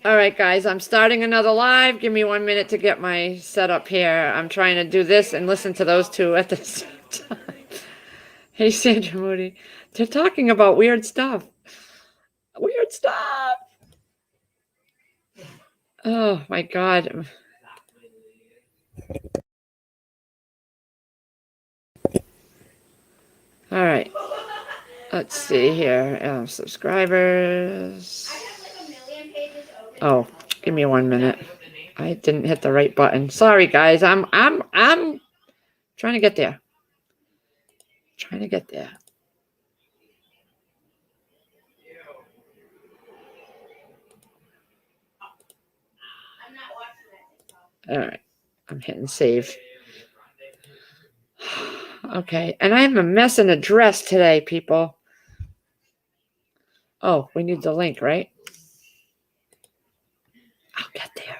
All right, guys, I'm starting another live. Give me 1 minute to get my setup here. I'm trying to do this and listen to those two at the same time. Hey, Sandra Moody. They're talking about weird stuff. Weird stuff. Oh, my God. All right. Let's see here. Subscribers. Oh, give me 1 minute. I didn't hit the right button. Sorry, guys. I'm trying to get there. Trying to get there. All right. I'm hitting save. Okay. And I'm a mess in a dress today, people. Oh, we need the link, right? I'll get there.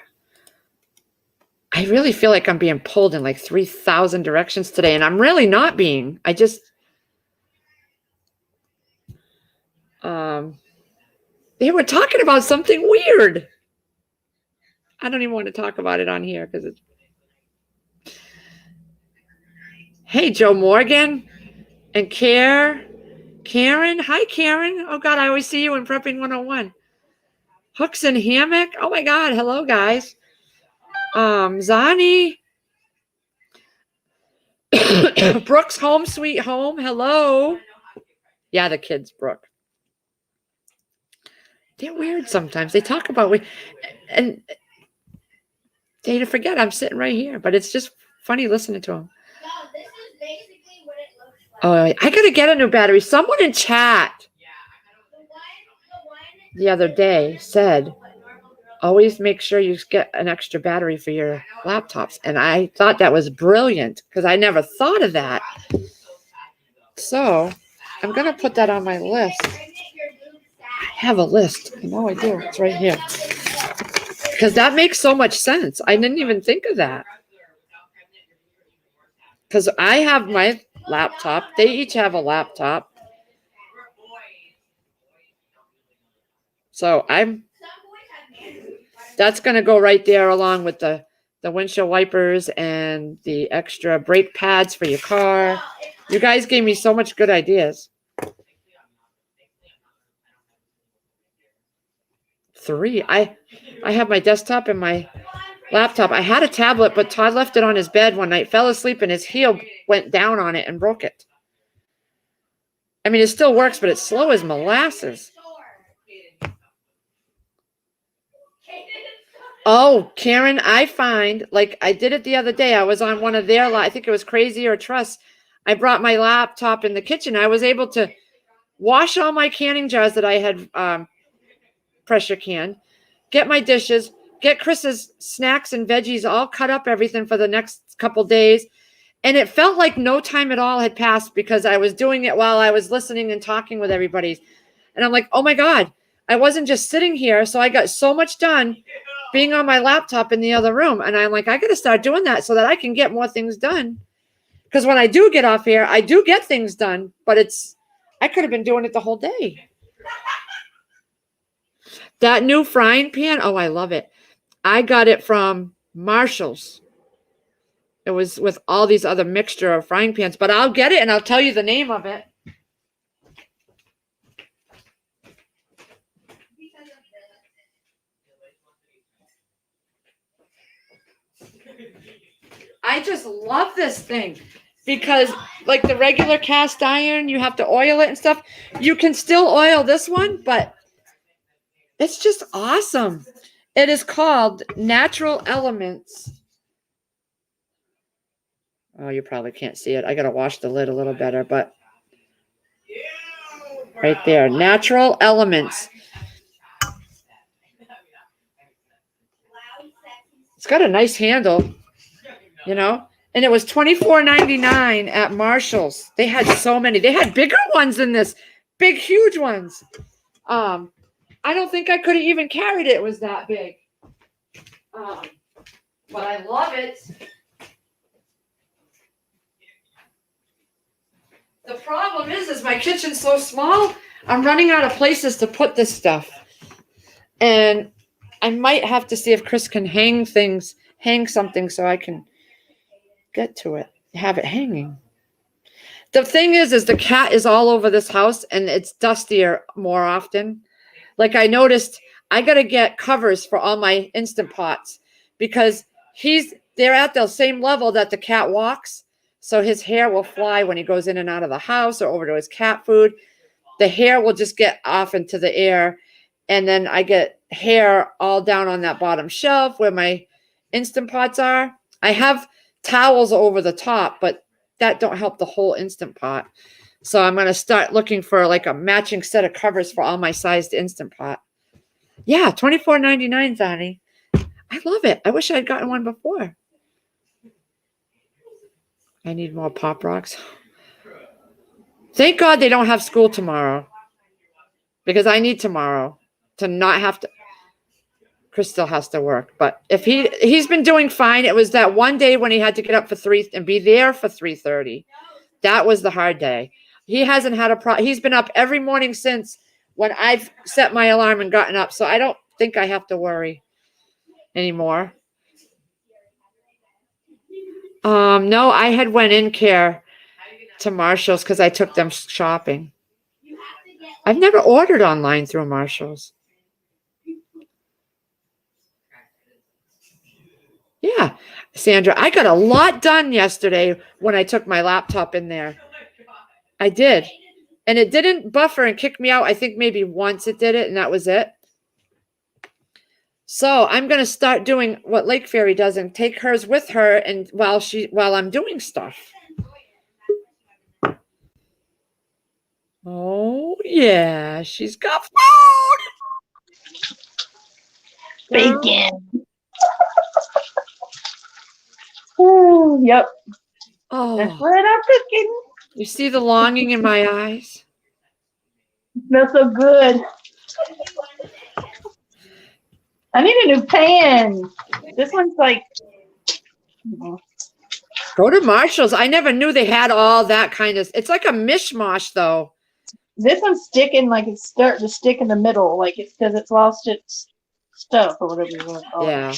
I really feel like I'm being pulled in like 3,000 directions today, and I'm really not being. I just they were talking about something weird. I don't even want to talk about it on here because it's. Hey, Joe Morgan and Karen. Hi, Karen. Oh, God, I always see you in Prepping 101. Hooks and Hammock. Oh, my God. Hello, guys. Zani. Brooke's Home Sweet Home. Hello. Yeah, the kids, Brooke. They're weird sometimes. They talk about and they forget I'm sitting right here, but it's just funny listening to them. No, this is basically what it looks like. Oh, I gotta get a new battery. Someone in chat the other day said, always make sure you get an extra battery for your laptops. And I thought that was brilliant because I never thought of that. So I'm going to put that on my list. I have a list. I know I do. It's right here. Because that makes so much sense. I didn't even think of that. Because I have my laptop. They each have a laptop. So that's going to go right there along with the windshield wipers and the extra brake pads for your car. You guys gave me so much good ideas. 3. I have my desktop and my laptop. I had a tablet, but Todd left it on his bed one night, fell asleep, and his heel went down on it and broke it. I mean, it still works, but it's slow as molasses. Oh, Karen, I find, like I did it the other day. I was on one of their, I think it was Crazy or Trust. I brought my laptop in the kitchen. I was able to wash all my canning jars that I had pressure canned, get my dishes, get Chris's snacks and veggies all cut up, everything for the next couple days. And it felt like no time at all had passed because I was doing it while I was listening and talking with everybody. And I'm like, oh my God, I wasn't just sitting here. So I got so much done being on my laptop in the other room. And I'm like, I got to start doing that so that I can get more things done. Because when I do get off here, I do get things done, but I could have been doing it the whole day. That new frying pan, oh, I love it. I got it from Marshall's. It was with all these other mixture of frying pans, but I'll get it and I'll tell you the name of it. I just love this thing because like the regular cast iron, you have to oil it and stuff. You can still oil this one, but it's just awesome. It is called Natural Elements. Oh, you probably can't see it. I got to wash the lid a little better, but right there, Natural Elements. It's got a nice handle, you know, and it was $24.99 at Marshall's. They had so many. They had bigger ones than this, big, huge ones. I don't think I could have even carried it. It was that big. But I love it. The problem is my kitchen's so small, I'm running out of places to put this stuff. And I might have to see if Chris can hang something so I can get to it, have it hanging. The thing is the cat is all over this house and it's dustier more often. Like I noticed I got to get covers for all my Instant Pots because they're at the same level that the cat walks. So his hair will fly when he goes in and out of the house or over to his cat food. The hair will just get off into the air. And then I get hair all down on that bottom shelf where my Instant Pots are. I have towels over the top, but that don't help the whole Instant Pot. So I'm going to start looking for like a matching set of covers for all my sized Instant Pot. Yeah, $24.99, Zanny. I love it. I wish I'd gotten one before. I need more Pop Rocks. Thank God they don't have school tomorrow because I need tomorrow to not have to. Chris still has to work, but if he's been doing fine. It was that one day when he had to get up for 3 and be there for 3:30. That was the hard day. He hasn't had a problem. He's been up every morning since when I've set my alarm and gotten up. So I don't think I have to worry anymore. No, I had went in care to Marshall's because I took them shopping. I've never ordered online through Marshall's. Yeah, Sandra, I got a lot done yesterday when I took my laptop in there. I did. And it didn't buffer and kick me out. I think maybe once it did it, and that was it. So I'm going to start doing what Lake Fairy does and take hers with her and while I'm doing stuff. Oh, yeah. She's got food. Bacon. Ooh, yep. That's Oh, what I'm cooking. you see the longing in my eyes? Smells so good. I need a new pan. This one's like. Go to Marshall's. I never knew they had all that kind of. It's like a mishmash, though. This one's sticking like it's starting to stick in the middle, like it's because it's lost its stuff or whatever you want to call it. Yeah.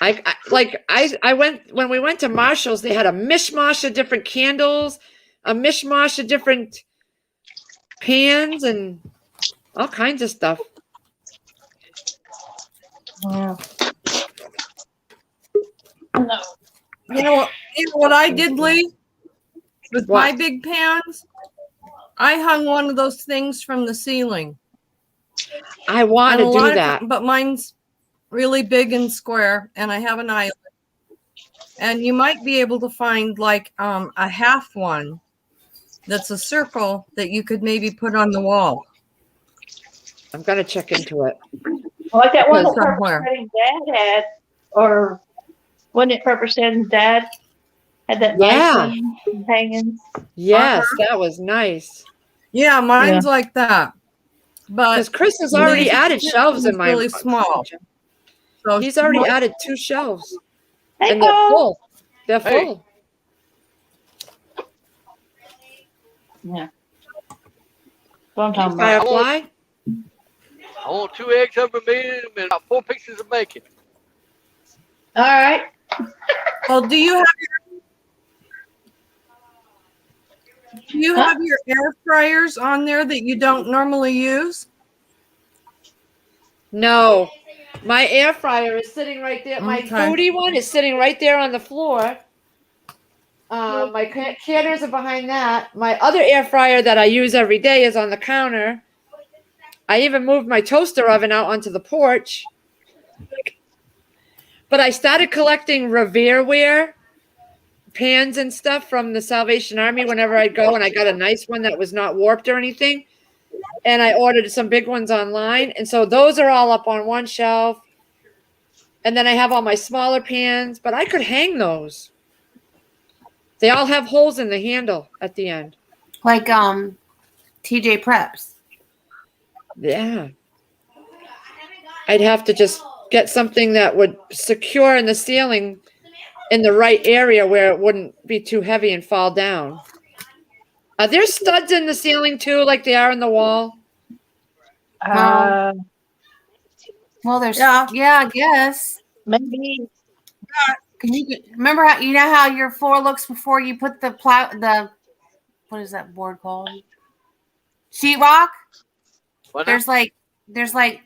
I went when we went to Marshall's. They had a mishmash of different candles, a mishmash of different pans, and all kinds of stuff. Yeah. No. You know what I did, Lee? With What? my big pans, I hung one of those things from the ceiling. I want And to a lot do of that. but mine's really big and square, and I have an island. And you might be able to find like a half one that's a circle that you could maybe put on the wall. I'm gonna check into it. Like that one that Somewhere. Purple Setting Dad had, or wasn't it Purple Setting Dad had that Yeah. nice one hanging? Yes, that was nice. Yeah, mine's like that. Because But Chris has already added shelves in my really small. So He's already added 2 shelves, Hey, and they're Paul. full. They're Hey. full. Yeah. That's what I'm talking about. Firefly. I want 2 eggs over medium and about 4 pieces of bacon. All right. Well, do you have your air fryers on there that you don't normally use? No, my air fryer is sitting right there. My Okay. foodie one is sitting right there on the floor. My canners are behind that. My other air fryer that I use every day is on the counter. I even moved my toaster oven out onto the porch. But I started collecting Revereware pans and stuff from the Salvation Army whenever I go, and I got a nice one that was not warped or anything. And I ordered some big ones online. And so those are all up on one shelf. And then I have all my smaller pans, but I could hang those. They all have holes in the handle at the end. Like TJ Preps. Yeah. I'd have to just get something that would secure in the ceiling in the right area where it wouldn't be too heavy and fall down. Are there studs in the ceiling too, like they are in the wall? Well, there's Yeah. I guess. Maybe. Can you remember how how your floor looks before you put the what is that board called? Sheetrock. What now? There's like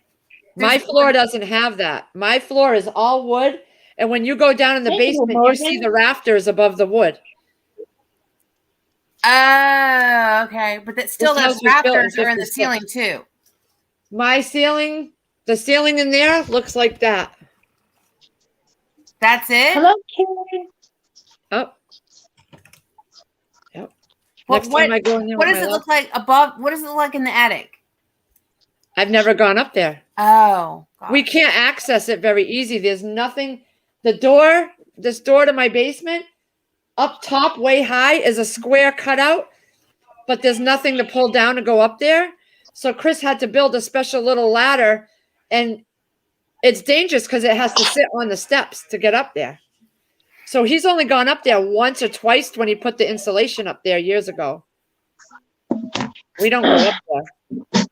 My floor doesn't have that. My floor is all wood. And when you go down in the Thank you, basement, you see Morgan. the rafters above the wood. Oh, okay, but that still This those house was built in rafters are in the 56. ceiling too. My ceiling, the ceiling in there looks like that. That's it. Hello, Karen. Oh. Yep. What- Next time I go in there What with does my it lap- look like above? What does it look like in the attic? I've never gone up there. Oh, We can't access it very easy. There's nothing. This door to my basement, up top, way high, is a square cutout, but there's nothing to pull down to go up there. So Chris had to build a special little ladder, and it's dangerous because it has to sit on the steps to get up there. So he's only gone up there once or twice when he put the insulation up there years ago. We don't go up there.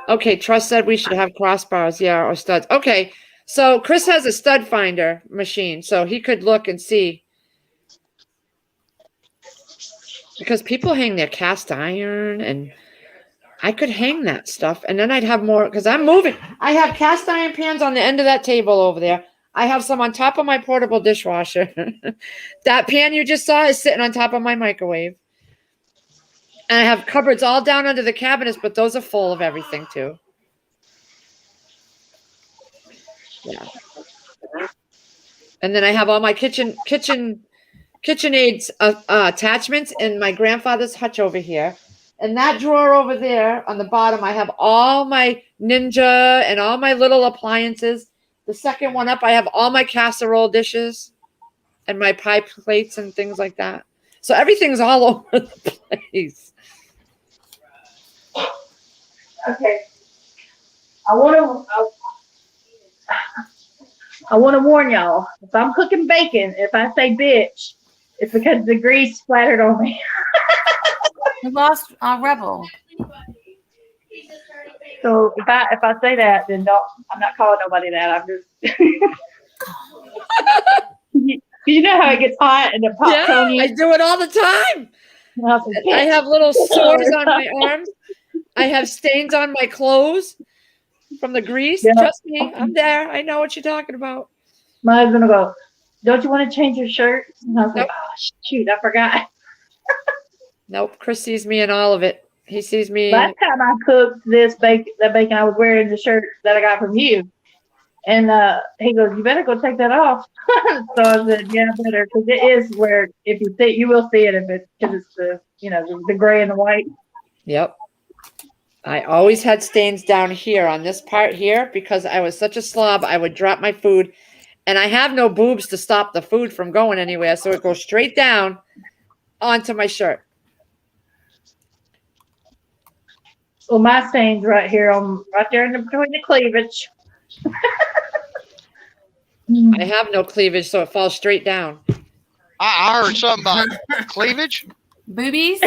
Okay, Trust said we should have crossbars, yeah, or studs. Okay, so Chris has a stud finder machine, so he could look and see. Because people hang their cast iron, and I could hang that stuff, and then I'd have more, because I'm moving. I have cast iron pans on the end of that table over there. I have some on top of my portable dishwasher. That pan you just saw is sitting on top of my microwave. And I have cupboards all down under the cabinets, but those are full of everything too. Yeah. And then I have all my KitchenAid's attachments in my grandfather's hutch over here. And that drawer over there on the bottom, I have all my Ninja and all my little appliances. The second one up, I have all my casserole dishes and my pie plates and things like that. So everything's all over the place. Okay. I want to warn y'all. If I'm cooking bacon, if I say bitch, it's because the grease splattered on me. We lost Rebel. So if I say that, then don't. I'm not calling nobody that. I'm just. You know how it gets hot and it pops on Yeah, you. I do it all the time. I have little sores on my arms. I have stains on my clothes from the grease. Yeah. Trust me, I'm there. I know what you're talking about. My husband will go, "Don't you want to change your shirt?" And I was like, Nope. "Oh shoot, I forgot." Nope, Chris sees me in all of it. He sees me. Last time I cooked that bacon, I was wearing the shirt that I got from you. And he goes, "You better go take that off." So I said, "Yeah, I better," because it is where if you see, you will see it if it's because it's the gray and the white. Yep. I always had stains down here on this part here because I was such a slob. I would drop my food, and I have no boobs to stop the food from going anywhere, so it goes straight down onto my shirt. Well, my stains right here right there in between the cleavage. I have no cleavage, so it falls straight down. I heard something about cleavage. Boobies.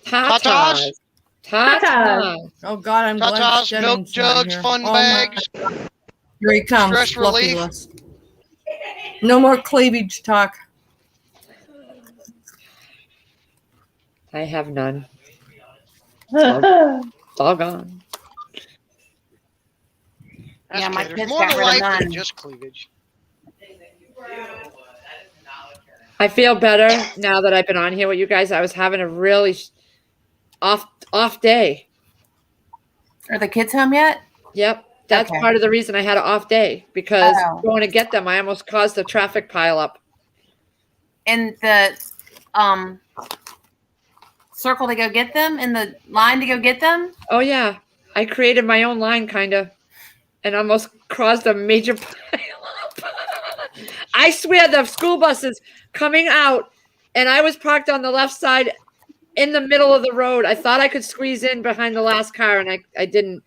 Tatas. Tatas. Oh God, I'm glad Tatas, Jennings milk not jugs, here. fun Oh, my- bags. Here he comes. Stress relief. Fluffy-less. No more cleavage talk. I have none. It's all gone. That's Yeah, my okay. kids There's more got to rid of life than none. just cleavage. I feel better now that I've been on here with you guys. I was having a really off day. Are the kids home yet? Yep. That's Okay. part of the reason I had an off day because Oh. going to get them, I almost caused a traffic pile up. In the circle to go get them? In the line to go get them? Oh yeah. I created my own line kind of and almost caused a major pile up. I swear the school buses coming out and I was parked on the left side in the middle of the road. I thought I could squeeze in behind the last car and I didn't.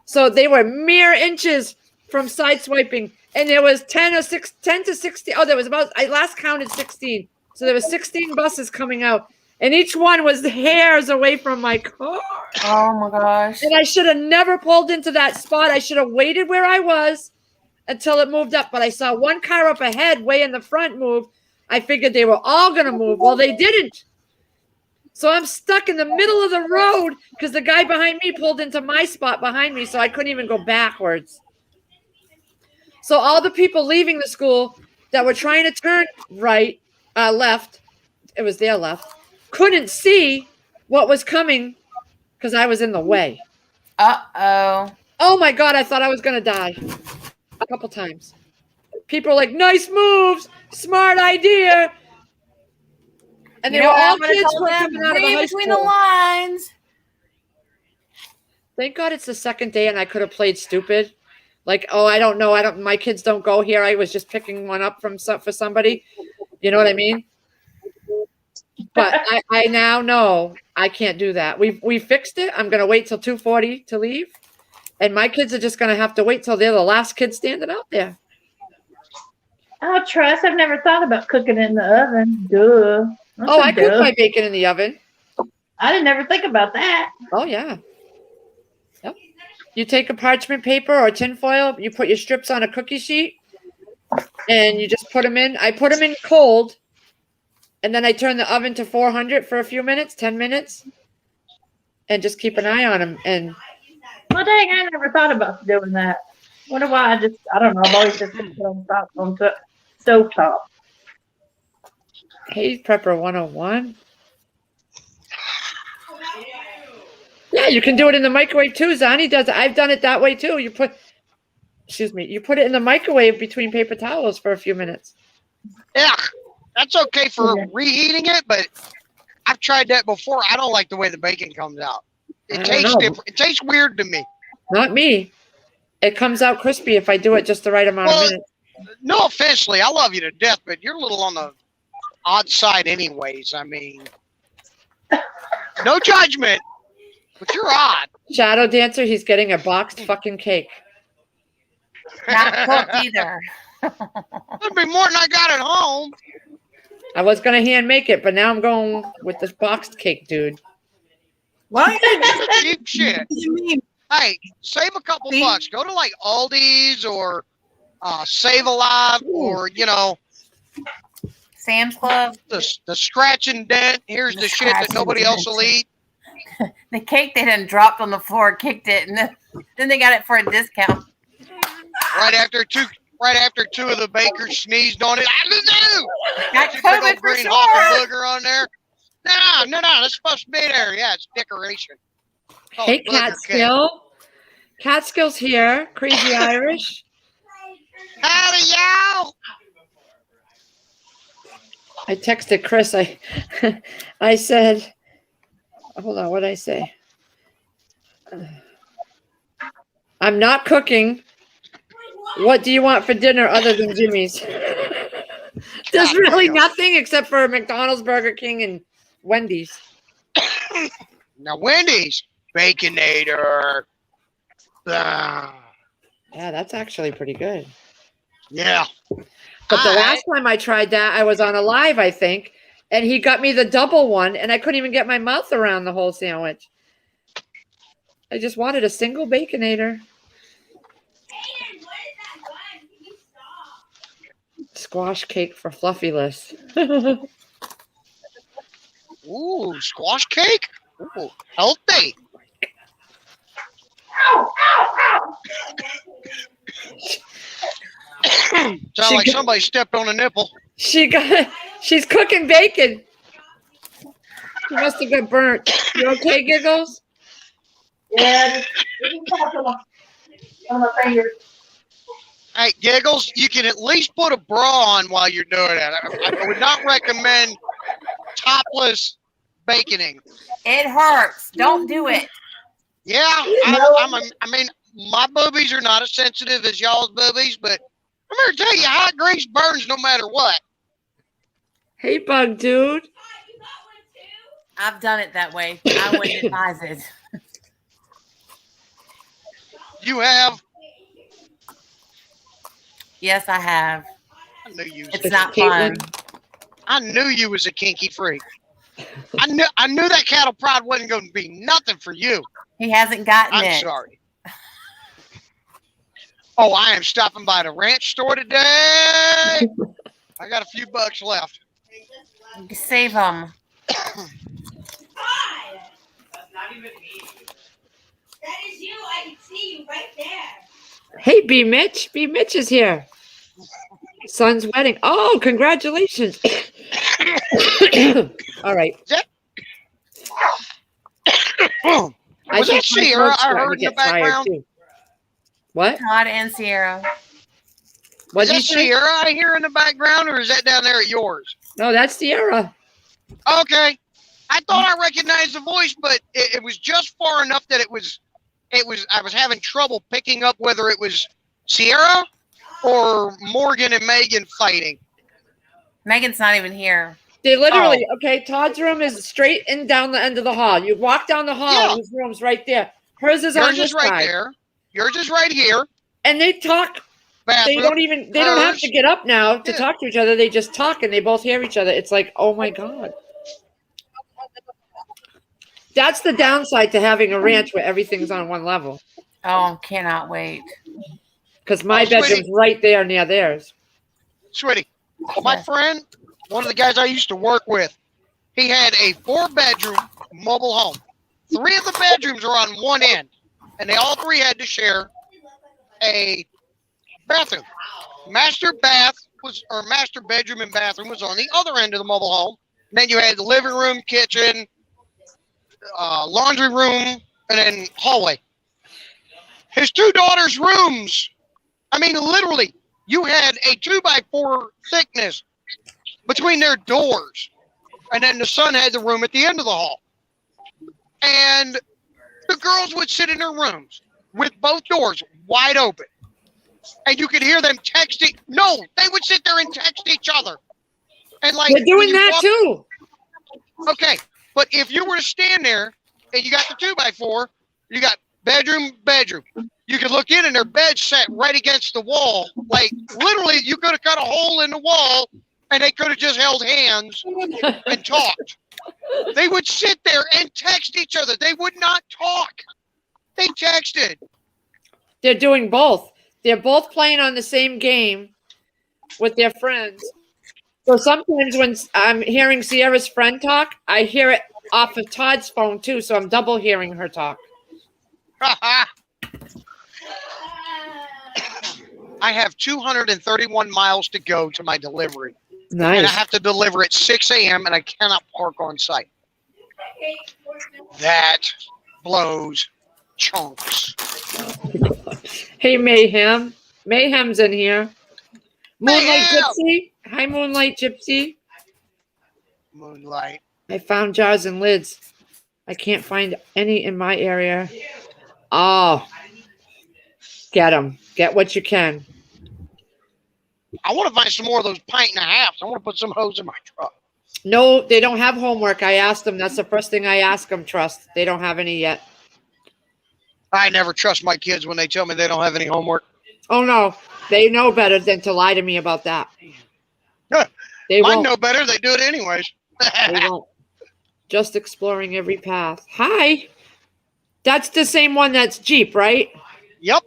So they were mere inches from side swiping and there was 10 to 16. Oh, there was I last counted 16. So there was 16 buses coming out and each one was hairs away from my car. Oh my gosh. And I should have never pulled into that spot. I should have waited where I was until it moved up. But I saw one car up ahead, way in the front, move. I figured they were all going to move. Well, they didn't. So I'm stuck in the middle of the road because the guy behind me pulled into my spot behind me, so I couldn't even go backwards. So all the people leaving the school that were trying to turn left, it was their left, couldn't see what was coming because I was in the way. Uh-oh. Oh my God, I thought I was going to die a couple times. People were like, nice moves, smart idea. And they You know were what all I'm gonna kids tell who were them? coming out of the Read high between the school. lines. Thank God it's the second day and I could have played stupid. Like, oh, I don't know. My kids don't go here. I was just picking one up for somebody. You know what I mean? But I now know I can't do that. We fixed it. I'm going to wait till 2:40 to leave. And my kids are just going to have to wait till they're the last kids standing out there. Oh, Trust, I've never thought about cooking in the oven. Duh. That's Oh, a I cook duh. my bacon in the oven. I didn't ever think about that. Oh, yeah. Yep. You take a parchment paper or tin foil, you put your strips on a cookie sheet, and you just put them in. I put them in cold, and then I turn the oven to 400 for a few minutes, 10 minutes, and just keep an eye on them. And Well, dang, I never thought about doing that. Wonder why I don't know. I've always just put it on top, stove top. hey, Prepper 101. Yeah, you can do it in the microwave too. Zani does it. I've done it that way too. You put it in the microwave between paper towels for a few minutes. Yeah, that's okay for Yeah. reheating it, but I've tried that before. I don't like the way the bacon comes out. I It don't tastes know. different. It tastes weird to me. Not me. It comes out crispy if I do it just the right amount Well, of minutes. No offense, Lee. I love you to death, but you're a little on the odd side anyways. I mean, no judgment, but you're odd. Shadow Dancer, he's getting a boxed fucking cake. Not cooked either. That'd be more than I got at home. I was gonna hand make it, but now I'm going with this boxed cake, dude. Why? Cheap shit. What do you mean? Hey, save a couple See? bucks. Go to like Aldi's or Save a Lot or, Sam's Club. the scratch and dent. Here's the shit Scratch that and nobody else will dent. eat. The cake they done dropped on the floor, kicked it, and then they got it for a discount. Right after two of the bakers sneezed on it. I do. Got Big old COVID for green sure. Hawker booger on there. No, that's supposed to be there. Yeah, it's decoration. Called Hey, booger cake. Catskill. Catskill's here. Crazy Irish. Howdy, y'all. I texted Chris. I said, hold on, what did I say? I'm not cooking. What do you want for dinner other than Jimmy's? There's really nothing except for McDonald's, Burger King, and Wendy's. Now, Wendy's Baconator. Ah, Yeah, that's actually pretty good. yeah. But the last time I tried that, I was on a live, I think, and he got me the double one, and I couldn't even get my mouth around the whole sandwich. I just wanted a single Baconator. Squash cake for Fluffyless. Ooh, squash cake. Ooh, healthy. Sound like somebody stepped on a nipple. She's cooking bacon. She must have got burnt. You okay, Giggles? Yeah, just tap on my finger. Hey, Giggles, you can at least put a bra on while you're doing that. I would not recommend topless baconing. It hurts. Don't do it. Yeah, I mean, my boobies are not as sensitive as y'all's boobies, but I'm here to tell you, hot grease burns no matter what. Hey, Bug Dude. I've done it that way. I wouldn't advise it. You have. Yes, I have. I knew you. It's not fun. I knew you was a kinky freak. I knew that cattle prod wasn't going to be nothing for you. He hasn't gotten I'm it. sorry. Oh, I am stopping by the ranch store today. I got a few bucks left. Save him. Hi! That is you. I can see you right there. Hey, B Mitch. B Mitch is here. Son's wedding. Oh, congratulations. All right. I Was think that my Sierra throat's I starting heard to in the get tired, background? too. What? Todd and Sierra. What Is did you that say? Sierra I hear in the background, or is that down there at yours? No, that's Sierra. Okay. I thought I recognized the voice, but it was just far enough that I was having trouble picking up whether it was Sierra or Morgan and Megan fighting. Megan's not even here. They literally, okay, Todd's room is straight and down the end of the hall. You walk down the hall, Yeah. his room's right there. Hers is on Yours this is right side. there. Yours is right here. And they talk. They Bathroom. don't have hers. to get up now to Yeah. talk to each other. They just talk and they both hear each other. It's like, oh my God. That's the downside to having a ranch where everything's on one level. Oh, cannot wait. Because my Oh, sweetie. bedroom's right there near theirs. Sweetie, my friend, one of the guys I used to work with, he had a 4-bedroom mobile home. 3 of the bedrooms are on one end, and they all 3 had to share a bathroom. Master bedroom and bathroom was on the other end of the mobile home. And then you had the living room, kitchen, laundry room, and then hallway. His 2 daughters' rooms, I mean, literally, you had a 2x4 thickness between their doors. And then the son had the room at the end of the hall. And the girls would sit in their rooms with both doors wide open. And you could hear them texting. No, they would sit there and text each other. And like, We're doing when you that walk- too. Okay, but if you were to stand there and you got the 2x4, you got bedroom. You could look in and their bed set right against the wall. Like literally, you could have cut a hole in the wall and they could have just held hands and talked. They would sit there and text each other. They would not talk. They texted. They're doing both. They're both playing on the same game with their friends. So sometimes when I'm hearing Sierra's friend talk, I hear it off of Todd's phone too. So I'm double hearing her talk. I have 231 miles to go to my delivery. And I Nice. have to deliver at 6 a.m. and I cannot park on site. That blows chunks. Hey, Mayhem. Mayhem's in here. Moonlight Mayhem! Gypsy. Hi, Moonlight Gypsy. Moonlight. I found jars and lids. I can't find any in my area. Oh. Get them. Get what you can. I want to find some more of those pint and a halves. I want to put some hose in my truck. No, they don't have homework. I asked them. That's the first thing I ask them, Trust. They don't have any yet. I never trust my kids when they tell me they don't have any homework. Oh, no. They know better than to lie to me about that. They Mine won't. know better. They do it anyways. They won't. Just exploring every path. Hi. That's the same one that's Jeep, right? Yep.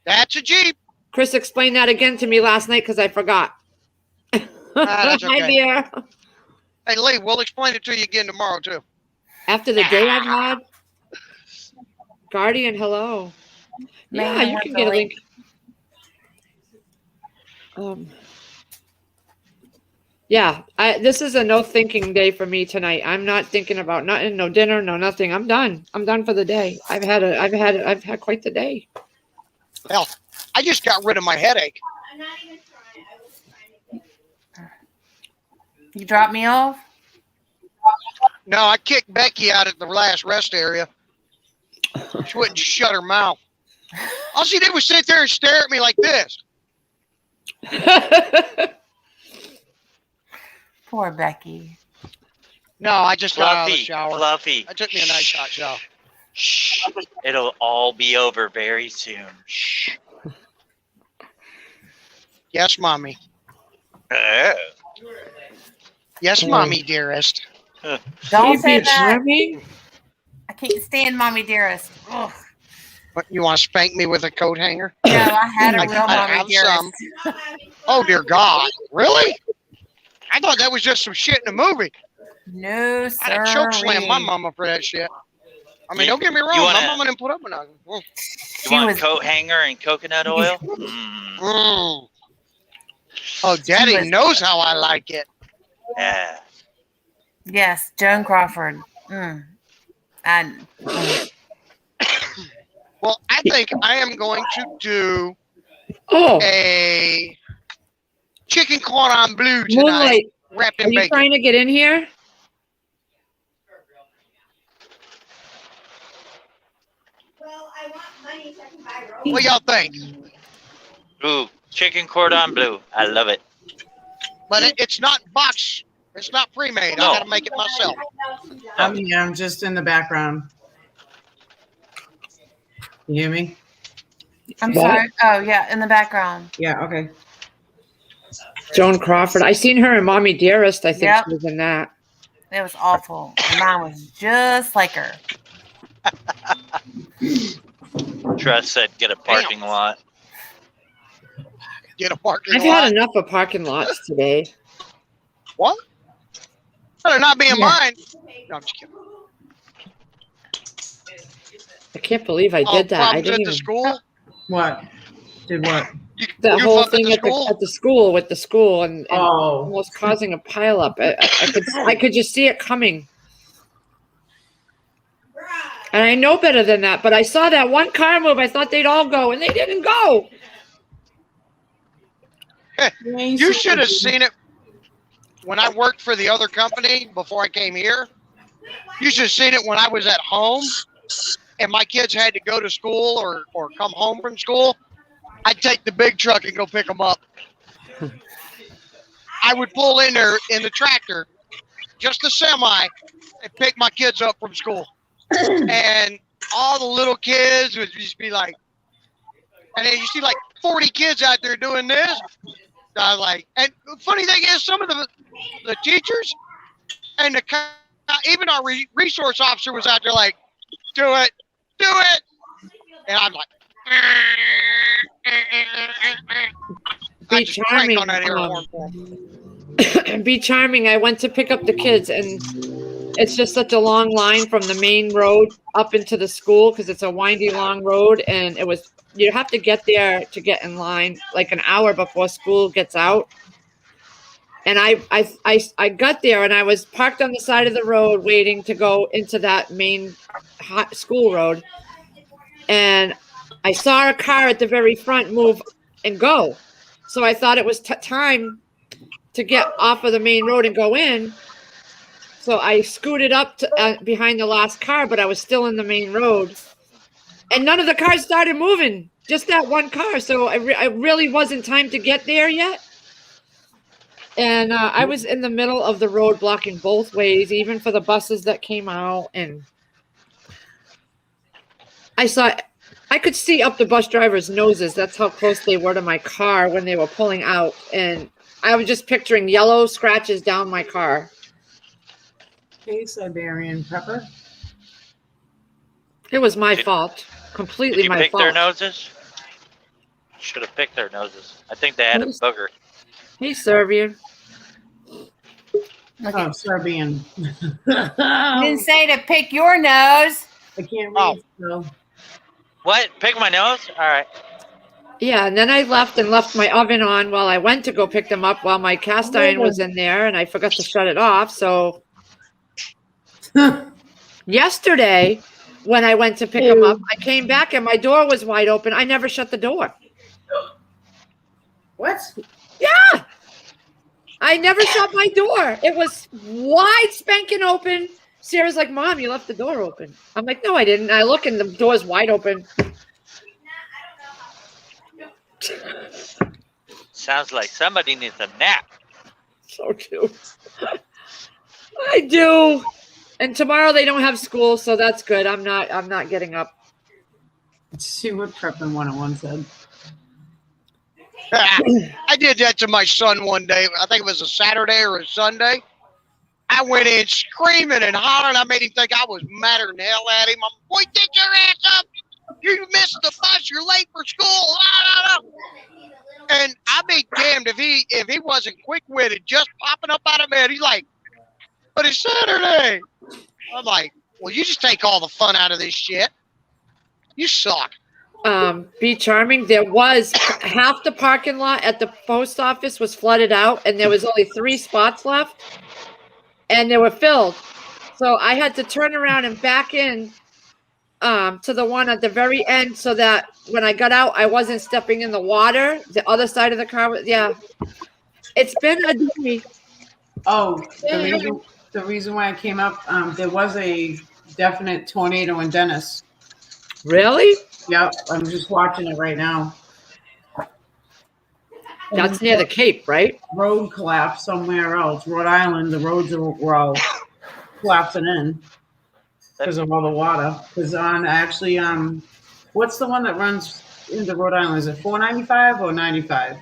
That's a Jeep. Chris explained that again to me last night because I forgot. That's Hi okay. there. Hey, Lee, we'll explain it to you again tomorrow, too. After the day I've had. Guardian, hello. Yeah, Man, you can that's get a a link. Yeah, this is a no thinking day for me tonight. I'm not thinking about nothing, no dinner, no nothing. I'm done. I'm done for the day. I've had quite the day. Hell, I just got rid of my headache. I'm not even trying. I was trying to get You drop me off? No, I kicked Becky out at the last rest area. She wouldn't shut her mouth. All she did was sit there and stare at me like this. Poor Becky. No, I just got out of the Fluffy, shower. Fluffy. I took me a nice hot shower. Shh. It'll all be over very soon. Shh. Yes, Mommy. Oh. Yes, Mommy, dearest. Don't say She'd be that. charming. I can't stand mommy dearest. Ugh. What, you want to spank me with a coat hanger? No, I had a I- real I mommy have dearest. some. Oh dear God, really? I thought that was just some shit in a movie. No, sir. I'd choke slam my mama for that shit. I mean, You- don't get me wrong, you wanna- my mama didn't put up with nothing. You She want was coat hanger and coconut oil? Mm, Mm. Oh, Daddy was- knows how I like it. yeah. yes, Joan Crawford. And Well, I think I am going to do Oh, a chicken cordon bleu tonight, Moonlight, wrapped are in you bacon. trying to get in here? Well, I want money so I can buy rope. What y'all think? Ooh, chicken cordon bleu. I love it. But it's not box. It's not pre-made. No. I got to make it myself. I'm here. I'm just in the background. You hear me? I'm What? sorry. Oh, yeah, in the background. Yeah. Okay. Joan Crawford. I seen her in Mommy Dearest. I think Yep. she was in that. It was awful. And mine was just like her. Trust said get a parking lot. Get a parking I've lot. had enough of parking lots today. What? Better not be in Yeah. mine. No, I'm just kidding. I can't believe I did that. I Problems didn't at even. the school? What? Did what? The You whole fucked thing at the school with the school and Oh. almost causing a pileup. I could just see it coming. And I know better than that, but I saw that one car move. I thought they'd all go, and they didn't go. You should have seen it when I worked for the other company before I came here. You should have seen it when I was at home and my kids had to go to school or come home from school. I'd take the big truck and go pick them up. I would pull in there in the tractor, just a semi, and pick my kids up from school. And all the little kids would just be like, and then you see like 40 kids out there doing this. I was like, and the funny thing is, some of the teachers and even our resource officer was out there like, do it. And I'm like, I Be just crank charming. on that air horn for 'em. Be charming. I went to pick up the kids, and it's just such a long line from the main road up into the school because it's a windy, long road, and you have to get there to get in line like an hour before school gets out. And I got there, and I was parked on the side of the road waiting to go into that main school road, and I saw a car at the very front move and go. So I thought it was time to get off of the main road and go in. So I scooted up to behind the last car, but I was still in the main road. And none of the cars started moving, just that one car. So I really wasn't time to get there yet. And I was in the middle of the road blocking both ways, even for the buses that came out. And I could see up the bus drivers' noses. That's how close they were to my car when they were pulling out. And I was just picturing yellow scratches down my car. Okay, Siberian pepper. It was my Did- fault. Did Completely you my pick their fault. noses? Should have picked their noses. I think they had a Nose? booger. Hey, Serbian. Oh, Serbian. You didn't say to pick your nose. I can't Oh. read. So. What? Pick my nose? All right. Yeah, and then I left my oven on while I went to go pick them up while my cast iron was in there, and I forgot to shut it off. So yesterday, when I went to pick them up, I came back and my door was wide open. I never shut the door. What? Yeah. I never shut my door. It was wide spanking open. Sarah's like, Mom, you left the door open. I'm like, no, I didn't. I look and the door's wide open. Sounds like somebody needs a nap. So cute. I do. And tomorrow they don't have school, so that's good. I'm not getting up. Let's see what Preppin 101 said. I did that to my son one day. I think it was a Saturday or a Sunday. I I went in screaming and hollering. I made him think I was madder than hell at him. I'm, boy, get your ass up. You missed the bus. You're late for school. And I be damned if he wasn't quick-witted, just popping up out of bed. He's like, but it's Saturday. I'm like, well, you just take all the fun out of this shit. You suck. Be Charming, there was half the parking lot at the post office was flooded out, and there was only 3 spots left, and they were filled. So I had to turn around and back in to the one at the very end, so that when I got out, I wasn't stepping in the water. The other side of the car was, yeah. It's been a day. Oh, the reason why I came up, there was a definite tornado in Dennis. Really? Yep, I'm just watching it right now. That's near the Cape, right? Road collapse somewhere else. Rhode Island, the roads were all collapsing in because of all the water. Because what's the one that runs into Rhode Island? Is it 495 or 95?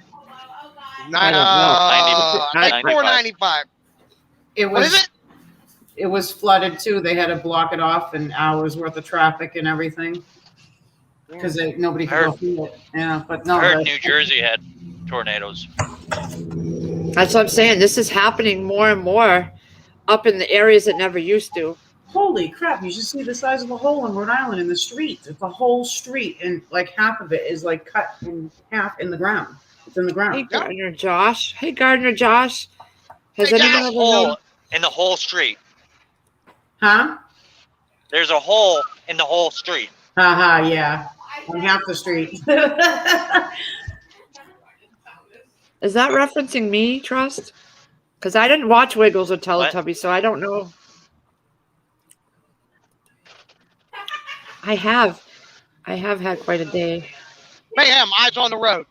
I think 495. What is it? It was flooded too. They had to block it off and hours worth of traffic and everything because nobody could go through it. Yeah, but no. I heard New Jersey had tornadoes. That's what I'm saying. This is happening more and more up in the areas that never used to. Holy crap, you should see the size of the hole in Rhode Island in the street. It's a whole street, and like half of it is like cut in half in the ground. It's in the ground. Hey, Gardner Josh. Hey, Gardner Josh. Has Hey, anyone Josh. ever known? Hole in the whole street. Huh? There's a hole in the whole street. Haha, yeah. On half the street. Is that referencing me, Trust? Because I didn't watch Wiggles or Teletubbies, so I don't know. I have had quite a day. Mayhem, eyes on the road.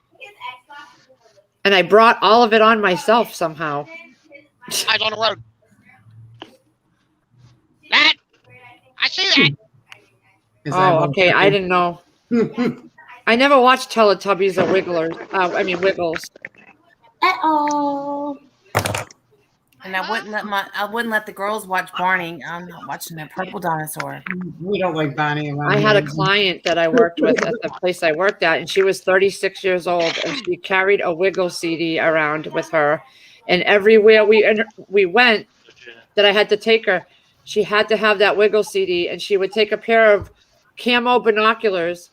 And I brought all of it on myself somehow. Eyes on the road. That. I see that. Oh, okay. I didn't know. I never watched Teletubbies or Wigglers. Wiggles. Uh-oh. And I wouldn't let the girls watch Barney. I'm not watching that purple dinosaur. We don't like Bonnie around I had a here. client that I worked with at the place I worked at, and she was 36 years old, and she carried a Wiggle CD around with her. And everywhere we went that I had to take her, she had to have that Wiggle CD, and she would take a pair of camo binoculars,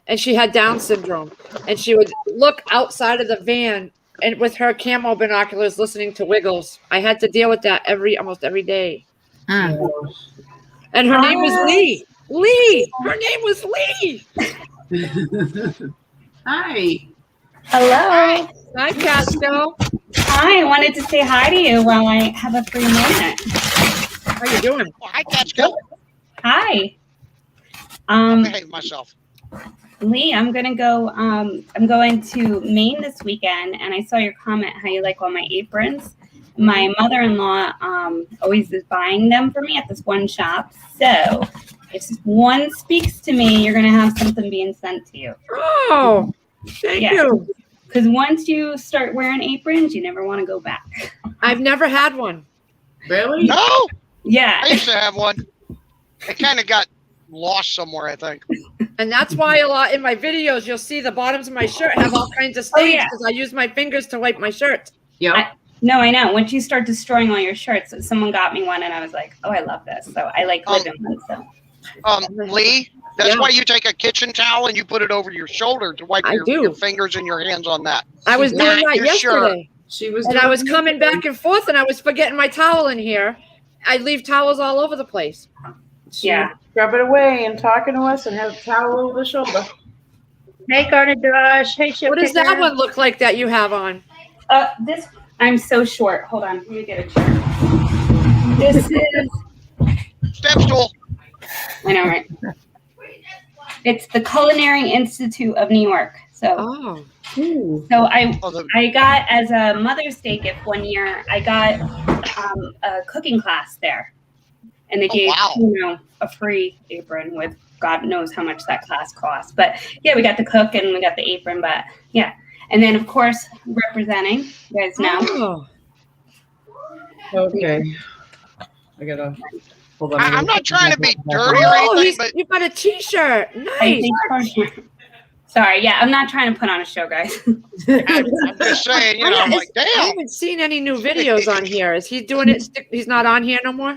and she had Down syndrome, and she would look outside of the van and with her camo binoculars listening to Wiggles. I had to deal with that almost every day. Mm. And her name was Lee. Lee. Her name was Lee. Hi. Hello. Hi, Casco. Hi. I wanted to say hi to you while I have a free minute. How you doing? Oh, hi, Catskill. Hi. I behave myself. Lee, I'm gonna go. I'm going to Maine this weekend, and I saw your comment how you like all my aprons. My mother-in-law always is buying them for me at this one shop. So if one speaks to me, you're gonna have something being sent to you. Oh, thank you. Because once you start wearing aprons, you never want to go back. I've never had one. Really? No. Yeah. I used to have one. It kind of got lost somewhere, I think. And that's why a lot in my videos, you'll see the bottoms of my shirt have all kinds of stains because I use my fingers to wipe my shirt. Yeah. No, I know. Once you start destroying all your shirts, someone got me one, and I was like, "Oh, I love this." So I like living one. So. Lee, that's why you take a kitchen towel and you put it over your shoulder to wipe your fingers and your hands on that. I was doing that your yesterday. She was, and I was coming back and forth, and I was forgetting my towel in here. I leave towels all over the place. Yeah. Grab it away and talking to us and have a towel over the shoulder. Hey, Gardner Josh. Hey, Chip. What does that one look like that you have on? This I'm so short. Hold on, let me get a chair. This is step stool. I know, right? It's the Culinary Institute of New York. So, so I got as a Mother's Day gift one year. I got a cooking class there, and they gave a free apron with God knows how much that class costs. But yeah, we got the cook and we got the apron. But yeah, and then of course representing, you guys know. Okay. I gotta hold on. I'm not trying to be dirty or Oh, anything, but you got a T-shirt. I Nice. think- Sorry, yeah, I'm not trying to put on a show, guys. I'm just saying, you know, I'm like, I damn. haven't seen any new videos on here. Is he doing it? He's not on here no more.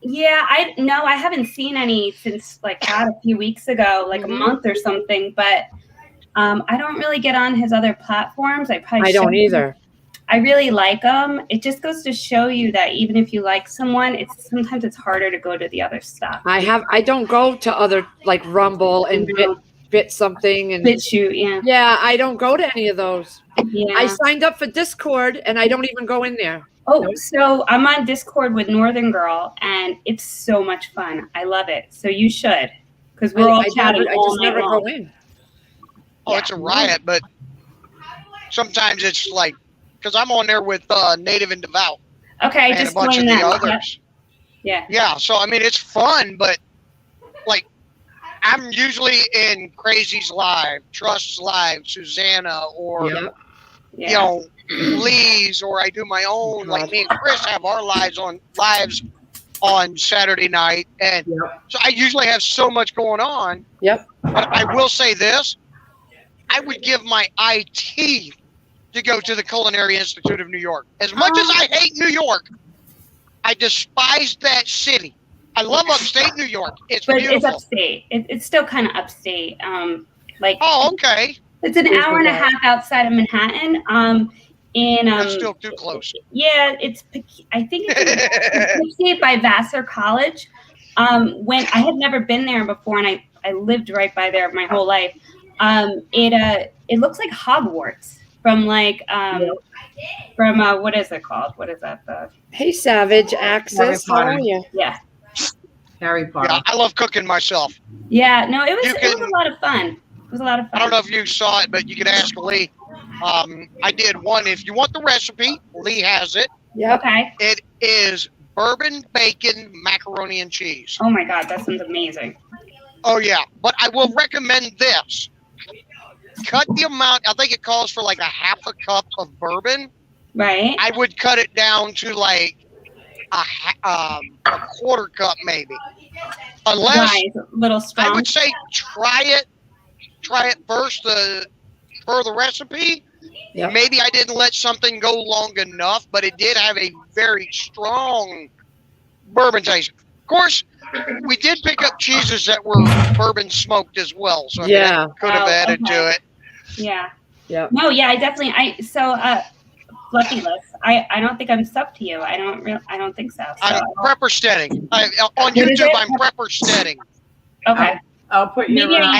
Yeah, I haven't seen any since like God, a few weeks ago, like a month or something. But I don't really get on his other platforms. I don't either. I really like them. It just goes to show you that even if you like someone, sometimes it's harder to go to the other stuff. I don't go to other like Rumble and Bit something and BitChute, yeah. Yeah, I don't go to any of those. Yeah. I signed up for Discord and I don't even go in there. Oh, so I'm on Discord with Northern Girl, and it's so much fun. I love it. So you should, because we're all chatting I all just night never long. go in. Oh, it's a riot, but sometimes it's like, because I'm on there with Native and Devout. Okay, and just a bunch of join the that. others. Yeah. Yeah, so I mean, it's fun, but like, I'm usually in Crazy's live, Trust's live, Susanna, or you know, Lee's, or I do my own. Like me and Chris have our lives on Saturday night, and so I usually have so much going on. Yep. But I will say this: I would give my eye teeth to go to the Culinary Institute of New York. As much as I hate New York, I despise that city. I love upstate New York. It's But beautiful. it's upstate. It's still kind of upstate. Like Oh, okay. it's an hour and a half outside of Manhattan. That's still too close. Yeah, I think it's Poughkeepsie by Vassar College. When I had never been there before, and I lived right by there my whole life. It looks like Hogwarts from like from what is it called? What is that? Hey, Savage Access, how are you? Yeah. Harry Potter. Yeah, I love cooking myself. Yeah, no, it was a lot of fun. It was a lot of fun. I don't know if you saw it, but you can ask Lee. I did one. If you want the recipe, Lee has it. Yeah. Okay. It is bourbon bacon macaroni and cheese. Oh my God, that sounds amazing. Oh yeah, but I will recommend this. Cut the amount. I think it calls for like a half a cup of bourbon. Right. I would cut it down to like a quarter cup maybe. Unless Right, a little strong. I would say try it first per the recipe. Yep. Maybe I didn't let something go long enough, but it did have a very strong bourbon taste. Of course, we did pick up cheeses that were bourbon smoked as well, so I mean, Yeah. that could have added to it. Yeah. Yeah. No, yeah, Fluffy List. I don't think I'm sub to you. I don't think so. I'm Prepper Steading. On What is YouTube, it? I'm Prepper Steading. Okay. I'll put your. Maybe I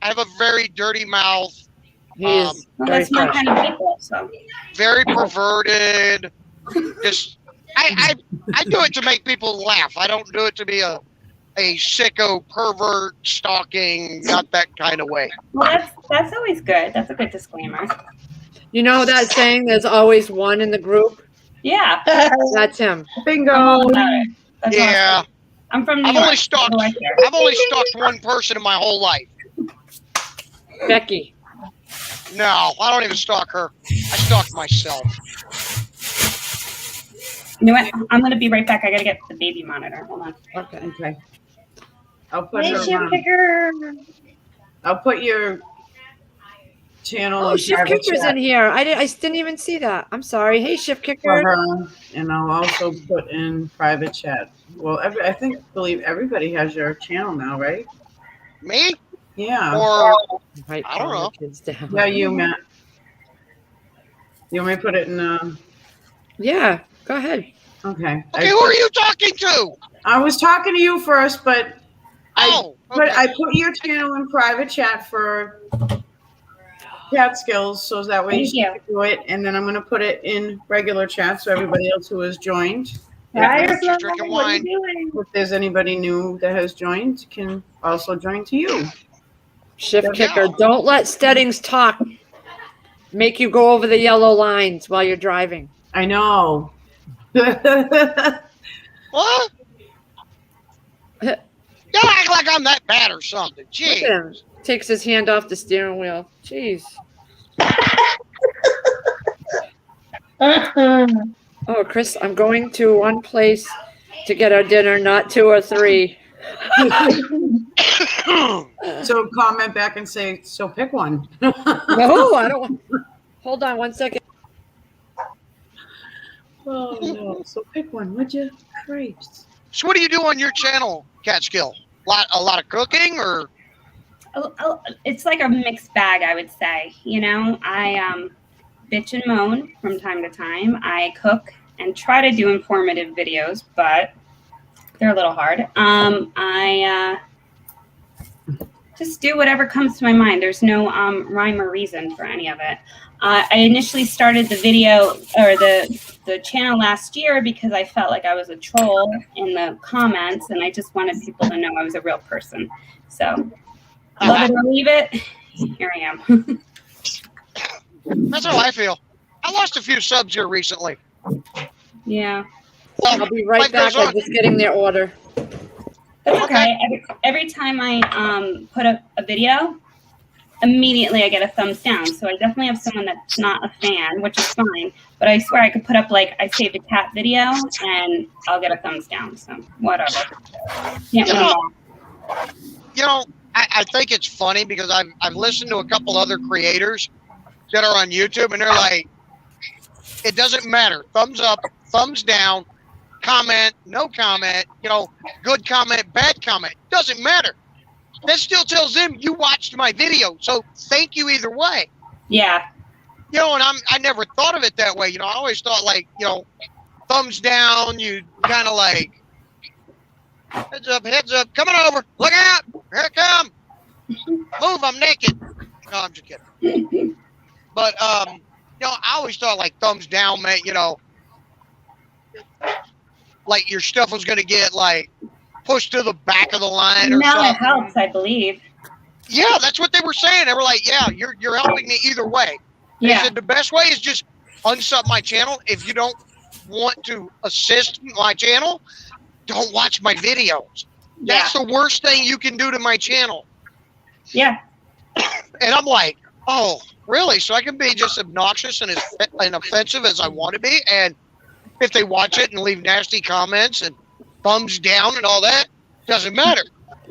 have a very dirty mouth. Well, that's my kind of people. So. Very perverted. Just I do it to make people laugh. I don't do it to be a sicko, pervert, stalking, not that kind of way. Well, that's always good. That's a good disclaimer. You know that saying, there's always one in the group? Yeah. That's him. Bingo. I'm all about it. That's Yeah. awesome. I'm from New I've York. only stalked. What do I care? I've only stalked one person in my whole life. Becky. No, I don't even stalk her. I stalk myself. You know what? I'm gonna be right back. I gotta get the baby monitor. Hold on. Okay. I'll put Hey, her Shift on. Kicker. I'll put your channel. Oh, in Shift private Kicker's chat in here. I didn't even see that. I'm sorry. Hey, Shift for Kicker. her, and I'll also put in private chat. Well, I believe everybody has your channel now, right? Me? Yeah. Or Right, I don't know. kids down. Yeah, you, Matt. You want me to put it in? Yeah, go ahead. Okay. Okay, who are you talking to? I was talking to you first, but Oh, I put your channel in private chat for chat skills, so that way Thank you you. can do it, and then I'm going to put it in regular chat so everybody else who has joined. Hi, She's Flo. drinking What are wine. you doing? If there's anybody new that has joined, can also join to you. Shift Yeah. Kicker. Don't let Steadings talk. Make you go over the yellow lines while you're driving. I know. What? You act like I'm that bad or something. Look Gee. at him. Takes his hand off the steering wheel. Jeez. Oh, Chris, I'm going to one place to get our dinner, not 2 or 3. So comment back and say, so pick one. No, I don't want. Hold on 1 second. Oh no, so pick one, would you? Christ. So what do you do on your channel, Catskill? A lot of cooking, or? It's like a mixed bag, I would say. You know, I bitch and moan from time to time. I cook and try to do informative videos, but they're a little hard. I just do whatever comes to my mind. There's no rhyme or reason for any of it. I initially started the video or the channel last year because I felt like I was a troll in the comments, and I just wanted people to know I was a real person. So, love it or leave it, here I am. That's how I feel. I lost a few subs here recently. Yeah. I'll be right back. I'm just getting their order. That's okay. Every time I put up a video, immediately I get a thumbs down. So I definitely have someone that's not a fan, which is fine. But I swear I could put up, like, I saved a cat video and I'll get a thumbs down. So whatever. Can't win them all. You know, I think it's funny because I've listened to a couple other creators that are on YouTube, and they're like, it doesn't matter. Thumbs up, thumbs down, comment, no comment, you know, good comment, bad comment. Doesn't matter. That still tells them you watched my video. So thank you either way. Yeah. You know, and I never thought of it that way. You know, I always thought, like, you know, thumbs down, you kind of like, heads up, coming over, look out, here it come. Move, I'm naked. No, I'm just kidding. But, you know, I always thought, like, thumbs down meant, you know, like your stuff was going to get, like, pushed to the back of the line or Now something. it helps, I believe. Yeah, that's what they were saying. They were like, yeah, you're helping me either way. They Yeah. said the best way is just unsub my channel. If you don't want to assist my channel, don't watch my videos. That's the worst thing you can do to my channel. Yeah. And I'm like, oh, really? So I can be just obnoxious and offensive as I want to be, and if they watch it and leave nasty comments and thumbs down and all that, doesn't matter.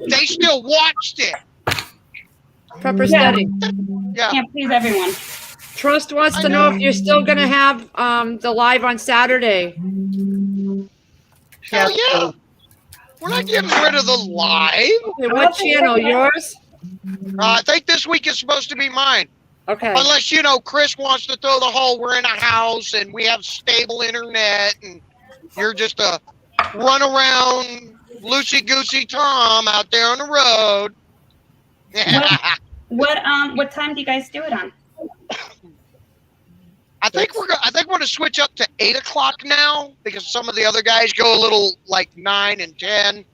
They still watched it. Pepper steady. Yeah. Can't please everyone. Trust wants to know if you're still going to have the live on Saturday. Hell yeah. We're not getting rid of the live. Okay, what channel? Yours? I think this week is supposed to be mine. Okay. Unless, you know, Chris wants to throw the whole we're in a house and we have stable internet and you're just a run around loosey-goosey Tom out there on the road. What time do you guys do it on? I think we're going to switch up to 8 o'clock now because some of the other guys go a little like 9 and 10.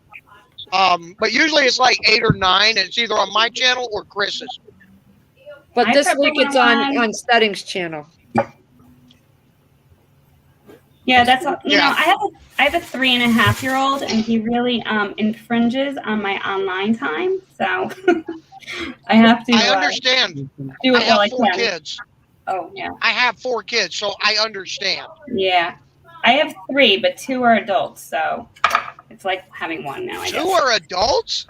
But usually it's like 8 or 9, and it's either on my channel or Chris's. But I this prefer week it's mine. on Stedding's channel. Yeah, that's all. You Yeah. know, I have a 3.5-year-old, and he really infringes on my online time. So I have to. I understand. Do I it while I have 4 can. kids. Oh yeah. I have 4 kids, so I understand. Yeah, I have 3, but 2 are adults, so it's like having one now. I 2 guess. are adults?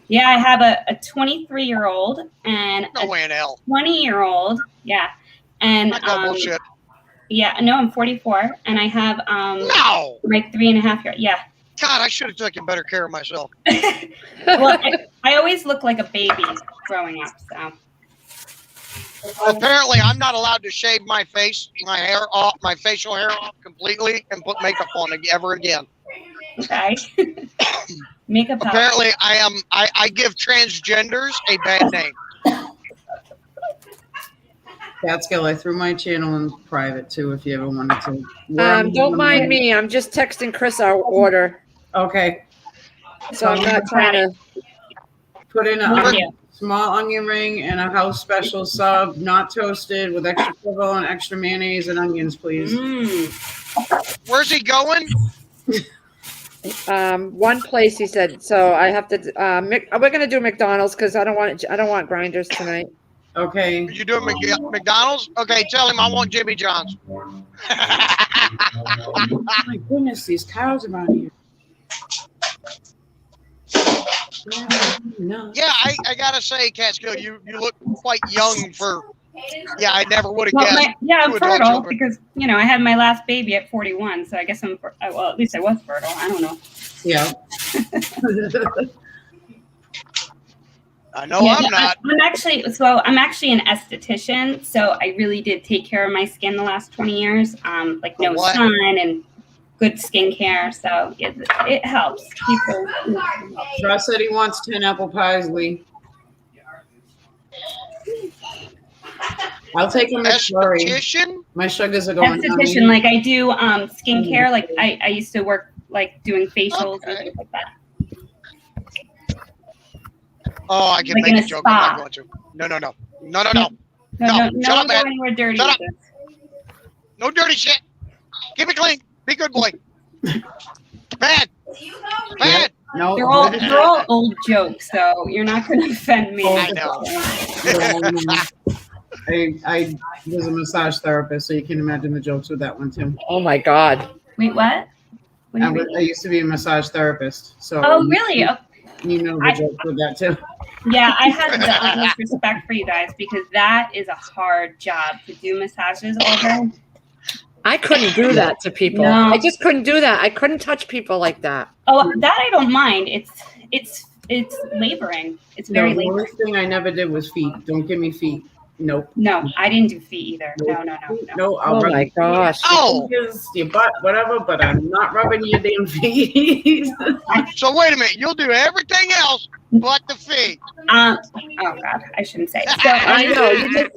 Yeah, I have a 23-year-old and No a way in hell. 20-year-old. Yeah, and I call bullshit. yeah, no, I'm 44, and I have No! my 3.5-year. Yeah. God, I should have taken better care of myself. Well, I always look like a baby growing up, so. Apparently, I'm not allowed to shave my face, my hair off, my facial hair off completely and put makeup on ever again. Okay. Makeup helps. Apparently, I give transgenders a bad name. Catskill, I threw my channel in private too if you ever wanted to. Don't mind me. I'm just texting Chris our order. Okay. So I'm not trying to. Put in Thank a you. small onion ring and a house special sub, not toasted, with extra provolone, extra mayonnaise, and onions, please. Where's he going? One place he said. So I have to. We're gonna do McDonald's because I don't want grinders tonight. Okay. Are you doing McDonald's? Okay, tell him I want Jimmy John's. Oh my goodness, these cows around here. No. Yeah, I gotta say, Catskill, you look quite young for. Yeah, I never would have Well, guessed. I'm two adult fertile children. because I had my last baby at 41, so I guess I'm well. At least I was fertile. I don't know. Yeah. I know I'm not. I'm actually an esthetician, so I really did take care of my skin the last 20 years. Like no What? sun and good skincare, so it helps people. Ross said he wants 10 apple pies, Lee. I'll take a McFlurry. Esthetician? My sugars are going down. Esthetician, like I do skincare. Like I used to work like doing facials and things like that. Oh, I can Like in make a a joke. spa. I'm not going to. No. No, Shut up, go man. anywhere dirty Shut with up. this. No dirty shit. Keep it clean. Be good boy. Bad. Bad. No. They're all old jokes, so you're not going to offend me. I know. I was a massage therapist, so you can imagine the jokes with that one too. Oh my God. Wait, what? What do you mean? I used to be a massage therapist, so Oh, really? you know the jokes with that too. Yeah, I had the utmost respect for you guys because that is a hard job to do massages all day. I couldn't do that to people. No. I just couldn't do that. I couldn't touch people like that. Oh, that I don't mind. It's laboring. It's very The laboring. worst thing I never did was feet. Don't give me feet. Nope. No, I didn't do feet either. No. No, I'll Oh rub my your gosh. Oh. fingers, your butt, whatever, but I'm not rubbing your damn feet. So wait a minute. You'll do everything else but the feet. Oh God, I shouldn't say. So I know. You just,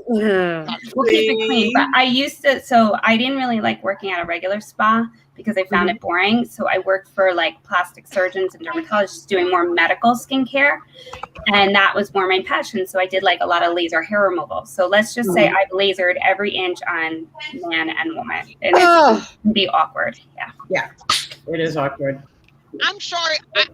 we'll keep it clean. But I used to, so I didn't really like working at a regular spa because I found it boring. So I worked for like plastic surgeons and dermatologists doing more medical skincare. And that was more my passion. So I did like a lot of laser hair removal. So let's just say I've lasered every inch on man and woman. And it can be awkward. Yeah. Yeah, it is awkward. I'm sorry. And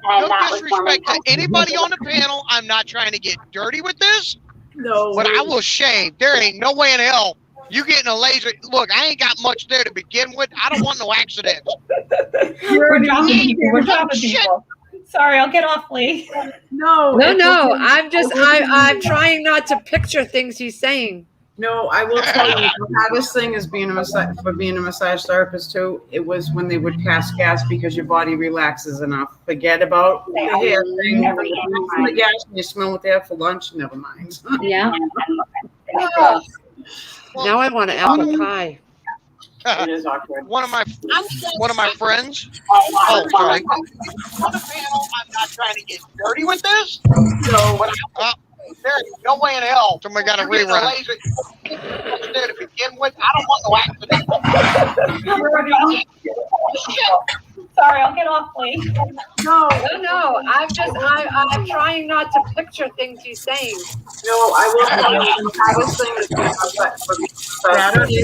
No that was more my disrespect to anybody on the panel. I'm not trying to get dirty with this, No, but I will shave. There ain't no way in hell you getting a laser. Look, I ain't got much there to begin with. I don't want no accidents. We're dropping people. We're Oh, dropping shit. people. Sorry, I'll get off, Lee. No, no. I'm trying not to picture things he's saying. No, I will tell you, the hardest thing is being a massage therapist too. It was when they would pass gas because your body relaxes enough. Forget about the hair thing. Never When you mind. smell the gas and you smell what they have for lunch. Never mind. Yeah. Now I want an apple pie. It is awkward. One of my friends. Oh, sorry. On the panel, I'm not trying to get dirty with this. So, but there ain't no way in hell somebody got a rerun. There to begin with, I don't want no accident. Sorry, I'll get off, Lee. No. I'm trying not to picture things he's saying. No, I will tell you, the hardest thing is being Saturday.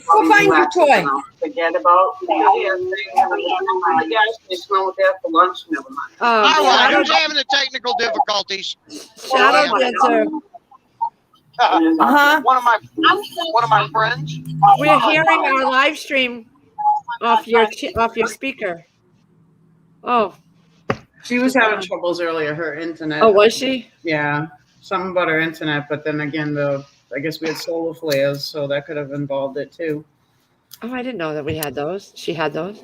Go find your toy. Forget about the hair thing. When you smell the gas and you smell what they have for lunch. Never mind. All right, who's having the technical difficulties? Shadow Dancer. One of my friends. We're hearing our live stream off your speaker. Oh. She was having troubles earlier. Her internet. Oh, was she? Yeah, something about her internet. But then again, I guess we had solar flares, so that could have involved it too. Oh, I didn't know that we had those. She had those.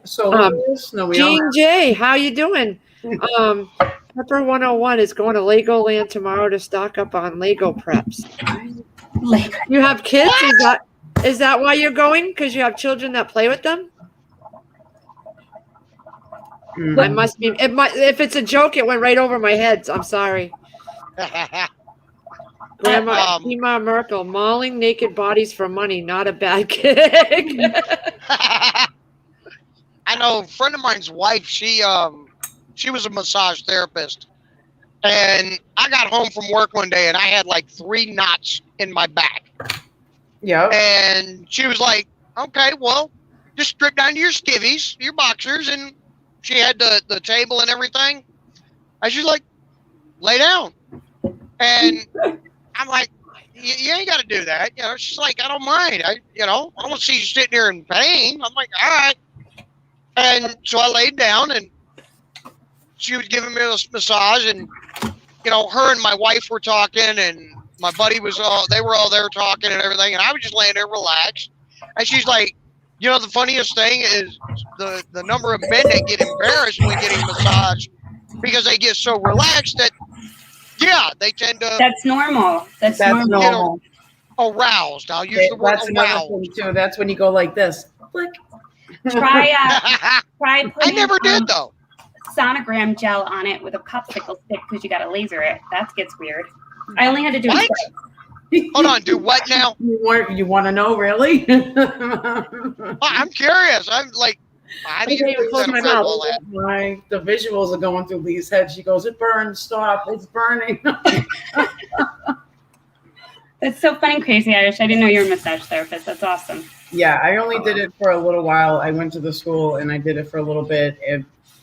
Solar flares? No, we Jean don't. J, how you doing? Pepper 101 is going to Legoland tomorrow to stock up on Lego preps. You have kids? Is that why you're going? Because you have children that play with them? Mm. I must be. If it's a joke, it went right over my head. So I'm sorry. Grandma Merkel, mauling naked bodies for money, not a bad gig. I know a friend of mine's wife, she was a massage therapist. And I got home from work one day and I had like 3 knots in my back. Yeah. And she was like, okay, well, just strip down to your skivvies, your boxers, and she had the table and everything. And she's like, lay down. And I'm like, you ain't got to do that. You know, she's like, I don't mind. I don't want to see you sitting here in pain. I'm like, all right. And so I laid down, and she was giving me this massage, and her and my wife were talking, and my buddy they were all there talking and everything, and I was just laying there relaxed. And she's like, the funniest thing is the number of men that get embarrassed when getting massage because they get so relaxed that, they tend to. That's normal. That's normal. Aroused. I'll use the word That's another aroused. thing too. That's when you go like this. Click. Try I putting never did though. sonogram gel on it with a popsicle stick because you got to laser it. That gets weird. I only had to do What? it. Hold on, do what now? You want to know, really? I'm curious. I'm like, I can't even close my mouth. The visuals are going through Lee's head. She goes, "It burns. Stop! It's burning." That's so fun and crazy, Irish. I didn't know you were a massage therapist. That's awesome. Yeah, I only did it for a little while. I went to the school and I did it for a little bit.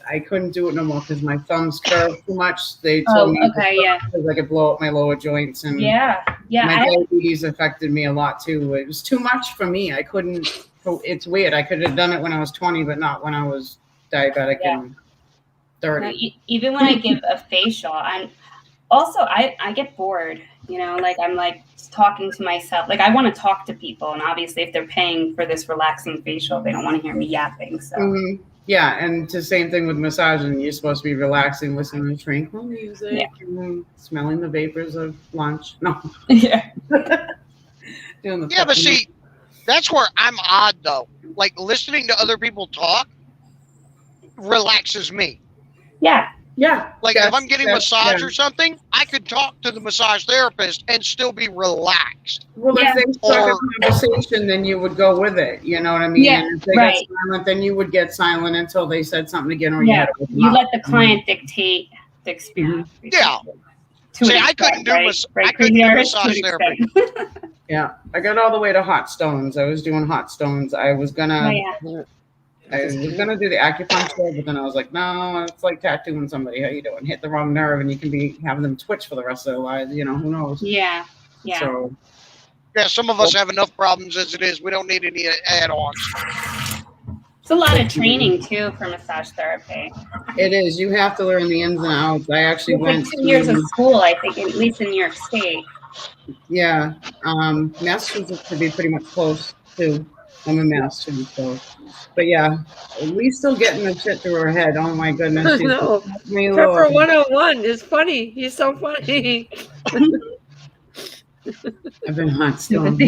I couldn't do it no more because my thumbs curved too much. They told me because I could blow up my lower joints, and my diabetes affected me a lot too. It was too much for me. I couldn't. It's weird. I could have done it when I was 20, but not when I was diabetic and 30. No, even when I give a facial, I get bored. I'm like talking to myself. Like I want to talk to people, and obviously, if they're paying for this relaxing facial, they don't want to hear me yapping. So. Mm-hmm. Yeah, and the same thing with massaging. You're supposed to be relaxing, listening to tranquil music, and smelling the vapors of lunch. No. Yeah. But see, that's where I'm odd though. Like listening to other people talk relaxes me. Yeah. Yeah. Like if I'm getting a massage or something, I could talk to the massage therapist and still be relaxed. Well, if they start a conversation, then you would go with it. You know what I mean? Yeah, and if they got silent, then you would get silent until they said something again, or you let the client dictate the experience. Yeah. See, I couldn't do massage therapy. Yeah, I got all the way to hot stones. I was doing hot stones. I was gonna do the acupuncture, but then I was like, no, it's like tattooing somebody. How you doing? Hit the wrong nerve, and you can be having them twitch for the rest of their lives. Who knows? Yeah. Yeah. So, some of us have enough problems as it is. We don't need any add-ons. It's a lot of training too for massage therapy. It is. You have to learn the ins and outs. I actually went 2 years of school, I think, at least in New York State. Yeah, Massachusetts could be pretty much close too. I'm in Mass too, so. But yeah, we still getting the shit through our head. Oh my goodness! I know. Pepper 101 is funny. He's so funny. I've been hot stone.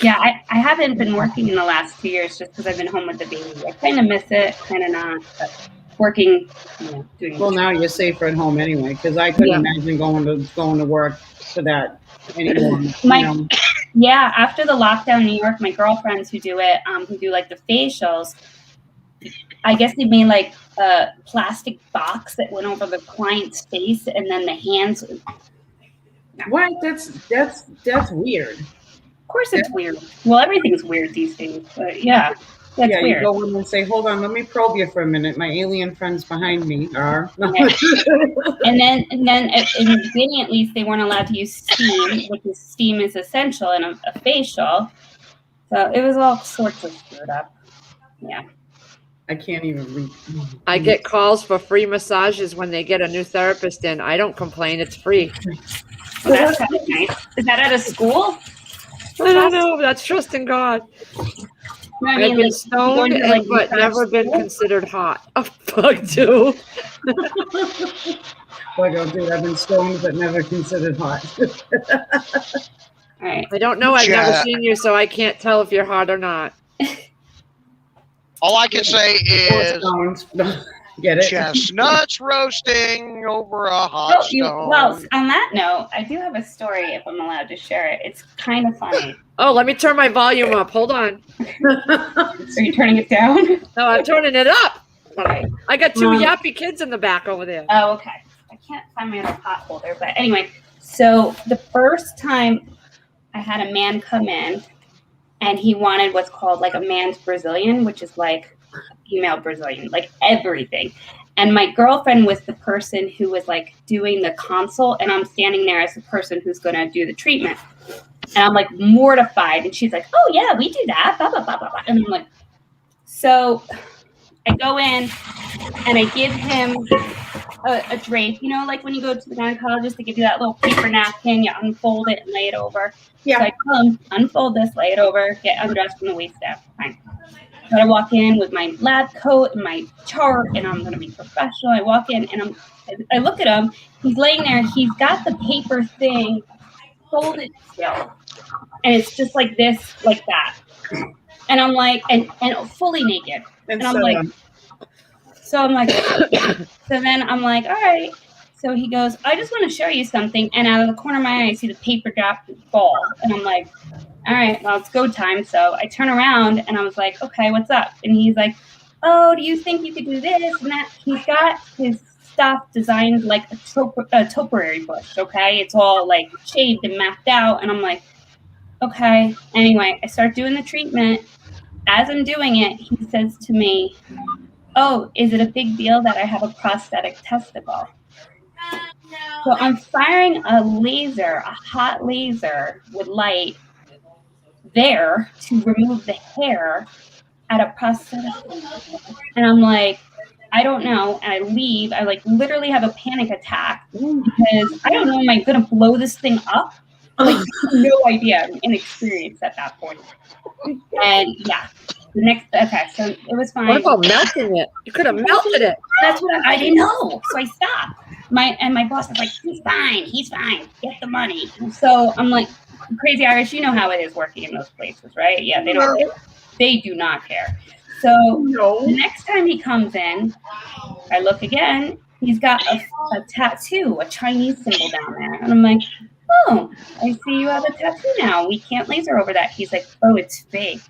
Yeah, I haven't been working in the last 2 years just because I've been home with the baby. I kind of miss it, kind of not. But working, doing. Well, now you're safer at home anyway, because I couldn't imagine going to work for that anymore. Yeah, after the lockdown in New York, my girlfriends who do it, who do like the facials, I guess they made like a plastic box that went over the client's face, and then the hands. What? That's weird. Of course, it's weird. Well, everything's weird these days, but yeah. That's weird. You go in and say, "Hold on, let me probe you for a minute. My alien friends behind me are." and then in the beginning, at least, they weren't allowed to use steam, because steam is essential in a facial. So it was all sorts of screwed up. Yeah. I can't even read. I get calls for free massages when they get a new therapist in. I don't complain. It's free. Well, that's kind of nice. Is that at a school? I don't know. That's trust in God. No, I've been stoned, but never been considered hot. Oh, fuck, too. Like, oh, dude, I've been stoned, but never considered hot. All right. I don't know. I've never seen you, so I can't tell if you're hot or not. All I can say is get it? Chestnuts roasting over a hot stone. Well, on that note, I do have a story if I'm allowed to share it. It's kind of funny. Oh, let me turn my volume up. Hold on. Are you turning it down? No, I'm turning it up. Okay. I got two yappy kids in the back over there. Oh, okay. I can't find my other pot holder, but anyway. So the first time I had a man come in, and he wanted what's called like a man's Brazilian, which is like female Brazilian, like everything. And my girlfriend was the person who was like doing the consult, and I'm standing there as the person who's going to do the treatment. And I'm like mortified. And she's like, oh yeah, we do that. Blah, blah, blah, blah, blah. And I'm like, so I go in and I give him a drape, like when you go to the gynecologist, they give you that little paper napkin, you unfold it and lay it over. Yeah. So I come, unfold this, lay it over, get undressed from the waist down. Fine. So I walk in with my lab coat and my chart, and I'm going to be professional. I walk in and I look at him. He's laying there. He's got the paper thing folded still, and it's just like this, like that. And I'm like, and fully naked. And I'm like, so then I'm like, all right. So he goes, I just want to show you something. And out of the corner of my eye, I see the paper drop fall. And I'm like, all right, well, it's go time. So I turn around and I was like, okay, what's up? And he's like, oh, do you think you could do this and that? He's got his stuff designed like a topiary bush, okay? It's all like shaved and mapped out. And I'm like, okay. Anyway, I start doing the treatment. As I'm doing it, he says to me, oh, is it a big deal that I have a prosthetic testicle? So I'm firing a hot laser with light there to remove the hair at a prosthetic. And I'm like, I don't know. And I leave. I like literally have a panic attack because I don't know, am I going to blow this thing up? Like, no idea. I'm inexperienced at that point. And yeah. So it was fine. What about melting it? You could have melted it. That's what I didn't know. So I stopped. My boss was like, he's fine. Get the money. So I'm like, Crazy Irish, you know how it is working in those places, right? Yeah, they do not care. So the next time he comes in, I look again. He's got a tattoo, a Chinese symbol down there. And I'm like, oh, I see you have a tattoo now. We can't laser over that. He's like, oh, it's fake.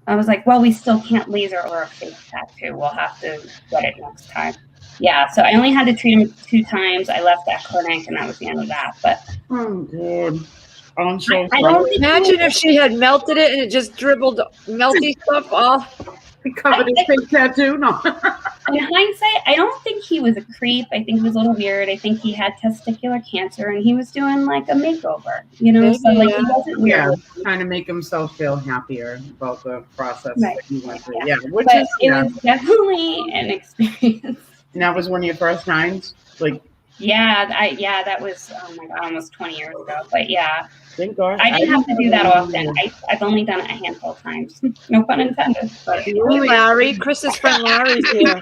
I was like, well, we still can't laser over a fake tattoo. We'll have to get it next time. Yeah, so I only had to treat him 2 times. I left that clinic, and that was the end of that. But oh, God. I'm so I don't imagine if she had melted it and it just dribbled melty stuff off. Covered his fake tattoo. No. In hindsight, I don't think he was a creep. I think he was a little weird. I think he had testicular cancer, and he was doing like a makeover. So like he wasn't weird. Yeah, trying to make himself feel happier about the process Right. that he went through. Yeah. Which But is it was definitely an experience. And that was one of your first times? Like, that was, oh my God, almost 20 years ago. But yeah, thank God. I didn't have to do that often. I've only done it a handful of times. No pun intended. But Hey, Larry, Chris's friend Larry's here.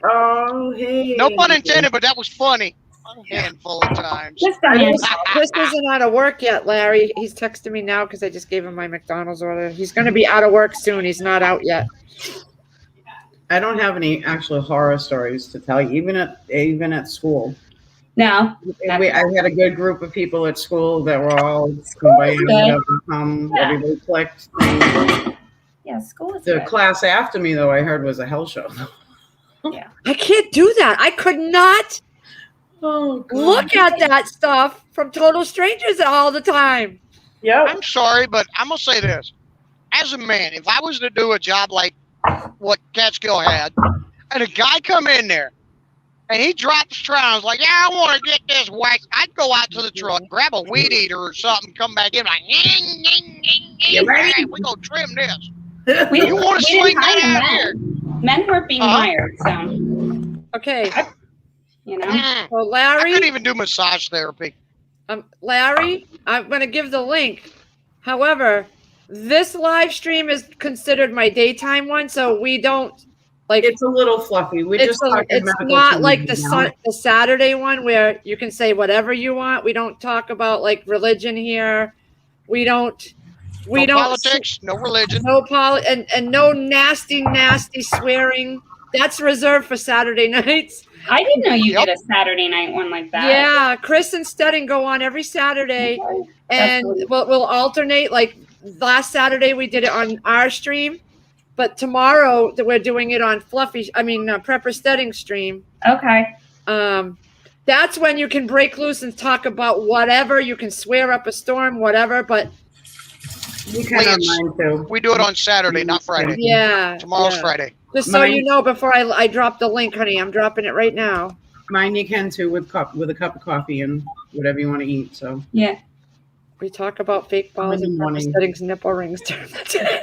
Oh, hey. No pun intended, but that was funny. A handful of times. just a handful. Chris isn't out of work yet, Larry. He's texting me now because I just gave him my McDonald's order. He's going to be out of work soon. He's not out yet. I don't have any actual horror stories to tell you, even at school. No. I had a good group of people at school that were all combined. Everybody clicked. Yeah, school is The good. class after me, though, I heard was a hell show. Yeah. I can't do that. I could not Oh, look at that stuff from total strangers all the time. Yep. I'm sorry, but I'm going to say this. As a man, if I was to do a job like what Catskill had, and a guy come in there, and he drops trowel, and was like, yeah, I want to get this wax. I'd go out to the truck, grab a weed eater or something, come back in like, You ready? we go trim this. We, You want to we swing didn't that hire out here? men weren't being hired, so Okay, Mm. so I Larry, couldn't even do massage therapy. Larry, I'm going to give the link. However, this live stream is considered my daytime one, so we don't like. It's a little fluffy. We just talking it's medical not like tourism the Saturday one where you can say whatever you want. We don't talk about like religion here. We don't Politics, no religion. no and no nasty swearing. That's reserved for Saturday nights. I didn't know you Yep. did a Saturday night one like that. Yeah, Chris and Stedding go on every Saturday, and we'll alternate. Like last Saturday, we did it on our stream, but tomorrow we're doing it on Prepper Stedding stream. Okay. That's when you can break loose and talk about whatever. You can swear up a storm, whatever. But You can on mine too. We do it on Saturday, not Friday. yeah, Tomorrow's yeah. Friday. Just so you know, before I drop the link, honey, I'm dropping it right now. Mine you can too with a cup of coffee and whatever you want to eat. So Yeah. We talk about fake balls and morning. settings, nipple rings during the day.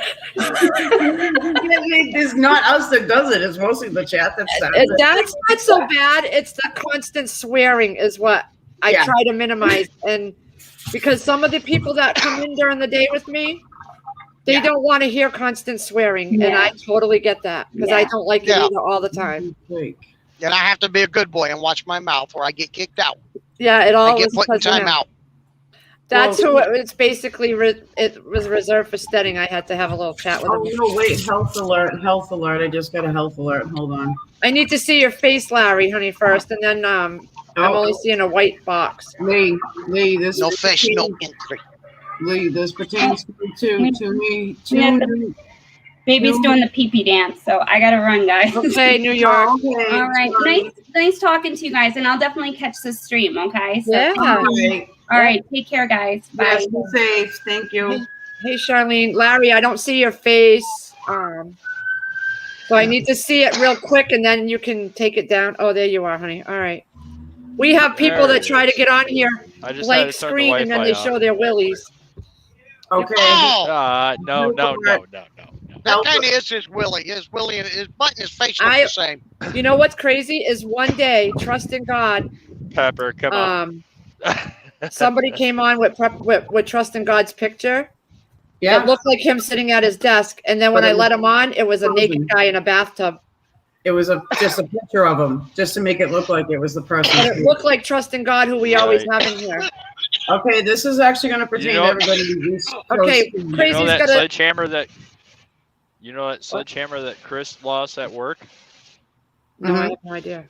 It's not us that does it. It's mostly the chat that says it. That's not so bad. It's the constant swearing is what I Yeah. try to minimize. And because some of the people that come in during the day with me, they don't want to hear constant swearing. And I totally get that because I don't like it either all the time. Then I have to be a good boy and watch my mouth or I get kicked out. Yeah, it I always get put in does that. time out. That's who it's basically, it was reserved for Steading. I had to have a little chat with him. Oh, no, wait. Health alert. Health alert. I just got a health alert. Hold on. I need to see your face, Larry, honey, first. And then I'm only seeing a white box. Lee, this no fish, no pertains- entry. Lee, this pertains to me. Yeah, the baby's doing the pee-pee dance, so I gotta run, guys. Okay, New York. Okay. All right. Nice talking to you guys, and I'll definitely catch the stream, okay? So, Yeah. Okay. all right, take care, guys. Bye. Yes, be safe. Thank you. Hey, Charlene. Larry, I don't see your face. So I need to see it real quick, and then you can take it down. Oh, there you are, honey. All right. We have people There that it try to get on here, I just had blank to turn the screen, and then they Wi-Fi show on. their willies. Okay. Oh, No. that kind of is his Willie. His Willie and his butt and his face look the same. You know what's crazy is one day, trust in God, Pepper, come on. somebody came on with Trust in God's picture. Yeah. It looked like him sitting at his desk, and then when But I it let was him on, it was a naked guy in a bathtub. It was just a picture of him, just to make it look like it was the person. But it looked like Trust in God, who we always have in here. Okay, this is actually going to pertain know- to everybody. These Okay, shows- Crazy's that gonna. sledgehammer that sledgehammer that Chris lost at work? No, I have no idea.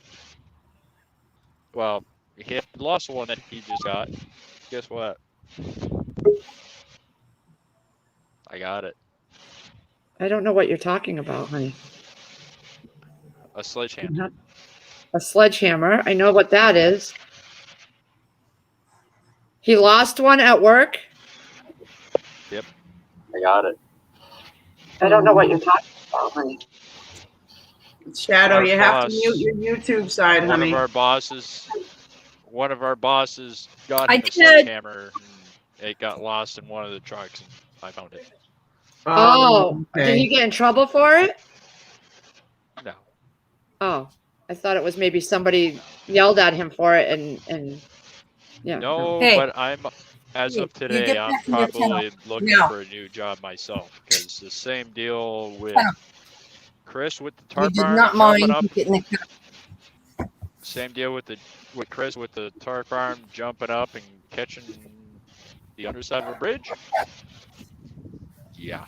Well, he had lost one that he just got. Guess what? I got it. I don't know what you're talking about, honey. A sledgehammer. A sledgehammer. I know what that is. He lost one at work. Yep. I got it. I don't know what you're talking about, honey. Shadow, Our you have to boss- mute your YouTube side, One honey. of our bosses got I him a did. sledgehammer. And it got lost in one of the trucks, and I found it. Oh, did okay. he get in trouble for it? No. Oh, I thought it was maybe somebody yelled at him for it, and yeah. No, Hey. but as of You today, get I'm back in your probably looking now. for a new job myself because the same deal with Yeah. Chris with the We tarp did arm not mind jumping up. you getting the Same deal with Chris with the tarp arm jumping up and catching the underside of a bridge. Yeah,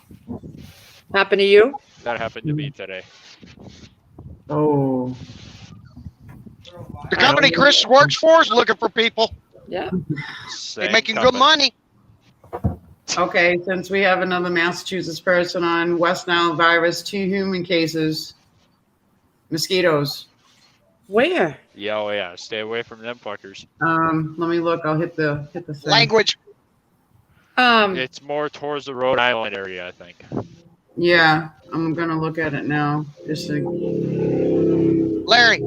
Happened to you? that happened to me today. Oh. The company Chris works for is looking for people. Yeah. They're Same making good company. money. Okay, since we have another Massachusetts person on West Nile virus, 2 human cases, mosquitoes. Where? Yeah, oh yeah. Stay away from them fuckers. Let me look. I'll hit the thing. Language. It's more towards the Rhode Island area, I think. Yeah, I'm gonna look at it now. Just like, Larry,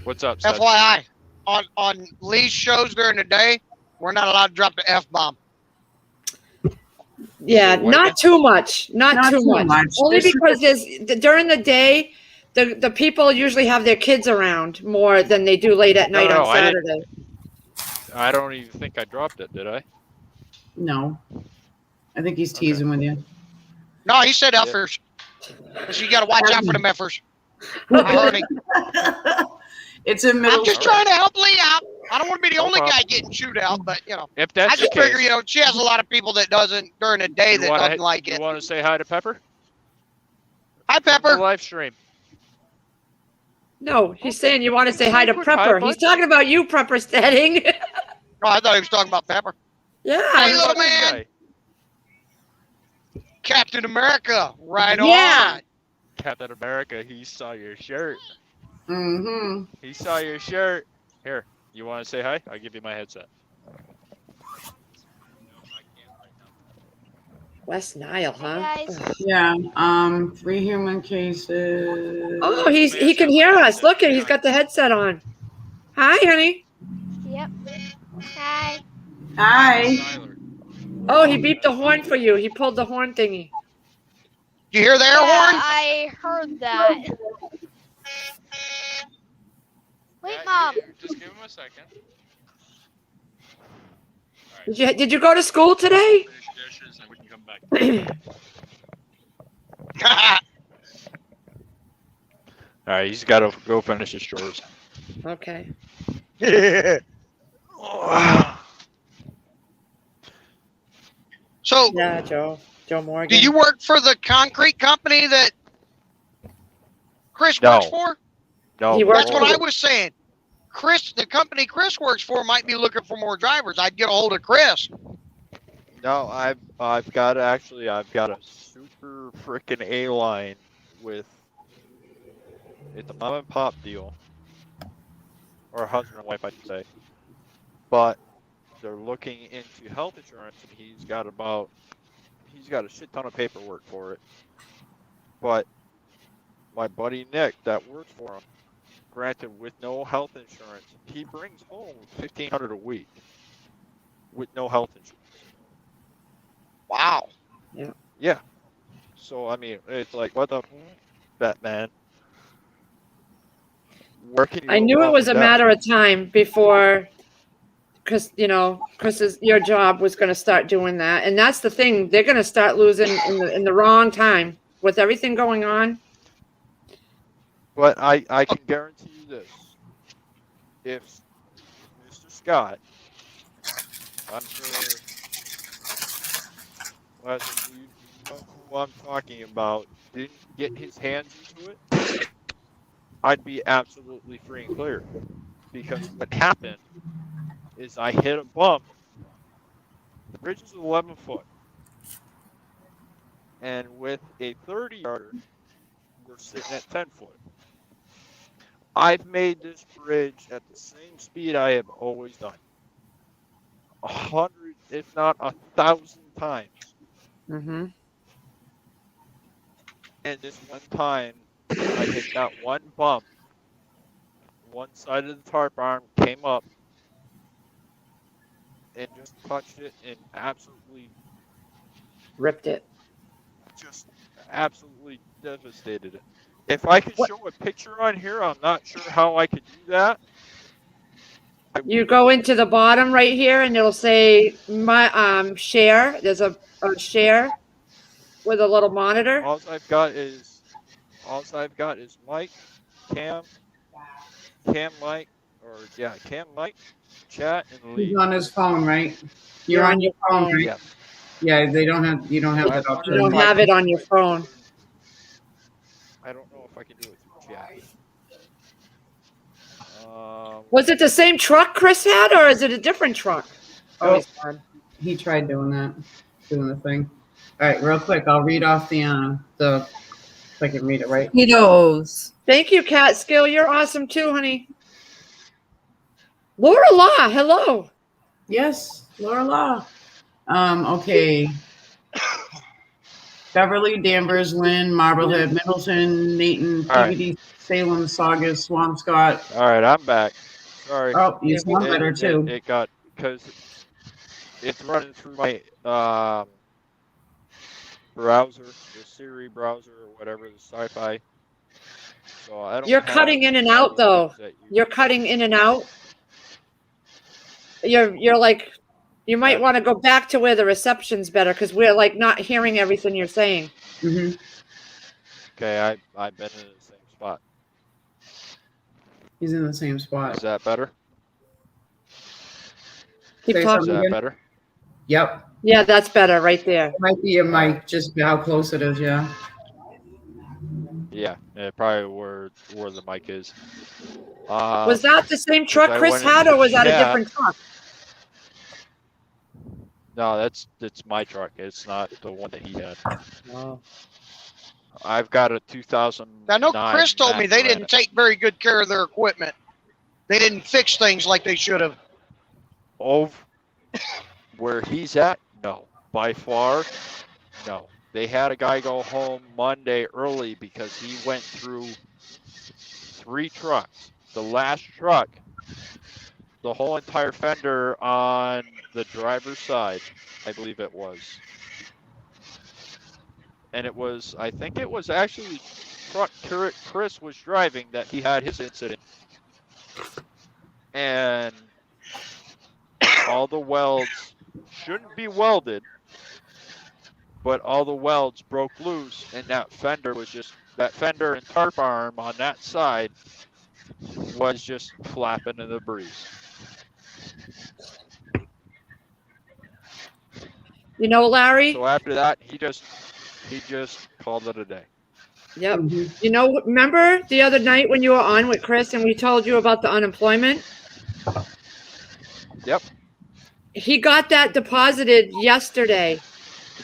What's up, Seth? FYI, on Lee's shows during the day, we're not allowed to drop the F-bomb. Yeah, not too much. Not too much. Only This- because during the day, the people usually have their kids around more than they do late at night No, on I didn't- Saturday. I don't even think I dropped it, did I? No, I think he's teasing with you. No, he said effers. So you got to watch out for them effers. I heard him. It's in middle. I'm just trying to help Lee out. I don't want to be the No only problem. guy getting chewed out, but you know, If that's I just the case, figure she has a lot of people that doesn't during the day that doesn't like you it. want to say hi to Pepper? Hi, The Pepper. live stream. No, he's saying you want to say hi to Quick hi, Prepper. bud. He's talking about you, Prepper Steading. Oh, I thought he was talking about Pepper. Hey, Yeah. little This man. guy. Captain America, right Yeah. on. Captain America, he saw your shirt. Mm-hmm. He saw your shirt. Here, you want to say hi? I'll give you my headset. West Nile, huh? Yeah. 3 human cases. Oh, he can hear us. Look at he's got the headset on. Hi, honey. Yep. Hi. Hi. Tyler. Oh, he beeped the horn for you. He pulled the horn thingy. You hear the air Yeah, horn? I heard that. Wait, Yeah, Mom. just give him a second. Did you go to school today? Finish dishes and we can come back. All right, he's got to go finish his chores. Okay. So, Yeah, Joe Morgan. do you work for the concrete company that Chris No. works for? No, He works That's what for- I was saying. Chris, the company Chris works for, might be looking for more drivers. I'd get a hold of Chris. No, I've got a super freaking A line with. It's a mom and pop deal, or a husband and wife, I should say. But they're looking into health insurance, and he's got a shit ton of paperwork for it. But my buddy Nick, that works for him, granted with no health insurance, he brings home $1,500 a week with no health insurance. Wow. Yeah. So I mean, it's like, what the Batman? Where can you I go knew it wrong was with a that? matter of time before, because your job was going to start doing that, and that's the thing. They're going to start losing in the wrong time with everything going on. But I can guarantee you this: if Mr. Scott, I'm sure, you know who I'm talking about, didn't get his hands into it, I'd be absolutely free and clear. Because what happened is I hit a bump. The bridge is 11 foot. And with a 30-yarder, we're sitting at 10 foot. I've made this bridge at the same speed I have always done. 100, if not 1,000 times. Mm-hmm. And this one time, I hit that one bump. One side of the tarp arm came up and just touched it and absolutely Ripped it. just absolutely devastated it. If I could show a picture on here, I'm not sure how I could do that. You go into the bottom right here, and it'll say my share. There's a share with a little monitor. All I've got is Mike, Cam, Mike, Cam, Mike, chat, and He's leave. on his phone, right? You're on your phone, right? Yeah. Yeah, you don't have that option. You don't have it on your phone. I don't know if I can do it through chat. Was it the same truck Chris had, or is it a different truck? Oh, he tried doing the thing. All right, real quick, I'll read off the if I can read it right. Mosquitoes. Thank you, Catskill. You're awesome too, honey. Laura Law, hello. Yes, Laura Law. Okay. Beverly, Danvers, Lynn, Marblehead, Middleton, Nayton, All right. PVD, Salem, Saugus, Swampscott. All right, I'm back. Sorry. Oh, you sound better too. It got, because it's running through my browser, the Siri browser or whatever, the sci-fi. So I don't. You're have cutting in and all out the though. things that You're cutting in and out. You're like, you might want to go back to where the reception's better, because we're like not hearing everything you're saying. Mm-hmm. Okay, I've been in the same spot. He's in the same spot. Is that better? Keep Say talking. Is something that again? better? Yep. Yeah, that's better right there. Might be a mic, just how close it is, yeah. Yeah, probably where the mic is. Was that the same truck I Chris went had, into or was that a chat. different truck? No, that's my truck. It's not the one that he had. Oh. I've got a 2009. I know Chris told me they Mack didn't take very good care of their equipment. They didn't fix things like they should have. Of where he's at, no. By far, no. They had a guy go home Monday early because he went through 3 trucks. The last truck the whole entire fender on the driver's side, I believe it was. And it was, I think it was actually the truck Chris was driving that he had his incident. And all the welds shouldn't be welded, but all the welds broke loose, and that fender and tarp arm on that side was just flapping in the breeze. You know, Larry? So after that, he just called it a day. Yep. You know, remember the other night when you were on with Chris and we told you about the unemployment? Yep. He got that deposited yesterday.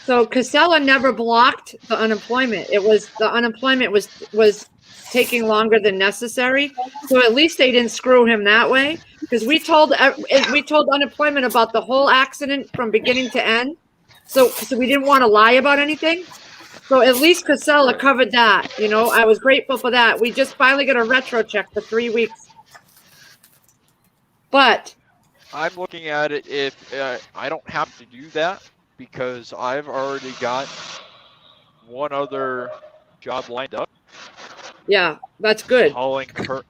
So Casella never blocked the unemployment. The unemployment was taking longer than necessary. So at least they didn't screw him that way. Because we told unemployment about the whole accident from beginning to end. So we didn't want to lie about anything. So at least Casella covered that. You know, I was grateful for that. We just finally got a retro check for 3 weeks. But I'm looking at it if I don't have to do that because I've already got one other job lined up. Yeah, that's good. Hauling curb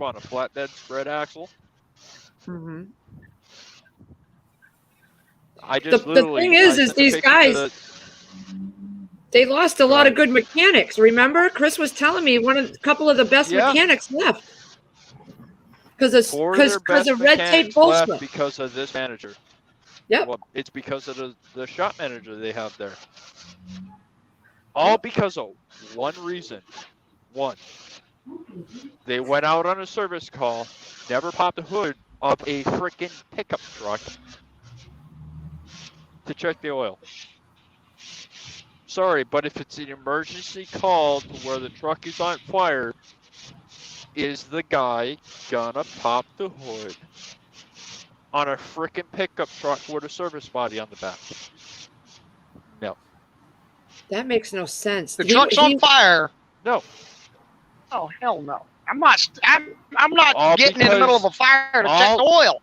on a flatbed spread axle. Mm-hmm. I just the thing is these guys, they lost a lot of good mechanics. Remember, Chris was telling me a couple of the best mechanics left because of red tape bullshit. Because of this manager. Yep. Well, it's because of the shop manager they have there. All because of one reason. One. They went out on a service call, never popped the hood of a freaking pickup truck to check the oil. Sorry, but if it's an emergency call to where the truck is on fire, is the guy gonna pop the hood on a freaking pickup truck with a service body on the back? No. That makes no sense. The truck's on fire. No. Oh hell no! I'm not getting in the because- middle of a fire to check the oil.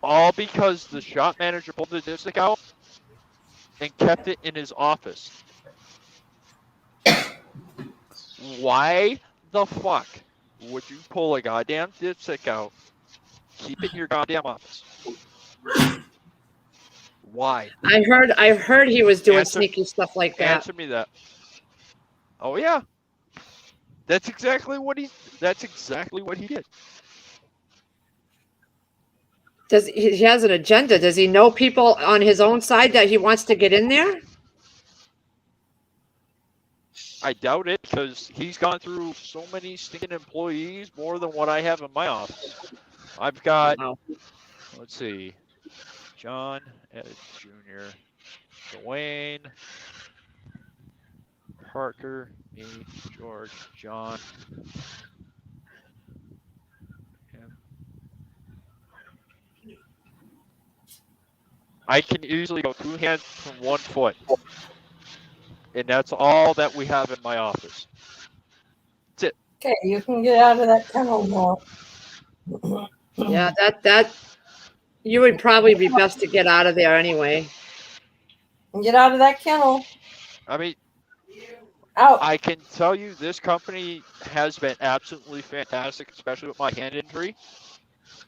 All because the shop manager pulled the dipstick out and kept it in his office. Why the fuck would you pull a goddamn dipstick out, keep it in your goddamn office? Why? I heard he was doing sneaky stuff like that. Answer me that. Oh yeah. That's exactly what he did. He has an agenda? Does he know people on his own side that he wants to get in there? I doubt it because he's gone through so many stinking employees, more than what I have in my office. I've got, let's see, John, Ed Jr., Dwayne, Parker, me, George, John, him. I can easily go 2 hands from 1 foot. And that's all that we have in my office. That's it. Okay, you can get out of that kennel now. Yeah, that you would probably be best to get out of there anyway. Get out of that kennel. I mean, out. I can tell you this company has been absolutely fantastic, especially with my hand injury.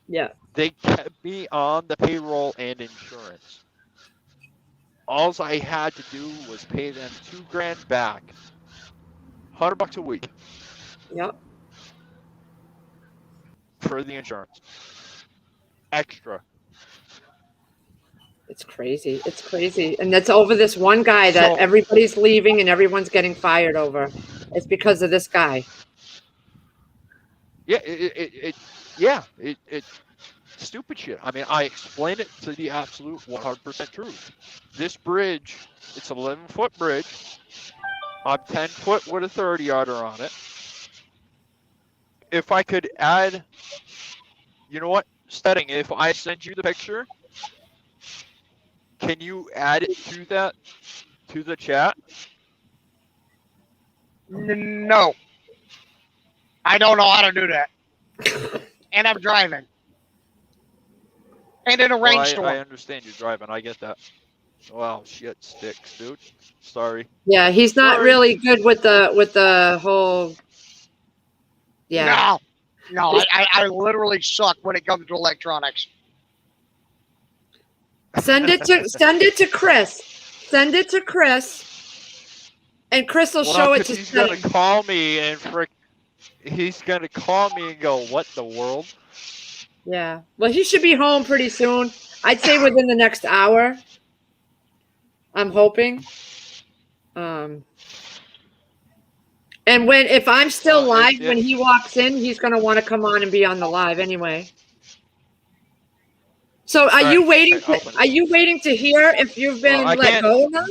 Yeah. They kept me on the payroll and insurance. All I had to do was pay them $2,000 back, $100 a week. Yep. For the insurance. Extra. It's crazy. It's crazy. And that's over this one guy that everybody's leaving and everyone's getting fired over. It's because of this guy. Yeah, it's stupid shit. I mean, I explained it to the absolute 100% truth. This bridge, it's an 11-foot bridge. I'm 10 foot with a 30-yarder on it. If I could add, you know what, setting, if I send you the picture, can you add it to the chat? No. I don't know how to do that. And I'm driving. And in a Well, rainstorm. I understand you're driving. I get that. Wow, shit sticks, dude. Sorry. Yeah, he's not Sorry. really good with the whole. Yeah. No, I literally suck when it comes to electronics. Send it to Chris. Send it to Chris, and Chris will show it to he's gonna Sonny. call me and he's gonna call me and go, "What the world?" Yeah. Well, he should be home pretty soon. I'd say within the next hour. I'm hoping. And if I'm still live when he walks in, he's gonna want to come on and be on the live anyway. So are you waiting to hear if you've been let go or not?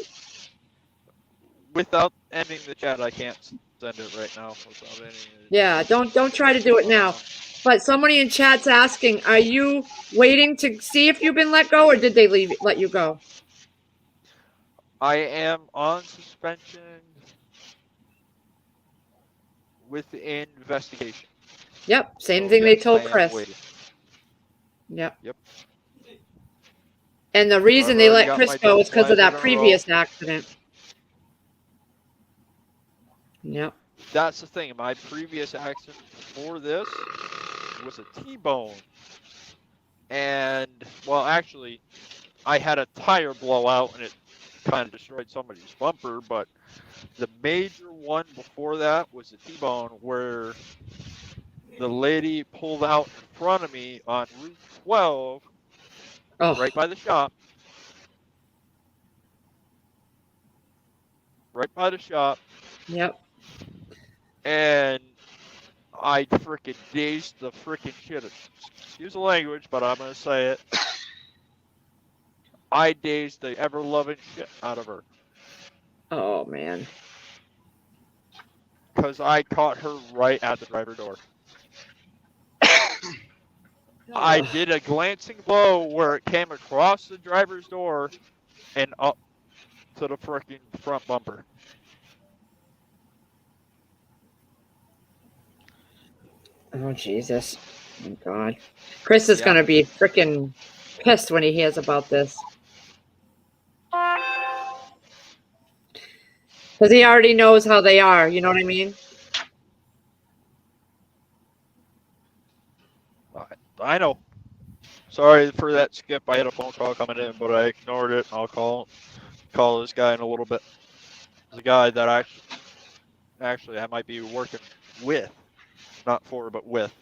Without ending the chat, I can't send it right now. Without any. Yeah, don't try to do it now. But somebody in chat's asking, are you waiting to see if you've been let go, or did they let you go? I am on suspension with investigation. Yep, same thing they told Chris. Yep. Yep. And the reason I've they already let got Chris my go is because of double that flags in a row. previous accident. Yep. That's the thing. My previous accident before this was a T-bone. And, well, actually, I had a tire blowout and it kind of destroyed somebody's bumper, but the major one before that was a T-bone where the lady pulled out in front of me on Route 12, right by the shop. Right by the shop. Yep. And I frickin' dazed the frickin' shit. Excuse the language, but I'm gonna say it. I dazed the ever-loving shit out of her. Oh, man. Because I caught her right at the driver door. I did a glancing blow where it came across the driver's door and up to the frickin' front bumper. Oh, Jesus. Oh, God. Chris is going to be freaking pissed when he hears about this. Because he already knows how they are. You know what I mean? I know. Sorry for that skip. I had a phone call coming in, but I ignored it. I'll call this guy in a little bit. There's a guy that actually I might be working with. Not for, but with.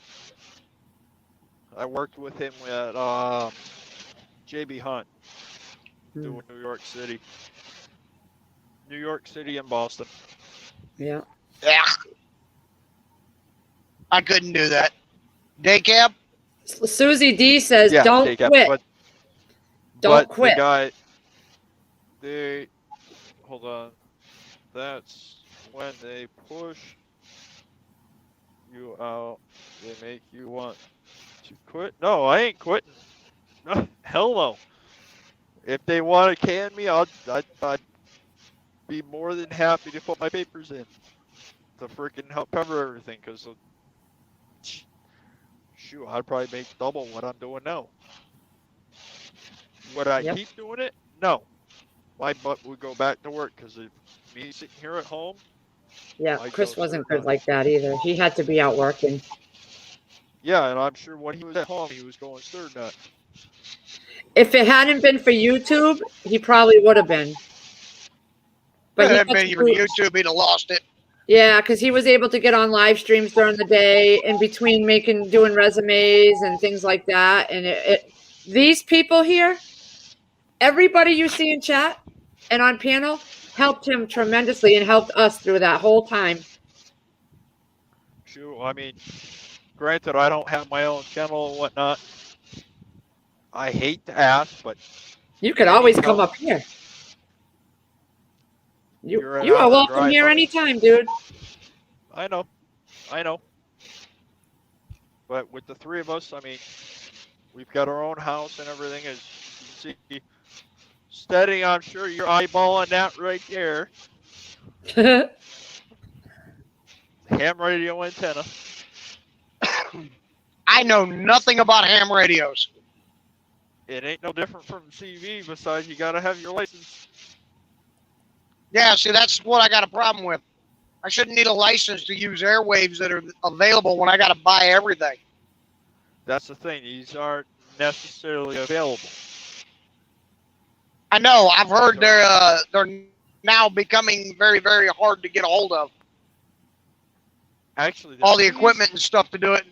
I worked with him at JB Hunt, doing New York City. New York City and Boston. Yeah. Yeah. I couldn't do that. Day cab? Susie D says, Yeah, don't take up, quit. Don't but quit. The guy, hold on. That's when they push you out, they make you want to quit. No, I ain't quitting. No, hell no. If they want to can me, I'd be more than happy to put my papers in to freaking help cover everything. Cause shoot, I'd probably make double what I'm doing now. Would I keep doing it? No. My butt would go back to work because me sitting here at home. Yeah, Chris wasn't good like that either. He had to be out working. Yeah, and I'm sure when he was at home, he was going stir nut. If it hadn't been for YouTube, he probably would have been. But he YouTube, he'd have lost it. Yeah, because he was able to get on live streams during the day in between doing resumes and things like that. And these people here, everybody you see in chat and on panel helped him tremendously and helped us through that whole time. Shoot, I mean, granted, I don't have my own channel and whatnot. I hate to ask, but you could always come up here. You are welcome here anytime, dude. I know. But with the three of us, I mean, we've got our own house and everything. As you can see, steady, I'm sure you're eyeballing that right there. Ham radio antenna. I know nothing about ham radios. It ain't no different from TV. Besides, you gotta have your license. Yeah, see, that's what I got a problem with. I shouldn't need a license to use airwaves that are available when I got to buy everything. That's the thing. These aren't necessarily available. I know. I've heard they're now becoming very, very hard to get a hold of. Actually, all the equipment and stuff to do it.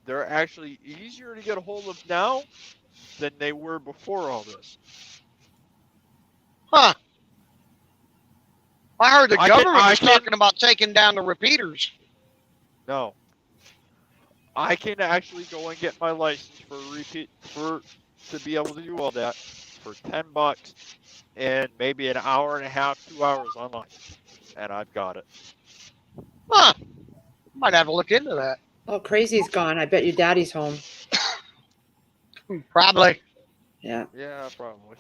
They're actually easier to get a hold of now than they were before all this. Huh. I heard the government was talking about taking down the repeaters. No. I can actually go and get my license to be able to do all that for $10 and maybe an hour and a half, 2 hours online. And I've got it. Huh. Might have to look into that. Oh, Crazy's gone. I bet your daddy's home. Probably. Yeah. Yeah, probably.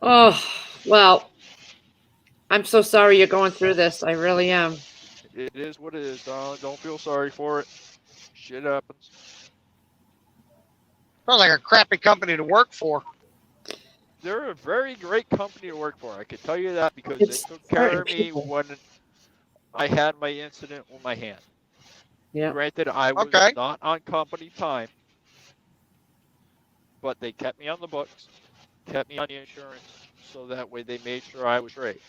Oh, well, I'm so sorry you're going through this. I really am. It is what it is, darling. Don't feel sorry for it. Shit happens. Sounds like a crappy company to work for. They're a very great company to work for. I can tell you that because they took care of me when I had my incident with my hand. Yeah. Granted, I was not on company time, but they kept me on the books, kept me on the insurance, so that way they made sure I was straight.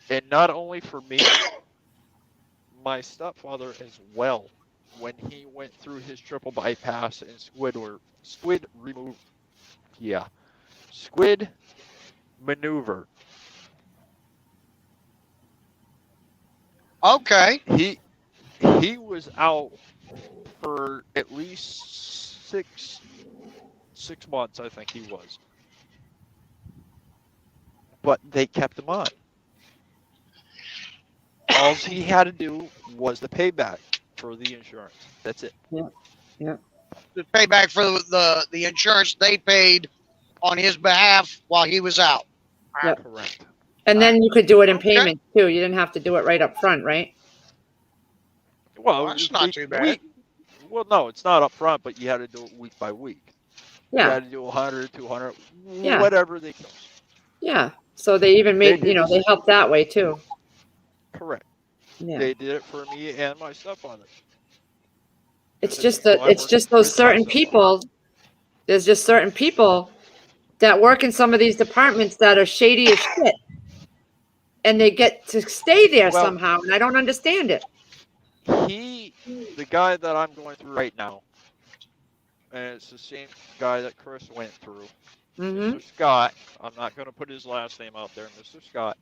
And not only for me, my stepfather as well, when he went through his triple bypass and squid maneuver. Okay. He was out for at least six months, I think he was. But they kept him on. All he had to do was the payback for the insurance. That's it. Yeah. Yeah. The payback for the insurance they paid on his behalf while he was out. Yeah. Correct. And then you could do it in payment too. You didn't have to do it right up front, right? Well, that's not too bad. Well, no, it's not up front, but you had to do it week by week. Yeah. You had to do 100, 200, Yeah. whatever they chose. Yeah. So they even made, they helped that way too. Correct. Yeah. They did it for me and my stepfather. It's just those certain people. There's just certain people that work in some of these departments that are shady as shit. And they get to stay there somehow, and I don't understand it. The guy that I'm going through right now, and it's the same guy that Chris went through, Mr. Scott. I'm not going to put his last name out there. Mr. Scott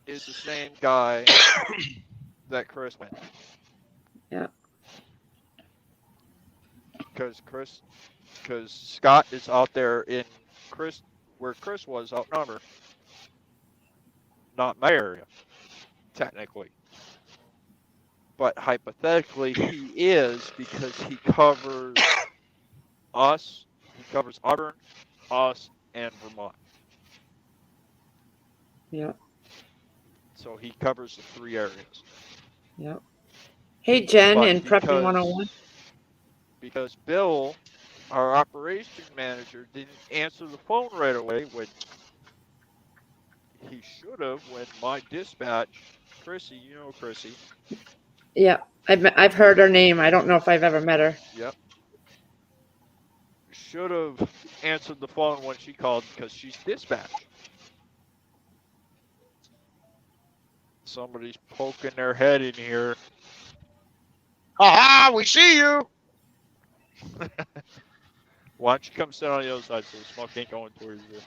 is the same guy that Chris went through. Yeah. Because Scott is out there in where Chris was outnumbered. Not my area, technically. But hypothetically, he is because he covers us, he covers Auburn, us, and Vermont. Yeah. So he covers the 3 areas. Yeah. Hey, Jen, But in Prepping 101. Because Bill, our operations manager, didn't answer the phone right away when he should have, when my dispatch, Chrissy, you know Chrissy. Yeah, I've heard her name. I don't know if I've ever met her. Yep. Should have answered the phone when she called because she's dispatched. Somebody's poking their head in here. Aha, we see you. Why don't you come sit on the other side so the smoke ain't going towards you?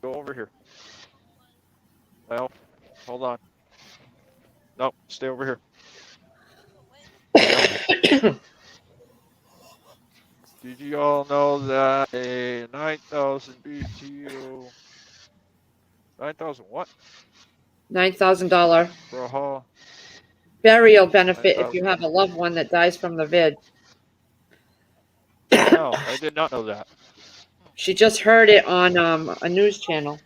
Go over here. Well, hold on. Nope, stay over here. Did you all know that a 9,000 BTU, 9,000 what? $9,000 For a haul? burial benefit if you have a loved one that dies from the vid. No, I did not know that. She just heard it on a news channel.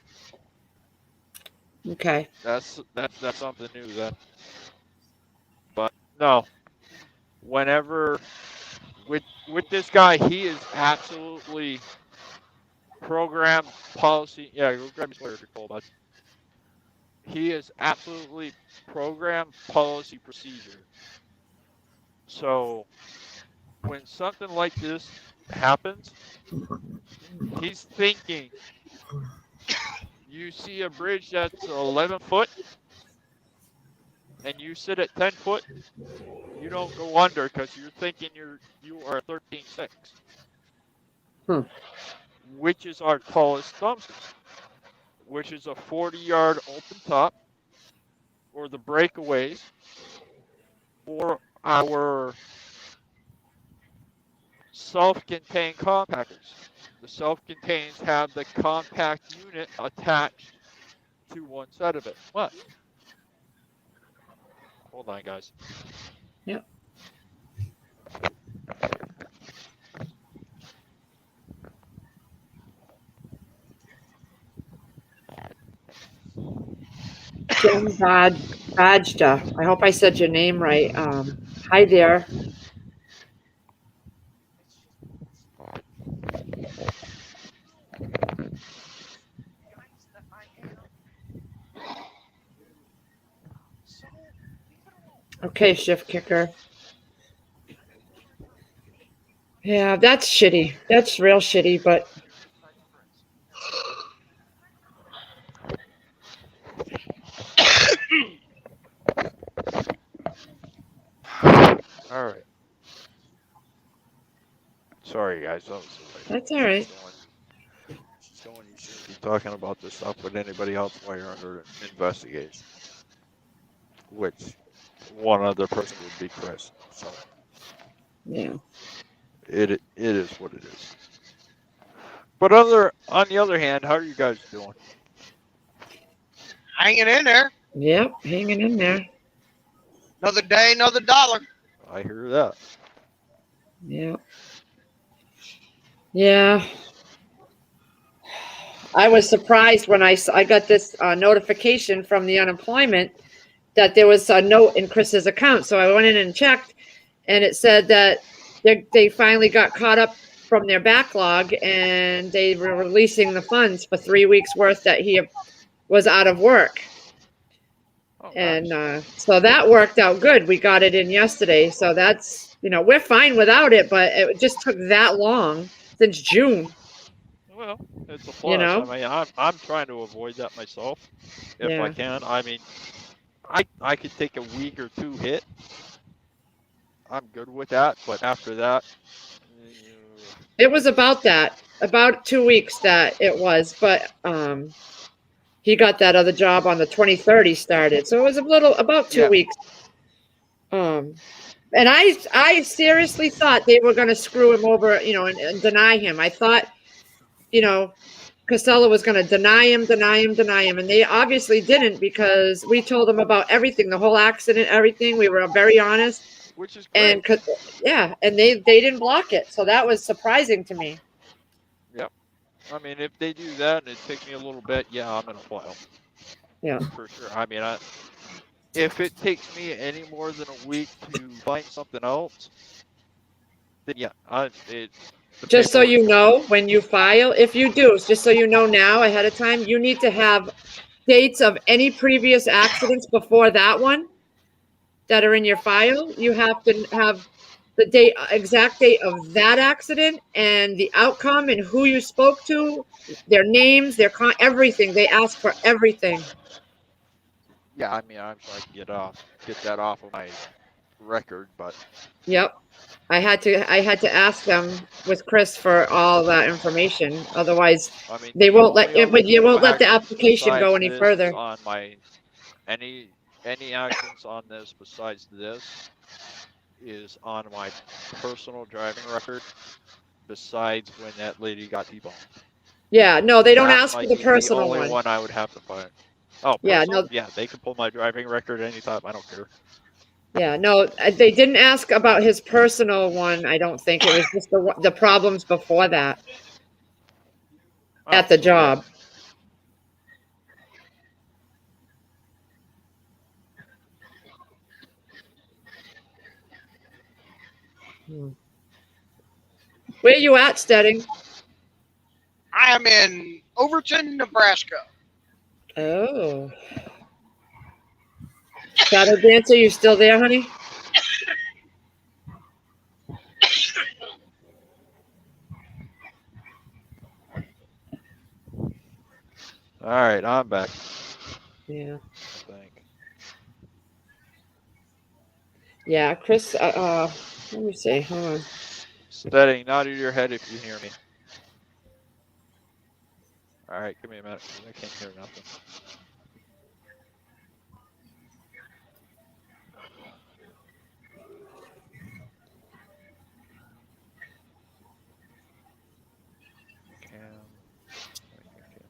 Okay. That's something new then. But no, whenever with this guy, he is absolutely program policy. Yeah, go grab his lawyer control, bud. He is absolutely program policy procedure. So when something like this happens, he's thinking. You see a bridge that's 11 foot, and you sit at 10 foot. You don't go under because you're thinking you are 13.6. Which is our tallest dumpster, which is a 40-yard open top, or the breakaways, or our self-contained compactors. The self-contained have the compact unit attached to one side of it. What? Hold on, guys. Yep. Jim Bajda. I hope I said your name right. Hi there. Okay, shift kicker. Yeah, that's shitty. That's real shitty, but All right. Sorry, guys. That's all right. Someone you shouldn't be talking about this stuff with anybody else while you're under investigation. Which one other person would be Chris. So yeah, it is what it is. But on the other hand, how are you guys doing? Hanging in there. Yep, hanging in there. Another day, another dollar. I hear that. Yeah. Yeah. I was surprised when I got this notification from the unemployment that there was a note in Chris's account. So I went in and checked, and it said that they finally got caught up from their backlog, and they were releasing the funds for 3 weeks worth that he was out of work. Oh, and nice. So that worked out good. We got it in yesterday. So that's, we're fine without it, but it just took that long since June. Well, it's a plus. I mean, I'm trying to avoid that myself if I can. I mean, I could take a week or two hit. I'm good with that, but after that, it was about 2 weeks that it was, but he got that other job on the 23rd. He started, so it was about 2 weeks. And I seriously thought they were going to screw him over, and deny him. I thought, Casella was going to deny him, and they obviously didn't, because we told them about everything, the whole accident, everything. We were very honest. Which is great. And they didn't block it, so that was surprising to me. Yep. I mean, if they do that and it takes me a little bit, I'm gonna file. Yeah. For sure. I mean, if it takes me any more than a week to find something else, then just so you know, when you file, if you do, just so you know now ahead of time, you need to have dates of any previous accidents before that one that are in your file. You have to have the exact date of that accident and the outcome and who you spoke to, their names, everything. They ask for everything. Yeah, I mean, I'm trying to get that off of my record, but. Yep. I had to ask them with Chris for all that information. Otherwise, they won't let the application go any further. On my any actions on this besides this is on my personal driving record. Besides when that lady got T-boned. Yeah, no, they don't ask for the personal one. The only one I would have to find. Oh, yeah, personal? no. Yeah, they can pull my driving record anytime. I don't care. Yeah, no, they didn't ask about his personal one. I don't think it was just the problems before that at the job. Where you at, Stedding? I am in Overton, Nebraska. Oh. Shadow Dancer, you still there, honey? All right, I'm back. Yeah. I think. Yeah, Chris, let me see. Hold on. Steady, nod of your head if you hear me. All right, give me a minute. 'Cause I can't hear nothing. Cam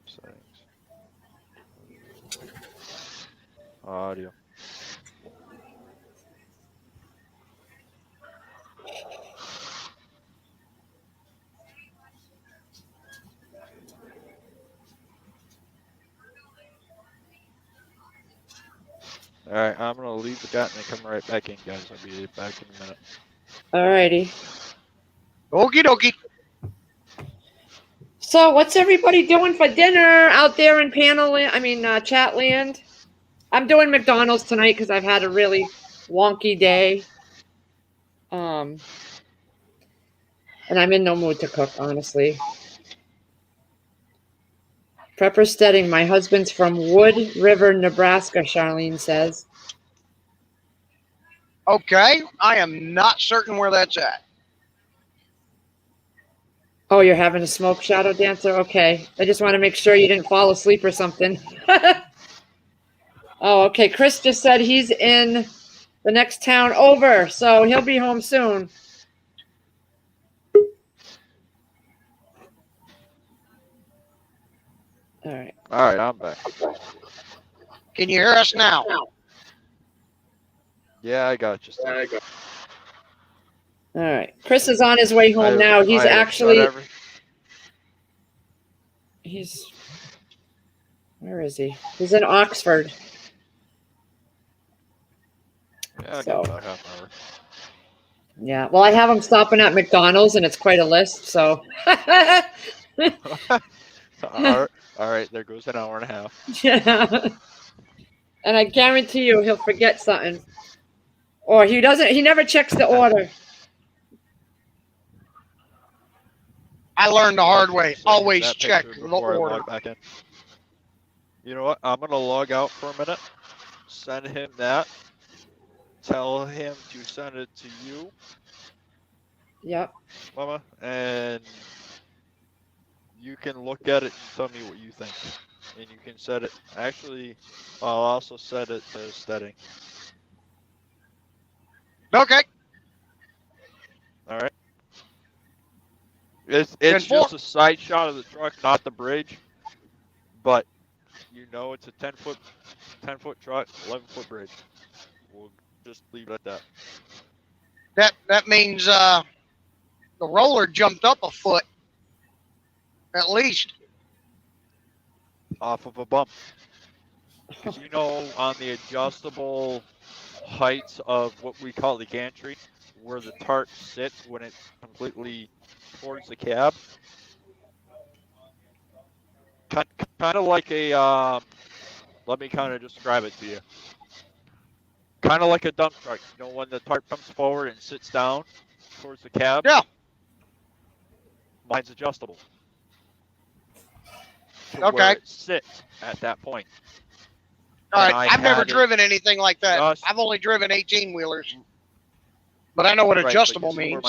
settings. Audio. All right, I'm gonna leave the chat and then come right back in, guys. I'll be back in a minute. Alrighty. Okie dokie. So, what's everybody doing for dinner out there in chat land? I'm doing McDonald's tonight because I've had a really wonky day. And I'm in no mood to cook, honestly. Prepper Stedding, my husband's from Wood River, Nebraska, Charlene says. Okay, I am not certain where that's at. Oh, you're having a smoke, Shadow Dancer? Okay. I just want to make sure you didn't fall asleep or something. Oh, okay. Chris just said he's in the next town over, so he'll be home soon. All right. All right, I'm back. Can you hear us now? Yeah, I got you. Steve. All right. Chris is on his way home now. He's where is he? He's in Oxford. Yeah, So. about half an hour. Yeah. Well, I have him stopping at McDonald's, and it's quite a list. So. All right, there goes an hour and a half. Yeah. And I guarantee you, he'll forget something, or he doesn't. He never checks the order. I learned the hard way. Always check the before I order. log back in. You know what? I'm gonna log out for a minute. Send him that. Tell him to send it to you. Yep. Mama, and you can look at it and tell me what you think. And you can set it. Actually, I'll also set it to Stedding. Okay. All right. It's just a side shot of the truck, not the bridge. But you know it's a 10-foot truck, 11-foot bridge. We'll just leave it at that. That means the roller jumped up a foot, at least. Off of a bump. Because you know, on the adjustable heights of what we call the gantry, where the tarp sits when it's completely towards the cab, kind of like a let me kind of describe it to you. Kind of like a dump truck. You know, when the tarp comes forward and sits down towards the cab? Yeah. Mine's adjustable. Okay. Where it sits at that point. All right. And I've never driven anything like that. I've only driven 18-wheelers. But I know what adjustable means.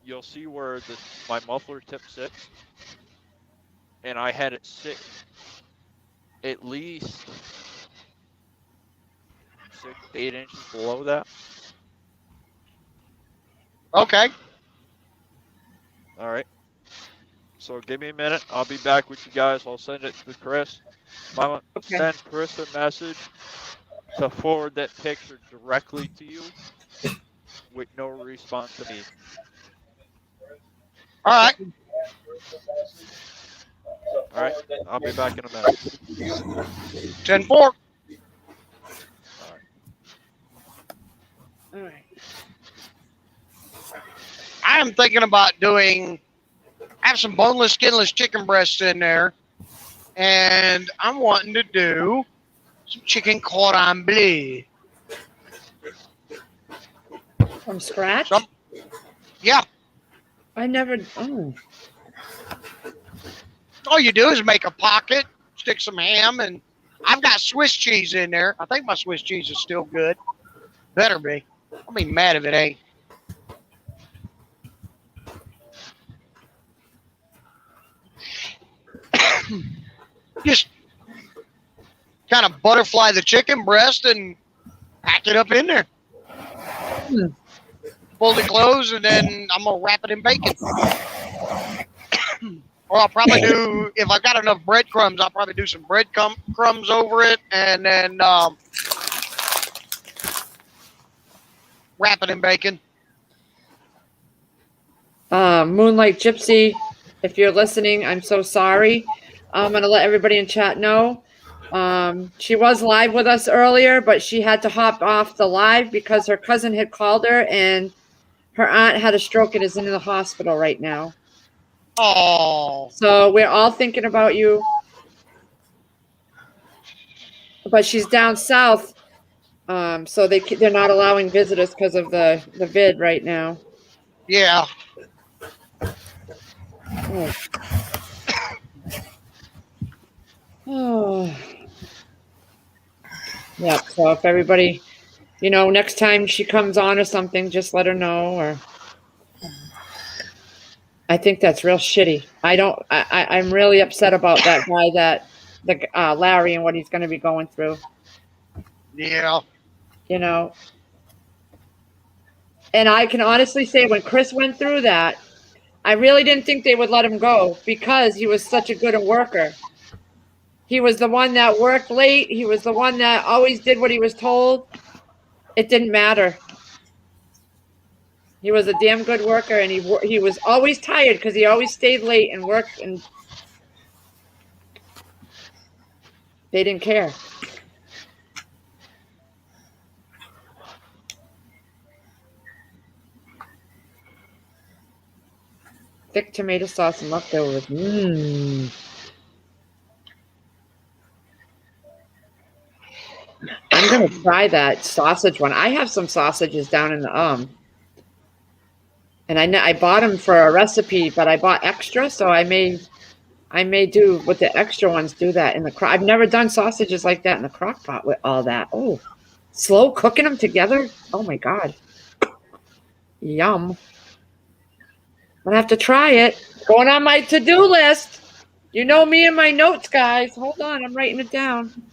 You'll see where my muffler tip sits. And I had it sit at least 6 to 8 inches below that. Okay. All right. So give me a minute. I'll be back with you guys. I'll send it to Chris. Mama, send Chris a message to forward that picture directly to you with no response to me. All right. All right. I'll be back in a minute. 10-4. All right. I am thinking about I have some boneless, skinless chicken breasts in there, and I'm wanting to do some chicken cordon bleu. From scratch? Yeah. I never. Oh. All you do is make a pocket, stick some ham, and I've got Swiss cheese in there. I think my Swiss cheese is still good. Better be. I'll be mad if it ain't. Just kind of butterfly the chicken breast and pack it up in there. Fold it close, and then I'm going to wrap it in bacon. Or I'll probably do, if I've got enough breadcrumbs, I'll probably do some breadcrumbs over it, and then wrap it in bacon. Moonlight Gypsy, if you're listening, I'm so sorry. I'm going to let everybody in chat know. She was live with us earlier, but she had to hop off the live because her cousin had called her and her aunt had a stroke and is in the hospital right now. Oh. So we're all thinking about you. But she's down south, so they're not allowing visitors because of the vid right now. Yeah. Oh. Yeah, so if everybody, next time she comes on or something, just let her know. Or I think that's real shitty. I'm really upset about that guy, Larry, and what he's going to be going through. Yeah. And I can honestly say when Chris went through that, I really didn't think they would let him go because he was such a good worker. He was the one that worked late. He was the one that always did what he was told. It didn't matter. He was a damn good worker, and he was always tired because he always stayed late and worked, and they didn't care. Thick tomato sauce and leftovers. I'm gonna try that sausage one. I have some sausages down in the and I bought them for a recipe, but I bought extra, so I may do with the extra ones. Do that in the crock. I've never done sausages like that in the crock pot with all that. Oh, slow cooking them together. Oh my god, yum! I'm gonna have to try it. Going on my to-do list. You know me and my notes, guys. Hold on, I'm writing it down.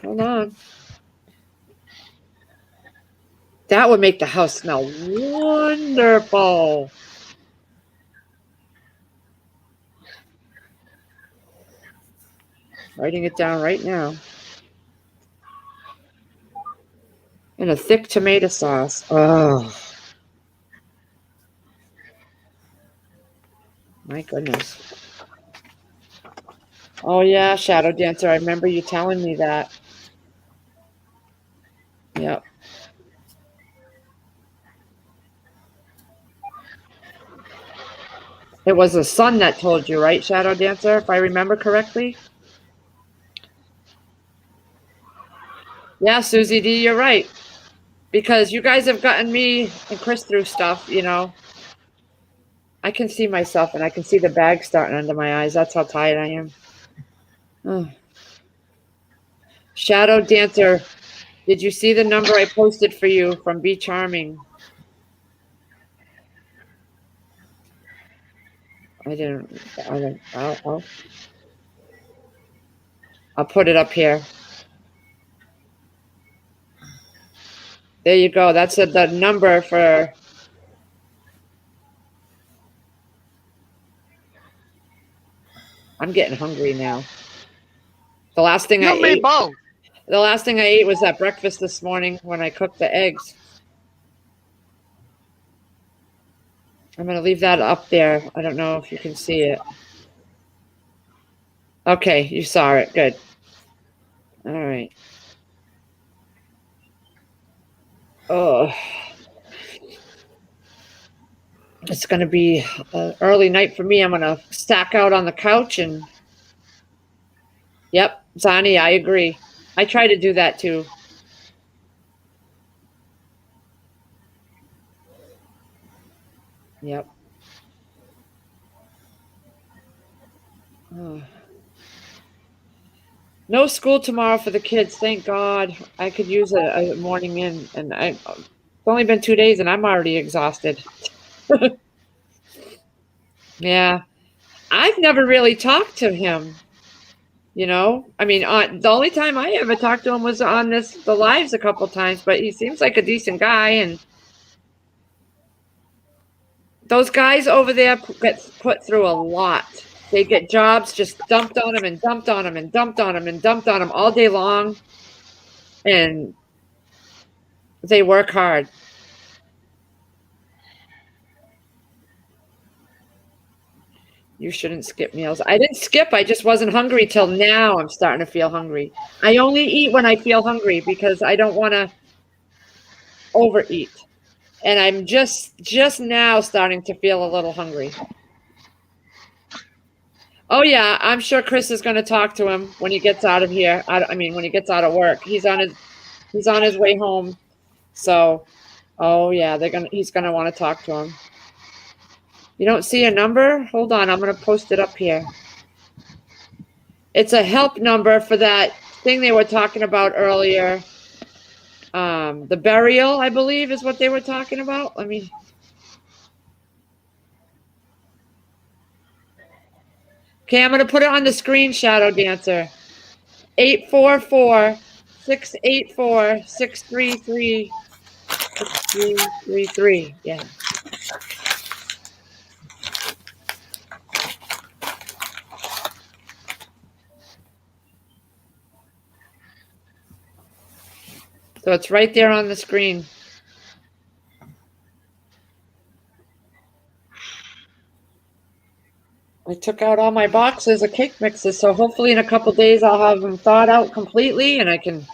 Hold on. That would make the house smell wonderful. Writing it down right now. And a thick tomato sauce. Oh. My goodness. Oh, yeah, Shadow Dancer. I remember you telling me that. Yep. It was the son that told you, right, Shadow Dancer, if I remember correctly? Yeah, Susie D, you're right. Because you guys have gotten me and Chris through stuff, I can see myself, and I can see the bag starting under my eyes. That's how tired I am. Oh. Shadow Dancer, did you see the number I posted for you from Be Charming? I'll put it up here. There you go. That's the number for. I'm getting hungry now. The last thing I ate was at breakfast this morning when I cooked the eggs. I'm going to leave that up there. I don't know if you can see it. Okay, you saw it. Good. All right. Oh. It's going to be an early night for me. I'm going to stack out on the couch and, yep, Zani, I agree. I try to do that too. Yep. Oh. No school tomorrow for the kids. Thank God. I could use a morning in, and it's only been 2 days and I'm already exhausted. Yeah. I've never really talked to him. You know, I mean, the only time I ever talked to him was on the lives a couple times, but he seems like a decent guy. And those guys over there get put through a lot. They get jobs just dumped on them and dumped on them and dumped on them and dumped on them all day long. And they work hard. You shouldn't skip meals. I didn't skip. I just wasn't hungry till now. I'm starting to feel hungry. I only eat when I feel hungry because I don't want to overeat. And I'm just now starting to feel a little hungry. Oh, yeah. I'm sure Chris is going to talk to him when he gets out of here. I mean, when he gets out of work. He's on his way home. So, oh, yeah, he's going to want to talk to him. You don't see a number? Hold on, I'm going to post it up here. It's a help number for that thing they were talking about earlier. The burial, I believe, is what they were talking about. Let me. Okay, I'm going to put it on the screen, Shadow Dancer. 844-684-633. Yeah. So it's right there on the screen. I took out all my boxes of cake mixes, so hopefully in a couple days I'll have them thawed out completely and I can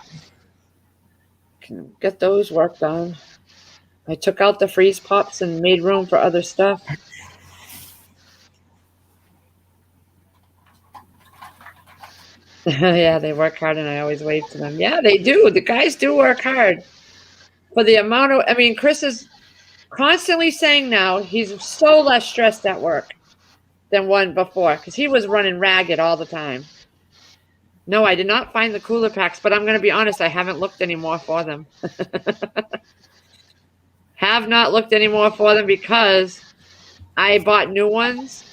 get those worked on. I took out the freeze pops and made room for other stuff. Yeah, they work hard and I always wave to them. Yeah, they do. The guys do work hard. For the amount of, I mean, Chris is constantly saying now he's so less stressed at work than one before because he was running ragged all the time. No, I did not find the cooler packs, but I'm going to be honest, I haven't looked anymore for them. Have not looked anymore for them because I bought new ones.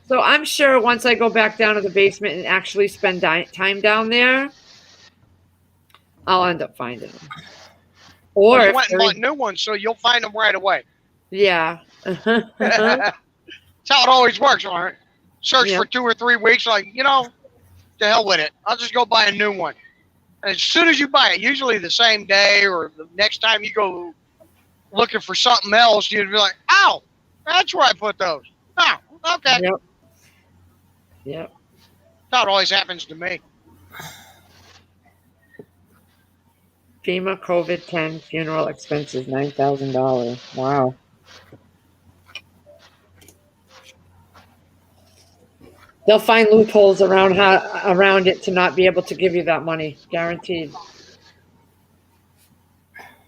So I'm sure once I go back down to the basement and actually spend time down there, I'll end up finding them. Or well, you went and bought new ones, so you'll find them right away. Yeah. That's how it always works, all right? Search for 2 or 3 weeks, like, you know, to hell with it. I'll just go buy a new one. And as soon as you buy it, usually the same day or the next time you go looking for something else, you'd be like, ow, that's where I put those. Oh, okay. Yep. Yep. That always happens to me. FEMA COVID-10 funeral expenses, $9,000. Wow. They'll find loopholes around it to not be able to give you that money, guaranteed.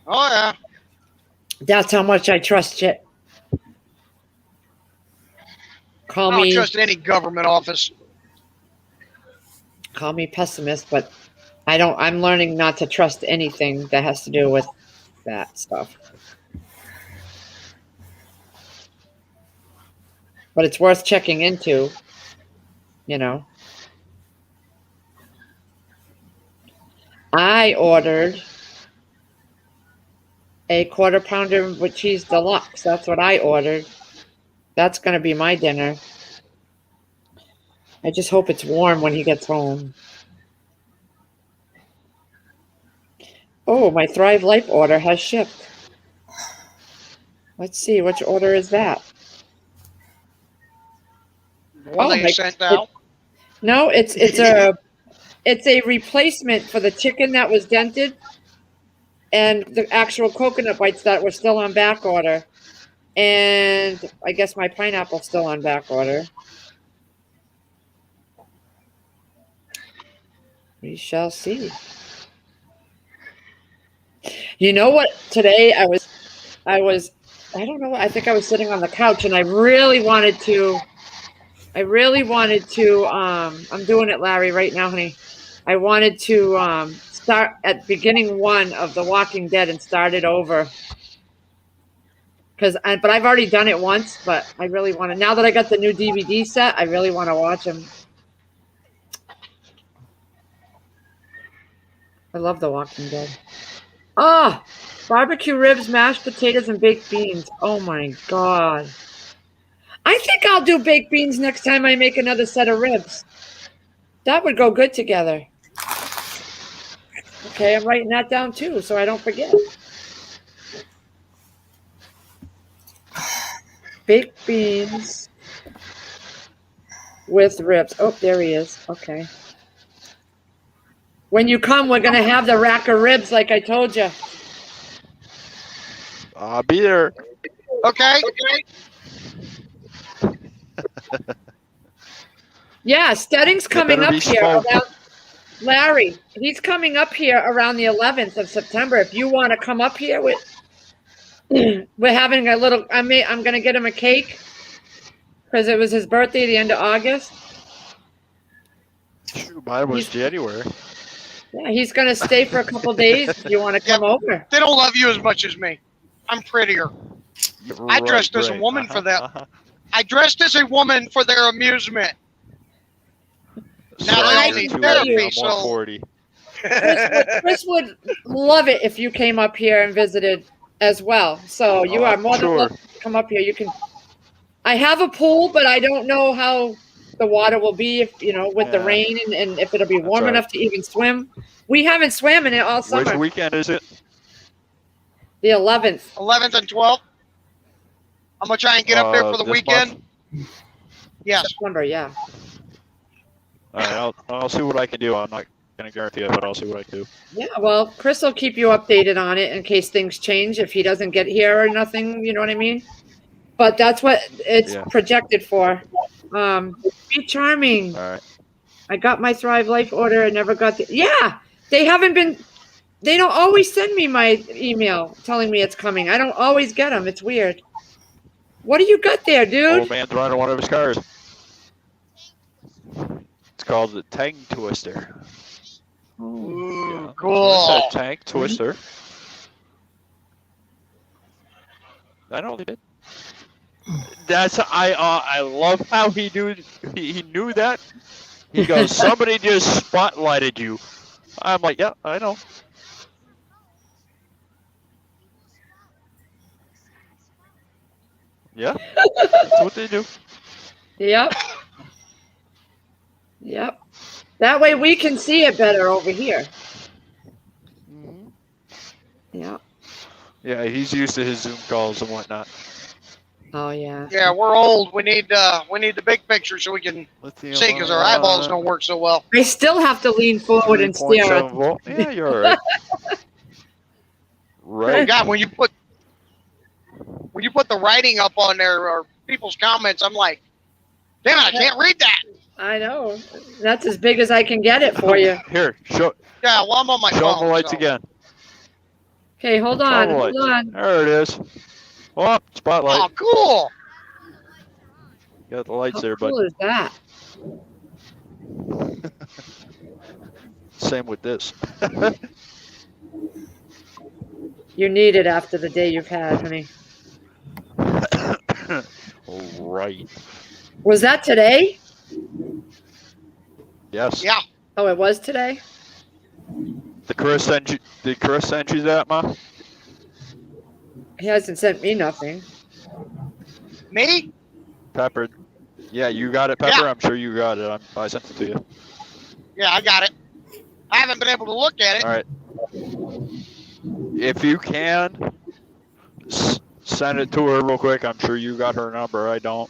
Oh yeah. That's how much I trust it. I don't trust any government office. Call me pessimist, but I'm learning not to trust anything that has to do with that stuff. But it's worth checking into, you know. I ordered a 1/4 pounder with cheese deluxe. That's what I ordered. That's going to be my dinner. I just hope it's warm when he gets home. Oh, my Thrive Life order has shipped. Let's see, which order is that? One they sent out? No, it's a replacement for the chicken that was dented and the actual coconut bites that were still on back order. And I guess my pineapple's still on back order. We shall see. You know what? Today I don't know. I think I was sitting on the couch and I really wanted to, I'm doing it, Larry, right now, honey. I wanted to start at beginning 1 of The Walking Dead and start it over. But I've already done it once, but I really want to, now that I got the new DVD set, I really want to watch them. I love The Walking Dead. Oh, barbecue ribs, mashed potatoes, and baked beans. Oh my God. I think I'll do baked beans next time I make another set of ribs. That would go good together. Okay, I'm writing that down too, so I don't forget. Baked beans with ribs. Oh, there he is. Okay. When you come, we're going to have the rack of ribs like I told you. I'll be there. Okay. Yeah, Stedding's coming better up be here. smoked. Larry, he's coming up here around the 11th of September. If you want to come up here, we're having a little, I'm going to get him a cake because it was his birthday at the end of August. Shoot, mine was January. Yeah, he's going to stay for a couple days if you want to come over. They don't love you as much as me. I'm prettier. I dressed as a woman for them. I dressed as a woman for their amusement. Now they all need therapy, so. 140. Chris would love it if you came up here and visited as well. So you are more than welcome to come up here. You can. I have a pool, but I don't know how the water will be if with the rain and if it'll be warm enough to even swim. We haven't swam in it all summer. Which weekend is it? The 11th. 11th and 12th. I'm gonna try and get up there for the this weekend. month? Yes. September, yeah. All right, I'll see what I can do. I'm not gonna guarantee it, but I'll see what I can do. Yeah, well, Chris will keep you updated on it in case things change. If he doesn't get here or nothing, you know what I mean? But that's what it's projected for. Be charming. All right. I got my Thrive Life order. I never got the. Yeah, they haven't been. They don't always send me my email telling me it's coming. I don't always get them. It's weird. What do you got there, dude? Old man's riding one of his cars. It's called the Tank Twister. Ooh, cool. It's a Tank Twister. I know they did. That's I love how he knew that. He goes, somebody just spotlighted you. I'm like, yeah, I know. Yeah, that's what they do. Yep. Yep. That way we can see it better over here. Mm-hmm. Yeah. Yeah, he's used to his Zoom calls and whatnot. Oh yeah. Yeah, we're old. We need the big picture so we can see because our eyeballs don't work so well. I still have to lean forward and stare at. Yeah, you're all right. Right. God, when you put the writing up on there or people's comments, I'm like, damn it, I can't read that. I know. That's as big as I can get it for you. Here, show. Yeah, well, I'm on my show phone. them the lights so. again. Okay, hold Show on. them the Hold lights. on. There it is. Oh, spotlight. Oh, cool. Got the lights How there, cool but is that? same with this. You need it after the day you've had, honey. Right. Was that today? Yes. Yeah. Oh, it was today? Did Chris send you that, Ma? He hasn't sent me nothing. Me? Pepper. Yeah, you got it, Pepper? Yeah. I'm sure you got it. I sent it to you. Yeah, I got it. I haven't been able to look at it. All right. If you can, send it to her real quick. I'm sure you got her number. I don't.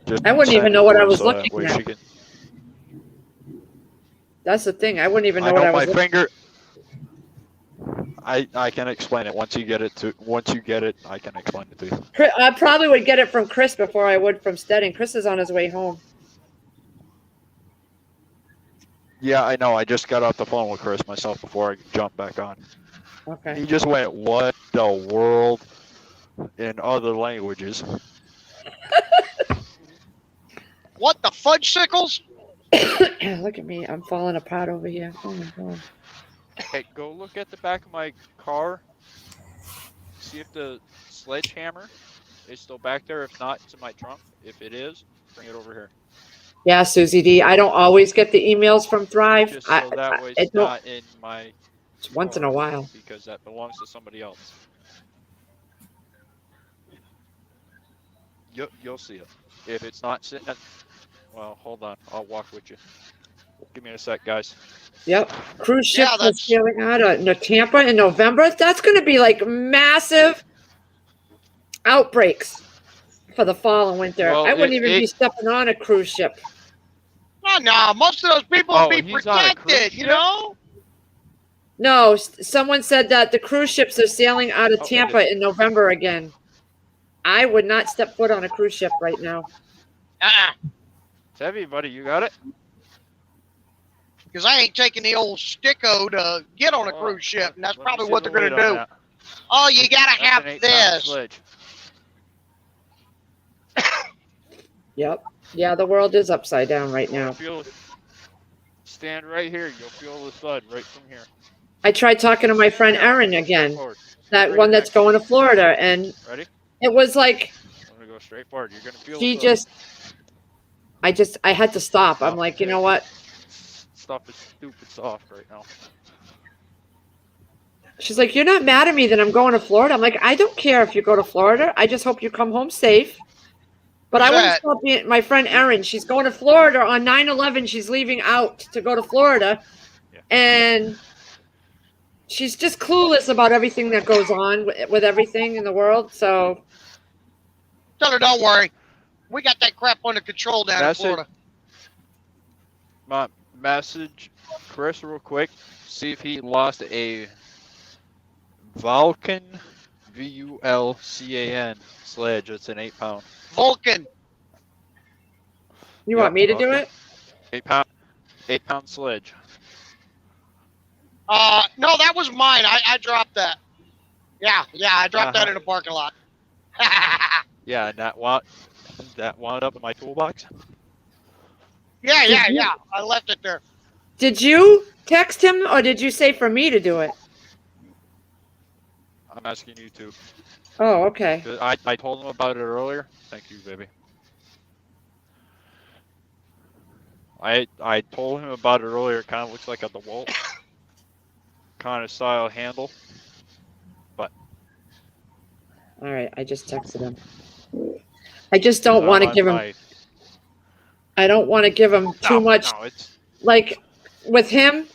Just I wouldn't send even it know what to I her was so that looking way at. she can- That's the thing. I wouldn't even know I what know I my was finger. I can explain it once you get it. I can explain it to you. I probably would get it from Chris before I would from Stedding. Chris is on his way home. Yeah, I know. I just got off the phone with Chris myself before I jumped back on. Okay. He just went, "What the world?" in other languages. What the fudgesicles? Look at me. I'm falling apart over here. Oh my God. Hey, go look at the back of my car. See if the sledgehammer is still back there. If not, it's in my trunk. If it is, bring it over here. Yeah, Susie D. I don't always get the emails from Thrive. Just so that way it's not in my once in a while. Because that belongs to somebody else. You'll see it. If it's not sitting at... Well, hold on. I'll walk with you. Give me a sec, guys. Yep. Cruise ship is sailing out of Tampa in November. That's going to be like massive outbreaks for the fall and winter. Well, I wouldn't even be stepping on a cruise ship. Oh, no. Most of those people will be protected, you know? No, someone said that the cruise ships are sailing out of Tampa in November again. I would not step foot on a cruise ship right now. It's heavy, buddy. You got it? Because I ain't taking the old sticko to get on a cruise ship, and that's probably what they're going to do. Oh, you got to have this. Yep. Yeah, the world is upside down right now. Stand right here. You'll feel the thud right from here. I tried talking to my friend Erin again, that one that's going to Florida, and Ready? it was like I'm gonna go straight forward. You're gonna feel. I had to stop. I'm like, you know what? Stuff is stupid soft right now. She's like, you're not mad at me that I'm going to Florida. I'm like, I don't care if you go to Florida. I just hope you come home safe. But I wouldn't stop being my friend Erin. She's going to Florida on 9/11. She's leaving out to go to Florida, and she's just clueless about everything that goes on with everything in the world. So Tell her, don't worry. We got that crap under control down in Florida. Message Chris real quick. See if he lost a Vulcan, Vulcan sledge. It's an 8-pound. Vulcan. You want me to do it? 8-pound sledge. No, that was mine. I dropped that. Yeah, I dropped that in the parking lot. Yeah, and that wound up in my toolbox. Yeah. I left it there. Did you text him, or did you say for me to do it? I'm asking you to. Oh, okay. I told him about it earlier. Thank you, baby. I told him about it earlier. It kind of looks like a DeWalt kind of style handle, but. All right, I just texted him. I just don't want to give him. I don't want to give him too much. No, it's like with him.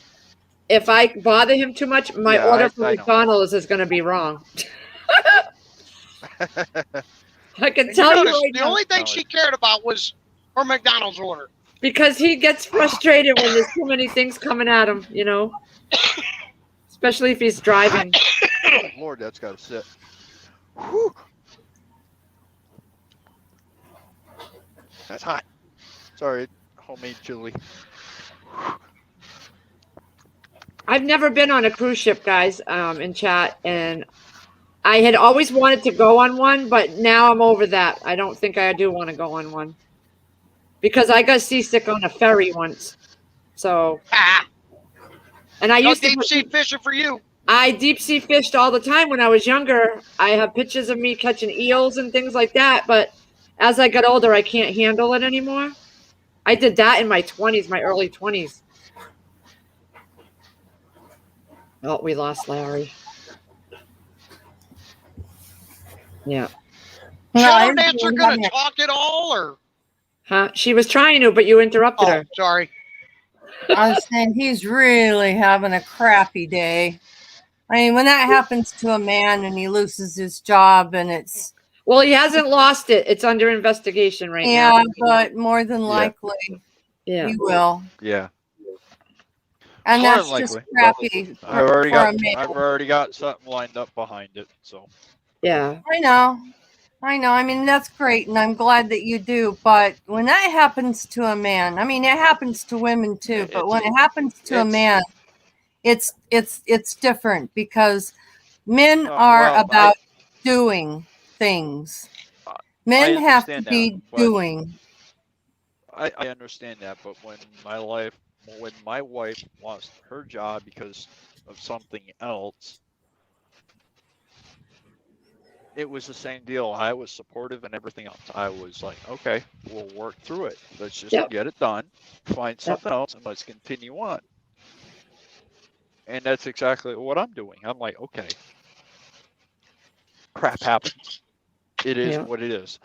If I bother him too much, my order from McDonald's is going to be wrong. I can tell you right the now. only thing she cared about was her McDonald's order. Because he gets frustrated when there's too many things coming at him, you know? Especially if he's driving. Oh, Lord, that's got to sit. Whew. That's hot. Sorry, homemade chili. I've never been on a cruise ship, guys, in chat, and I had always wanted to go on one, but now I'm over that. I don't think I do want to go on one. Because I got seasick on a ferry once. So, and I used to deep sea fishing for you. I deep sea fished all the time when I was younger. I have pictures of me catching eels and things like that, but as I got older, I can't handle it anymore. I did that in my 20s, my early 20s. Oh, we lost Larry. Yeah. Shadow Dancer gonna talk at all, or? Huh? She was trying to, but you interrupted her. Sorry. I was saying he's really having a crappy day. I mean, when that happens to a man and he loses his job and it's... Well, he hasn't lost it. It's under investigation right now. Yeah, but more than likely, he will. Yeah. And More that's than just likely. crappy for, I've already for got a male. I've already got something lined up behind it. So Yeah. I know. I mean, that's great, and I'm glad that you do. But when that happens to a man, I mean, it happens to women too. But when it happens to a man, it's different because men are well, about doing things. Men have to understand that, be but doing. I understand that, but when my wife lost her job because of something else, it was the same deal. I was supportive and everything else. I was like, okay, we'll work through it. Let's just get it done, find something else, and let's continue on. And that's exactly what I'm doing. I'm like, okay, crap happens. It is what it is.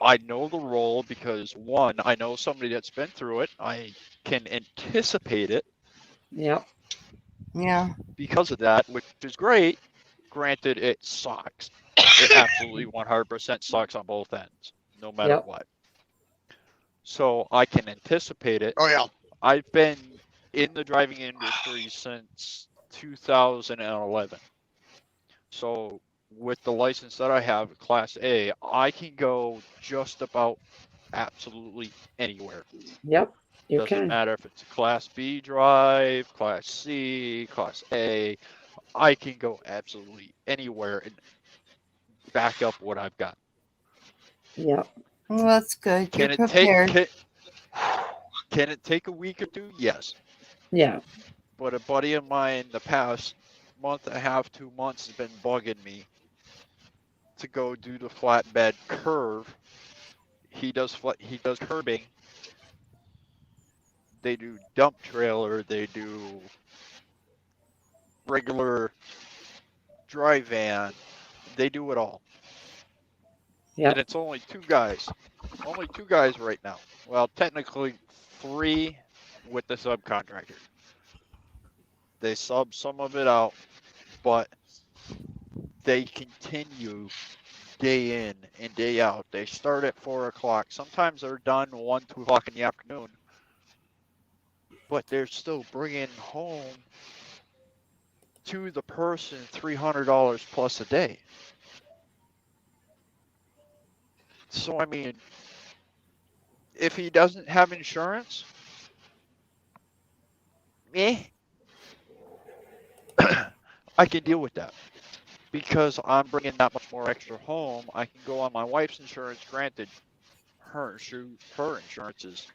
I know the role because one, I know somebody that's been through it. I can anticipate it. Yep. Yeah. Because of that, which is great. Granted, it sucks. It absolutely 100% sucks on both ends, no matter what. So I can anticipate it. Oh yeah. I've been in the driving industry since 2011. So with the license that I have, Class A, I can go just about absolutely anywhere. Yep. You Doesn't can. matter if it's a Class B drive, Class C, Class A. I can go absolutely anywhere and back up what I've got. Yep. Well, that's good. Can You're it take prepared. can it take a week or two? Yes. Yeah. But a buddy of mine the past month and a half, 2 months has been bugging me to go do the flatbed curve. He does curbing. They do dump trailer. They do regular dry van. They do it all. Yeah. And it's only 2 guys. Only 2 guys right now. Well, technically 3 with the subcontractor. They sub some of it out, but they continue day in and day out. They start at 4 o'clock. Sometimes they're done 1, 2 o'clock in the afternoon. But they're still bringing home to the person $300 plus a day. So, I mean, if he doesn't have insurance, I can deal with that. Because I'm bringing that much more extra home, I can go on my wife's insurance. Granted, her insurance is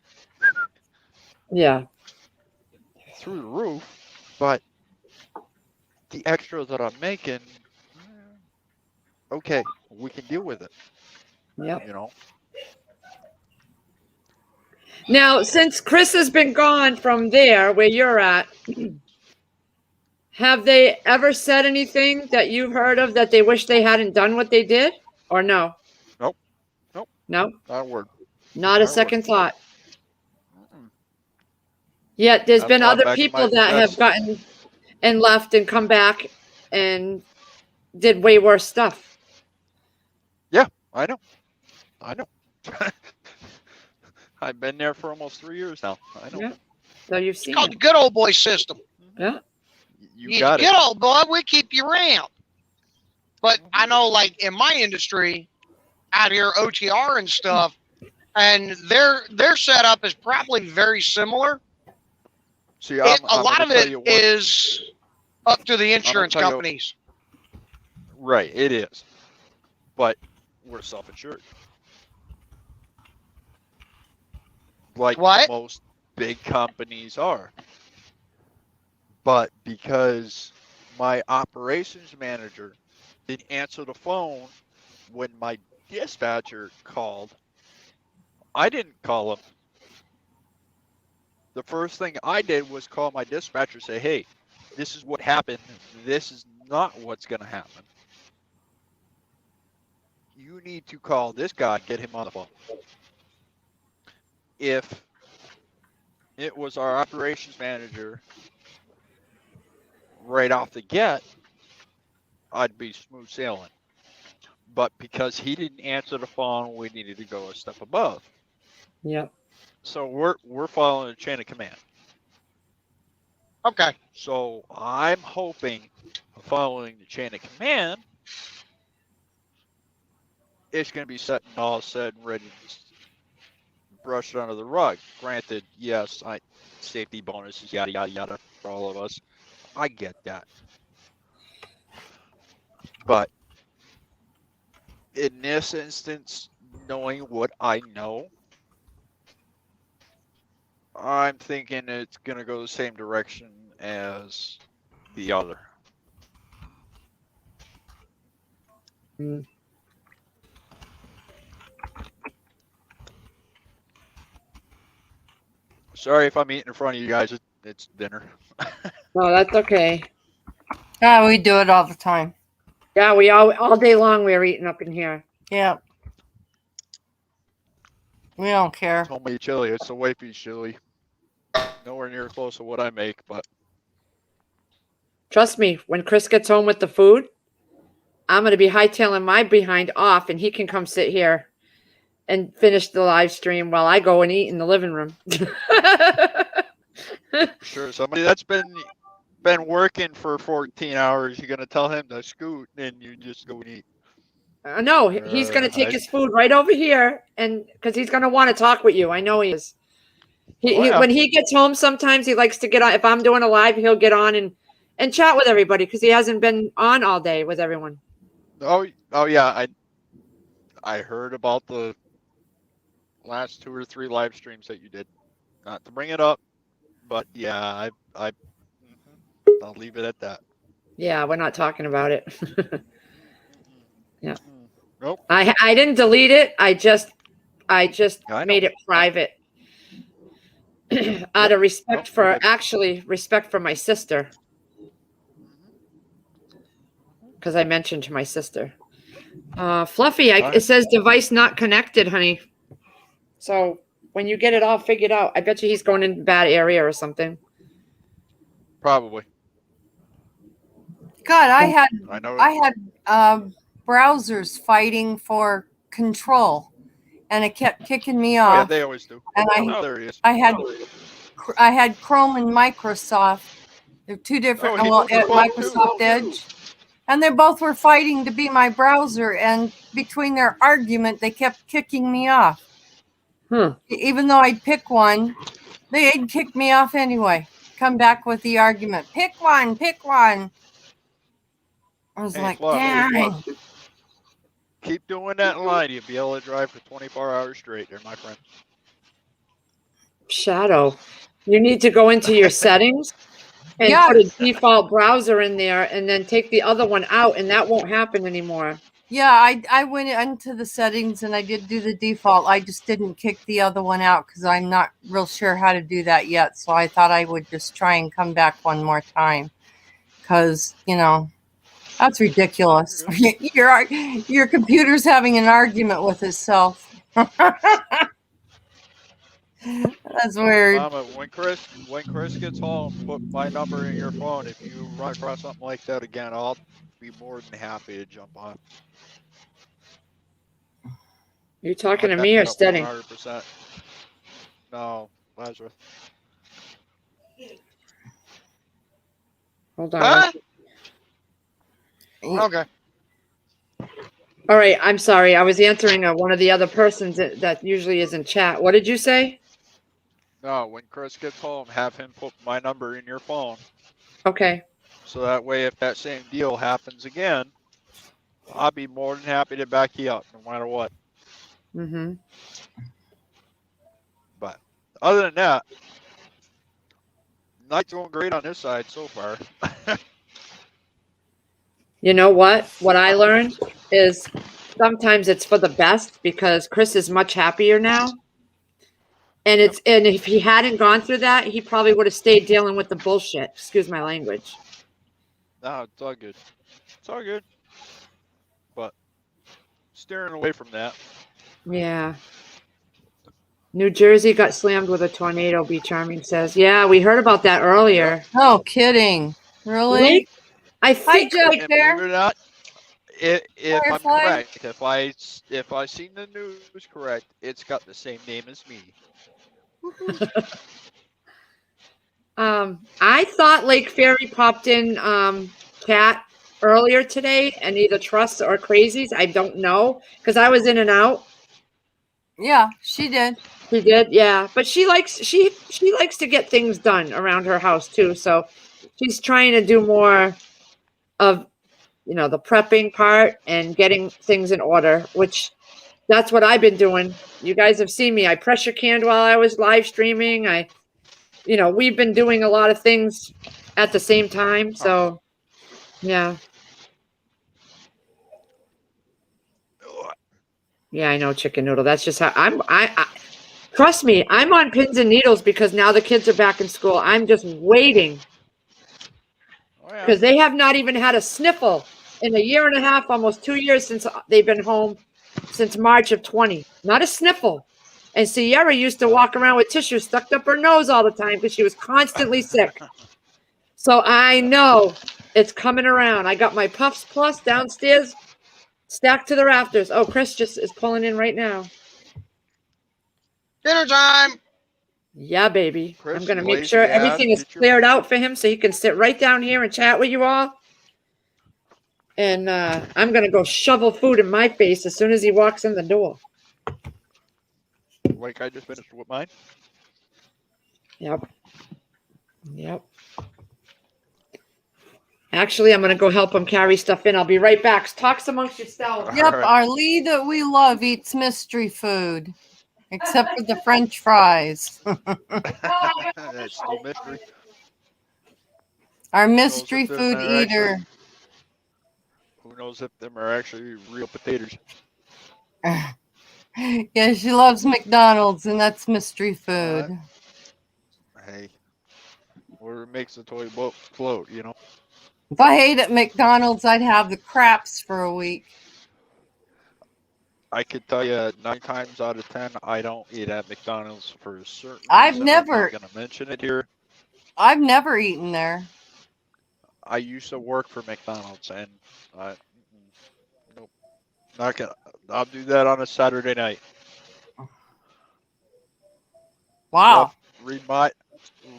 through the roof, but the extra that I'm making, okay, we can deal with it. Yep. You know. Now, since Chris has been gone from there where you're at, have they ever said anything that you've heard of that they wish they hadn't done what they did, or no? Nope. Nope. No. Not a word. Not a second thought. Yet there's That's been why I'm other back in people my that have best. gotten and left and come back and did way worse stuff. Yeah, I know. I know. I've been there for almost 3 years now. I know. Yeah. So you've seen Called it. the good old boy system. Yeah. You got good it. old boy, we keep you around. But I know, like in my industry, out here OTR and stuff, and their setup is probably very similar. See, A lot of it is up to the insurance tell you- companies. Right, it is. But we're self-insured. Like most big companies are. But because my operations manager didn't answer the phone when my dispatcher called, I didn't call him. The first thing I did was call my dispatcher and say, hey, this is what happened. This is not what's going to happen. You need to call this guy, get him on the phone. If it was our operations manager right off the get, I'd be smooth sailing. But because he didn't answer the phone, we needed to go a step above. Yep. So we're following the chain of command. Okay. So I'm hoping, following the chain of command, it's going to be all set and ready to brush it under the rug. Granted, yes, safety bonuses, yada yada yada, for all of us. I get that, but in this instance, knowing what I know, I'm thinking it's going to go the same direction as the other. Sorry if I'm eating in front of you guys. It's dinner. No, that's okay. Yeah, we do it all the time. Yeah, we all day long we're eating up in here. Yeah. We don't care. It's homemade chili. It's the wifey's chili. Nowhere near close to what I make, but Trust me, when Chris gets home with the food, I'm going to be hightailing my behind off, and he can come sit here and finish the live stream while I go and eat in the living room. sure, somebody that's been working for 14 hours, you're gonna tell him to scoot, and you just go and eat. No, he's going to take his food right over here, and because he's going to want to talk with you. I know he is. When he gets home, sometimes he likes to get on. If I'm doing a live, he'll get on and chat with everybody because he hasn't been on all day with everyone. Oh yeah, I heard about the last 2 or 3 live streams that you did. Not to bring it up, but yeah, I'll leave it at that. Yeah, we're not talking about it. Yeah. Nope. I didn't delete it. I just made it private. Out of respect respect for my sister. Because I mentioned to my sister. Fluffy, it says device not connected, honey. So when you get it all figured out, I bet you he's going in a bad area or something. Probably. God, I had browsers fighting for control, and it kept kicking me off. Yeah, they always do. And there he is. I had Chrome and Microsoft. They're two different. At Microsoft Edge, and they both were fighting to be my browser. And between their argument, they kept kicking me off. Even though I'd pick one, they'd kick me off anyway. Come back with the argument. Pick one. Pick one. I was like, dang. Keep doing that in line. You'll be able to drive for 24 hours straight there, my friend. Shadow, you need to go into your settings and put a default browser in there and then take the other one out, and that won't happen anymore. Yeah, I went into the settings and I did do the default. I just didn't kick the other one out because I'm not real sure how to do that yet. So I thought I would just try and come back one more time because, that's ridiculous. Your computer's having an argument with itself. That's weird. Mama, when Chris gets home, put my number in your phone. If you run across something like that again, I'll be more than happy to jump on. You talking to me or Steady? 100%. No, Lazarus. Hold on. Okay. All right. I'm sorry. I was answering one of the other persons that usually is in chat. What did you say? No, when Chris gets home, have him put my number in your phone. Okay. So that way, if that same deal happens again, I'll be more than happy to back you up, no matter what. Mm-hmm. But other than that, night's going great on this side so far. You know what? What I learned is sometimes it's for the best because Chris is much happier now. And if he hadn't gone through that, he probably would have stayed dealing with the bullshit. Excuse my language. No, it's all good. It's all good. But steering away from that. Yeah. New Jersey got slammed with a tornado, B Charming says. Yeah, we heard about that earlier. Oh, kidding. Really? I think Believe it or not, if I'm correct, if I seen the news correct, it's got the same name as me. I thought Lake Fairy popped in Cat earlier today, and either Trust or Crazies. I don't know because I was in and out. Yeah, she did. She did, yeah. But she likes to get things done around her house too. So she's trying to do more of the prepping part and getting things in order, which that's what I've been doing. You guys have seen me. I pressure canned while I was live streaming. We've been doing a lot of things at the same time. So yeah. Yeah, I know, Chicken Noodle. That's just how I trust me, I'm on pins and needles because now the kids are back in school. I'm just waiting because they have not even had a sniffle in a year and a half, almost 2 years since they've been home since March of 20. Not a sniffle. And Sierra used to walk around with tissue stuck up her nose all the time because she was constantly sick. So I know it's coming around. I got my Puffs Plus downstairs stacked to the rafters. Oh, Chris just is pulling in right now. Dinner time. Yeah, baby. Chris, I'm going to you make lazy sure ass, everything is get your- cleared out for him so he can sit right down here and chat with you all. And I'm going to go shovel food in my face as soon as he walks in the door. Like I just finished with mine. Yep. Actually, I'm going to go help him carry stuff in. I'll be right back. Talks amongst yourselves. Yep, our Lee that we love eats mystery food, except for the French fries. That's still mystery. Our mystery Who knows if food them are eater. actually- Who knows if them are actually real potatoes? Yeah, she loves McDonald's, and that's mystery food. Hey, whatever makes the toy boat float, you know. If I ate at McDonald's, I'd have the craps for a week. I could tell you 9 times out of 10, I don't eat at McDonald's for a certain I've reason. never- I'm not going to mention it here. I've never eaten there. I used to work for McDonald's, and nope, not gonna. I'll do that on a Saturday night. Wow. Yep,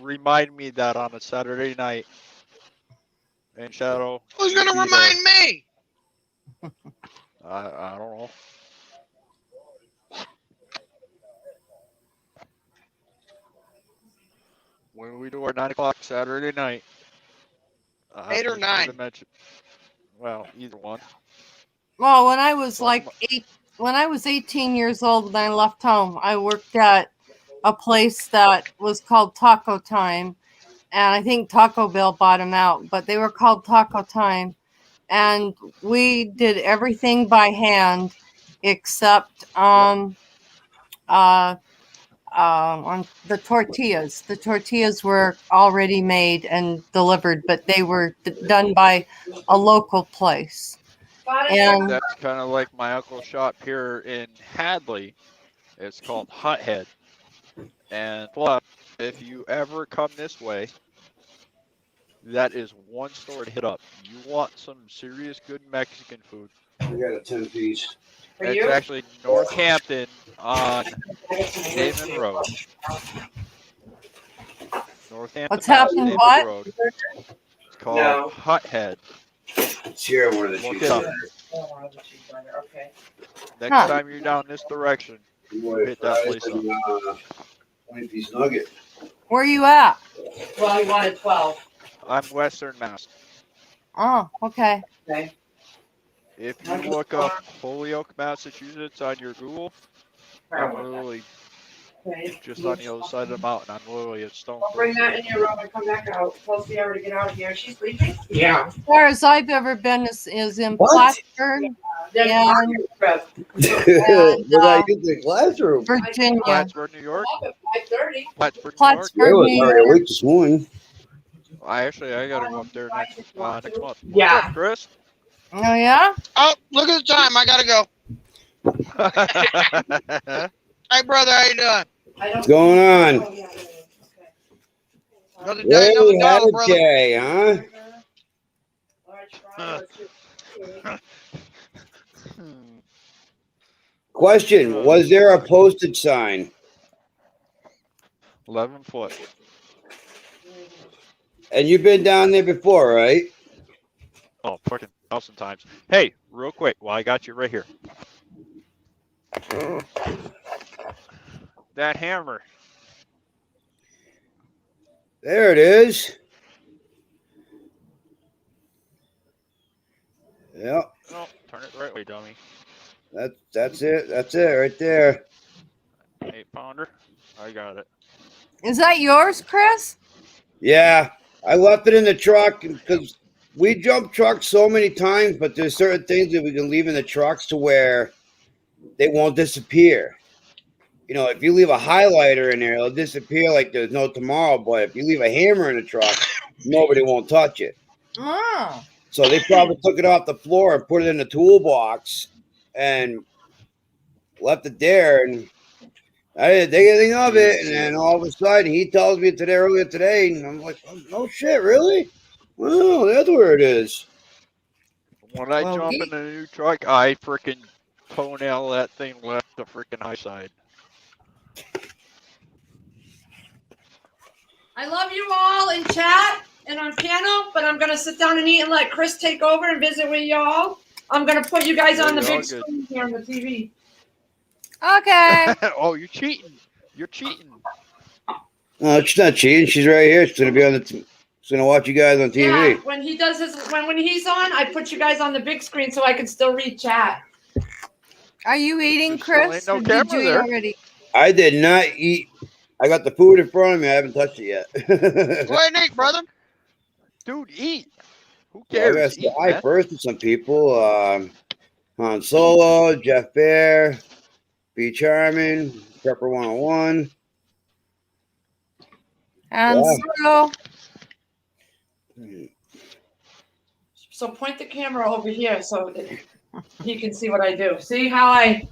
remind me that on a Saturday night. And Shadow. Who's gonna you be remind me? there. I don't know. When we do our 9 o'clock Saturday night. 8 or 9? Well, either one. Well, when I was when I was 18 years old when I left home, I worked at a place that was called Taco Time, and I think Taco Bell bought them out, but they were called Taco Time, and we did everything by hand except on the tortillas. The tortillas were already made and delivered, but they were done by a local place. And That's kind of like my uncle's shop here in Hadley. It's called Hut Head. And plus, if you ever come this way, that is one store to hit up. You want some serious good Mexican food. We got a 10-piece. It's actually Northampton on Damon Road. Northampton. What's happened? Damon What? Road. It's called Hut Head. Sierra wanted the Look cheese it up. burger. Next Huh. time you're down this direction, You wanted hit that fries place up. and 20-piece nugget. where are you at? Well, he wanted 12. I'm Western Mass. Oh, okay. Okay. If you look up Holyoke, Massachusetts on your Google, I'm literally just on the other side of the mountain. I'm literally at Stone. I'll bring that in your room and come back out. Tell Sierra to get out of here. She's leaving? Yeah. As far as I've ever been is in What? Plattsburgh Then and What I get the classroom. Virginia. Plattsburgh, New York. Up at 5:30. Plattsburgh, New York. It Plattsburgh, was New already York. awake this morning. I gotta go up there next month. Yeah. What's up, Chris? Oh yeah. Oh, look at the time. I gotta go. Hey, brother, how you doing? What's going on? Another day, another Hey, had dollar, a brother. day, huh? Question, was there a postage sign? 11 foot. And you've been down there before, right? Oh, fucking 1,000 times. Hey, real quick, while I got you right here. That hammer. There it is. Yep. Oh, turn it the right way, dummy. That's it. That's it right there. 8-pounder. I got it. Is that yours, Chris? Yeah, I left it in the truck because we jump trucks so many times, but there's certain things that we can leave in the trucks to where they won't disappear. You know, if you leave a highlighter in there, it'll disappear like there's no tomorrow. But if you leave a hammer in the truck, nobody won't touch it. Oh. So they probably took it off the floor and put it in the toolbox and left it there. And I didn't think anything of it. And then all of a sudden, he tells me earlier today, and I'm like, oh, no shit, really? Well, that's where it is. When I jump in the new truck, I freaking toenail that thing left the freaking high side. I love you all in chat and on panel, but I'm going to sit down and eat and let Chris take over and visit with y'all. I'm going to put you guys on the big screen here on the TV. Okay. Oh, you're cheating. You're cheating. No, she's not cheating. She's right here. She's going to be on the she's going to watch you guys on TV. Yeah, when he does his, when he's on, I put you guys on the big screen so I can still read chat. Are you eating, Chris? No or did you camera eat there. already? I did not eat. I got the food in front of me. I haven't touched it yet. Go ahead and eat, brother. Dude, eat. Who Well, I gotta cares? say hi first to some people. Han Solo, Jeff Bear, B Charming, Prepper 101. And Yeah. So point the camera over here so that he can see what I do. See how I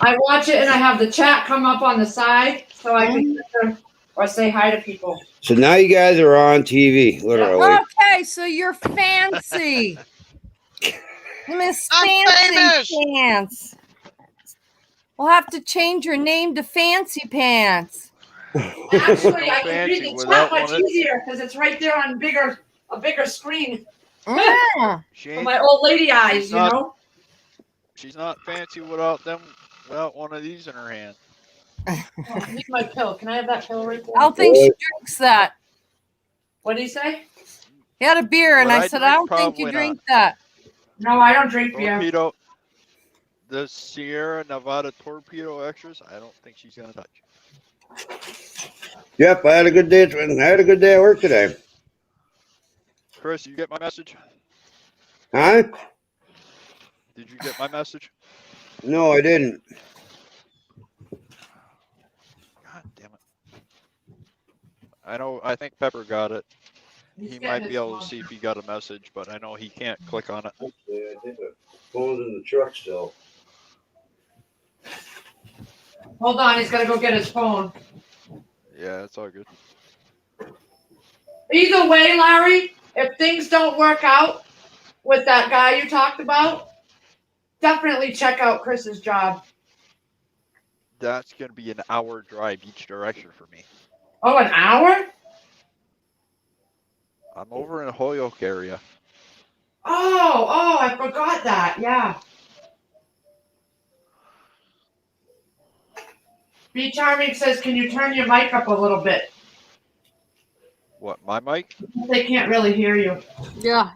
watch it and I have the chat come up on the side so I can or say hi to people. So now you guys are on TV, literally. Okay, so you're fancy. Miss I'm Fancy famous. Pants. We'll have to change your name to Fancy Pants. Actually, I can Fancy read the without chat much one of- easier because it's right there on a bigger screen. Yeah. She For ain't, my old lady eyes, she's you not- know. she's not fancy without one of these in her hand. Oh, I need my pill. Can I have that pill right there? I don't think she drinks that. What did he say? He had a beer, and What I I said, drink, I don't think you probably drink that. No, I don't drink beer. Torpedo. The Sierra Nevada Torpedo Extras, I don't think she's going to touch. Yep, I had a good day. I had a good day at work today. Chris, you get my message? Huh? Did you get my message? No, I didn't. God damn it. I think Pepper got it. He might be able to see if he got a message, but I know he can't click on it. Yeah, I think the phone's in the truck still. Hold on, he's gotta go get his phone. Yeah, it's all good. Either way, Larry, if things don't work out with that guy you talked about, definitely check out Chris's job. That's going to be an hour drive each direction for me. Oh, an hour? I'm over in the Holyoke area. Oh, I forgot that. Yeah. B Charming says, can you turn your mic up a little bit? What, my mic? They can't really hear you. Yeah.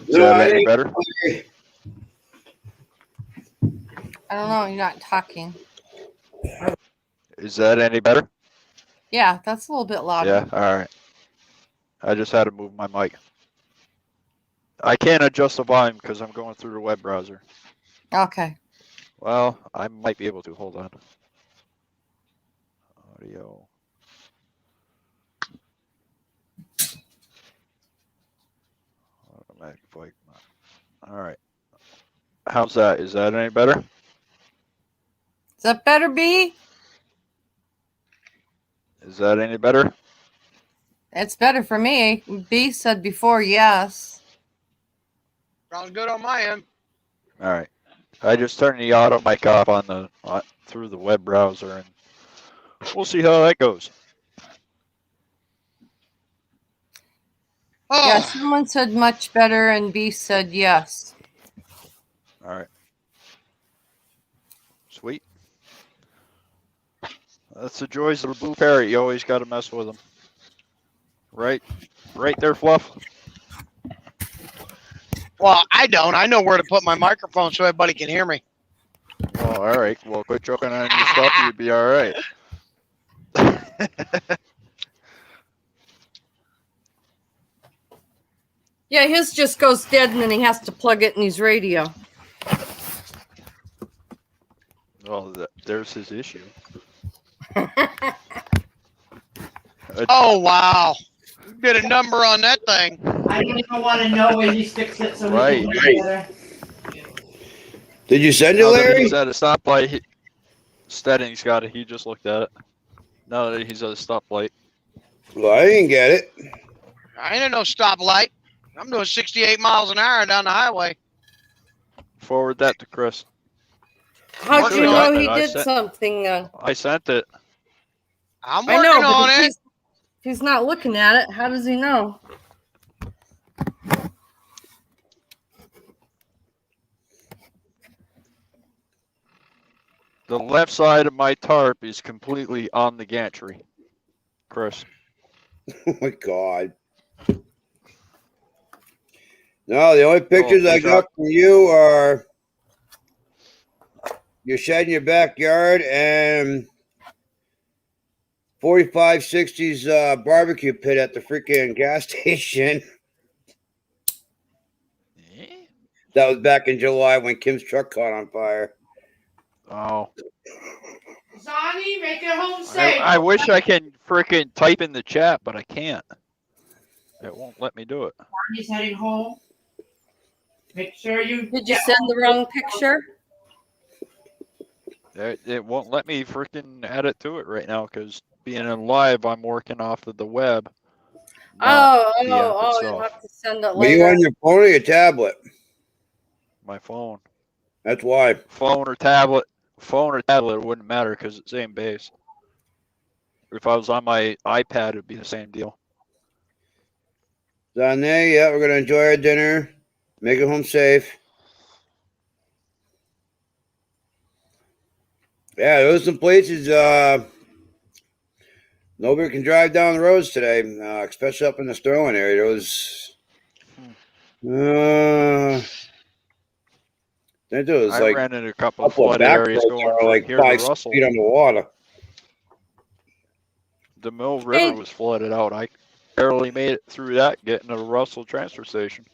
Is that any better? I don't know. You're not talking. Is that any better? Yeah, that's a little bit louder. Yeah, all right. I just had to move my mic. I can't adjust the volume because I'm going through the web browser. Okay. Well, I might be able to. Hold on. Audio. Automatic volume. All right. How's that? Is that any better? Is that better, B? Is that any better? It's better for me. B said before, yes. Sounds good on my end. All right. I just turned the auto mic off on the through the web browser, and We'll see how that goes. Yeah, someone said much better, and B said yes. All right. Sweet. That's the joys of a blue parrot. You always got to mess with them. Right there, Fluff. Well, I don't. I know where to put my microphone so everybody can hear me. Oh, all right. Well, quit choking on your stuff. You'd be all right. Yeah, his just goes dead, and then he has to plug it in his radio. Well, there's his issue. Oh, wow. You did a number on that thing. I don't even want to know where he sticks it so Right. we can get better. Did you send it, Now that Larry? he's at a stoplight. Stedding's got it. He just looked at it. Now that he's at a stoplight. Well, I didn't get it. I ain't at no stoplight. I'm doing 68 miles an hour down the highway. Forward that to Chris. How'd you Working know on he it. I did sent- something? I sent it. I'm I working know, but on if it. he's not looking at it, how does he know? The left side of my tarp is completely on the gantry. Chris. Oh my God. No, the only pictures I got from you are your shed in your backyard and 4560's barbecue pit at the freaking gas station. That was back in July when Kim's truck caught on fire. Oh. Zonnie, make it home safe. I wish I can freaking type in the chat, but I can't. It won't let me do it. Zonnie's heading home. Make sure you. Did you send the wrong picture? It won't let me freaking add it to it right now because being in live, I'm working off of the web. Oh, the app you itself. have to send it Were you later. on your phone or your tablet? My phone. That's why. Phone or tablet, it wouldn't matter because it's same base. If I was on my iPad, it'd be the same deal. It's on there. Yeah, we're gonna enjoy our dinner. Make it home safe. Yeah, there was some places nobody can drive down the roads today, especially up in the Sterling area. There was I think there was I like ran into a couple of couple flood back areas roads going that are from like here to 5 Russell. feet underwater. The Mill River was flooded out. I barely made it through that getting to the Russell transfer station.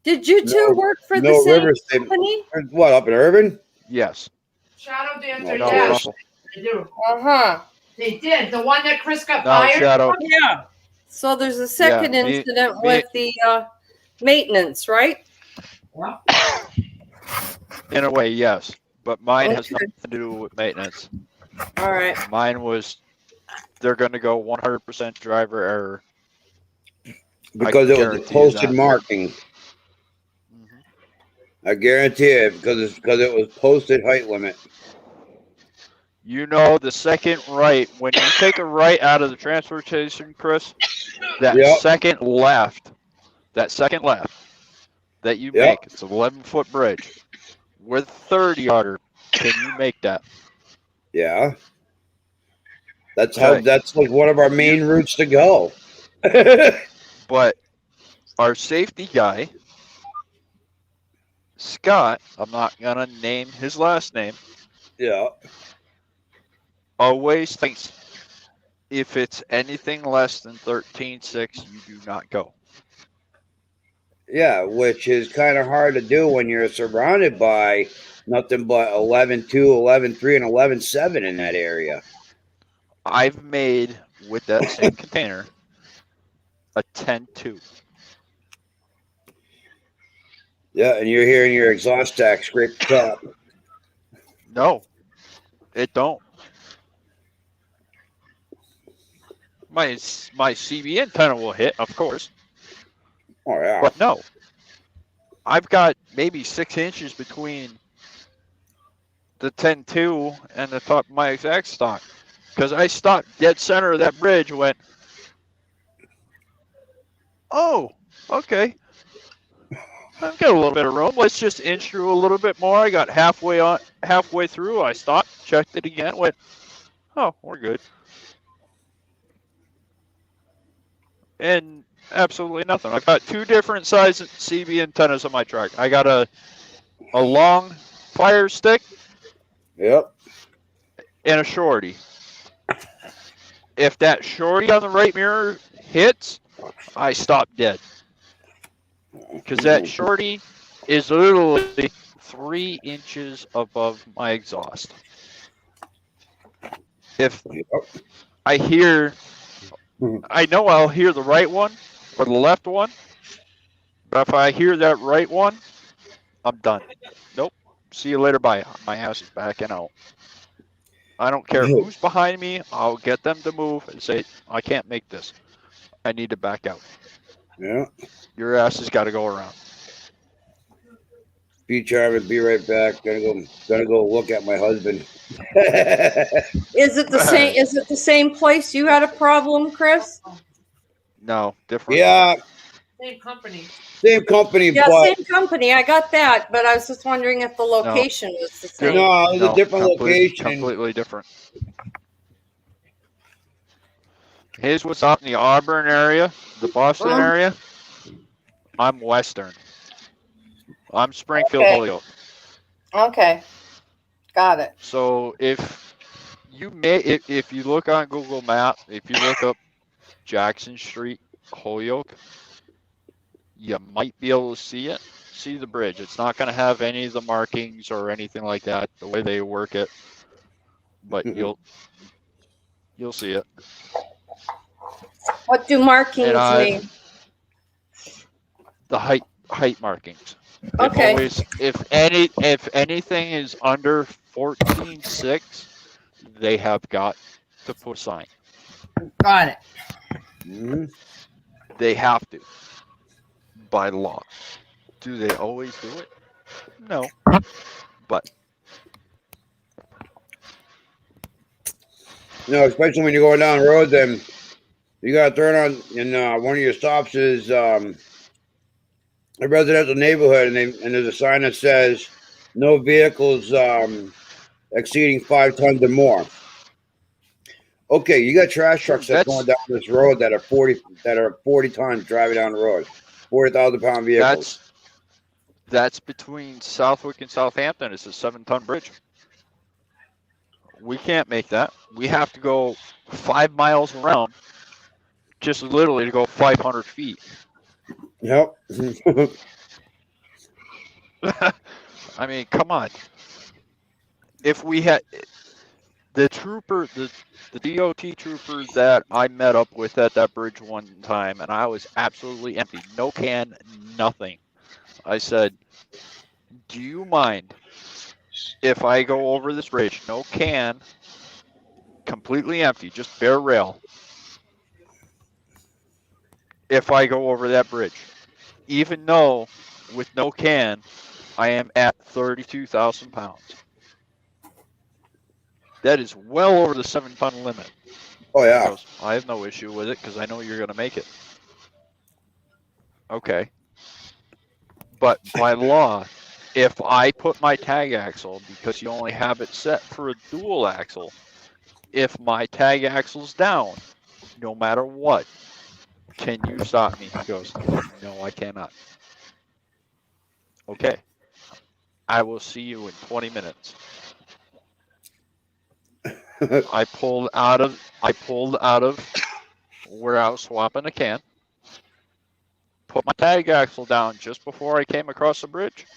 Did you two work for the Mill same River State- company? What, up in Urban? Yes. Shadow Dancer, No, yes. Russell. They do. Uh-huh. They did. The one that Chris got No, fired Shadow. from? Yeah. So there's a second Yeah, me- incident me- with the maintenance, right? Yeah. In a way, yes. But mine has Okay. nothing to do with maintenance. All right. Mine was, they're going to go 100% driver error. Because it was a guarantee you posted that. marking. I guarantee it because it was posted height limit. You know, the second right, when you take a right out of the transfer station, Chris, that Yep. second left that you Yep. make, it's an 11-foot bridge. With 30 yarder, can you make that? Yeah. That's Okay. that's like one of our main routes to go. But our safety guy, Scott, I'm not going to name his last name, Yeah. always thinks if it's anything less than 13.6, you do not go. Yeah, which is kind of hard to do when you're surrounded by nothing but 11.2, 11.3, and 11.7 in that area. I've made, with that same container, a 10.2. Yeah, and you're hearing your exhaust stack scrape the top. No, it don't. My CB antenna will hit, of course, Oh, yeah. but no. I've got maybe 6 inches between the 10.2 and the top of my exact stock. Because I stopped dead center of that bridge and went, oh, okay. I've got a little bit of room. Let's just inch through a little bit more. I got halfway through. I stopped, checked it again, went, oh, we're good. And absolutely nothing. I've got 2 different size CB antennas on my truck. I got a long fire stick. Yep. And a shorty. If that shorty on the right mirror hits, I stop dead. Because that shorty is literally 3 inches above my exhaust. If I hear, I know I'll hear the right one or the left one, but if I hear that right one, I'm done. Nope. See you later. Bye. My ass is backing out. I don't care who's behind me. I'll get them to move and say, I can't make this. I need to back out. Yeah. Your ass has got to go around. Be charming. Be right back. Gonna go look at my husband. Is it the same? Is it the same place you had a problem, Chris? No, different. Yeah. Same company. Same company, Yeah, but same company. I got that, but I was just wondering if the location was the same. no, it was a different location. Completely different. His was up in the Auburn area, the Boston area. I'm Western. I'm Springfield, Okay. Holyoke. Okay, got it. So if you look on Google Map, if you look up Jackson Street, Holyoke, you might be able to see it. See the bridge. It's not going to have any of the markings or anything like that, the way they work it. But you'll see it. What do markings mean? The height markings. Okay. If anything is under 14.6, they have got to put a sign. Got it. Mm-hmm. They have to, by law. Do they always do it? No, but especially when you're going down the road, then you gotta turn on. And one of your stops is a residential neighborhood, and there's a sign that says no vehicles exceeding 5 tons or more. Okay, you got trash trucks that's going down this road that are 40 tons driving down the road, 40,000-pound vehicles. That's between Southwick and Southampton. It's a 7-ton bridge. We can't make that. We have to go 5 miles around, just literally to go 500 feet. Yep. I mean, come on. If we had the trooper, the DOT trooper that I met up with at that bridge one time, and I was absolutely empty, no can, nothing. I said, do you mind if I go over this bridge, no can, completely empty, just bare rail, if I go over that bridge? Even though with no can, I am at 32,000 pounds. That is well over the 7-ton limit. Oh, yeah. He goes, I have no issue with it because I know you're going to make it. Okay. But by law, if I put my tag axle, because you only have it set for a dual axle, if my tag axle's down, no matter what, can you stop me? He goes, no, I cannot. Okay. I will see you in 20 minutes. I pulled out of where I was swapping a can, put my tag axle down just before I came across the bridge,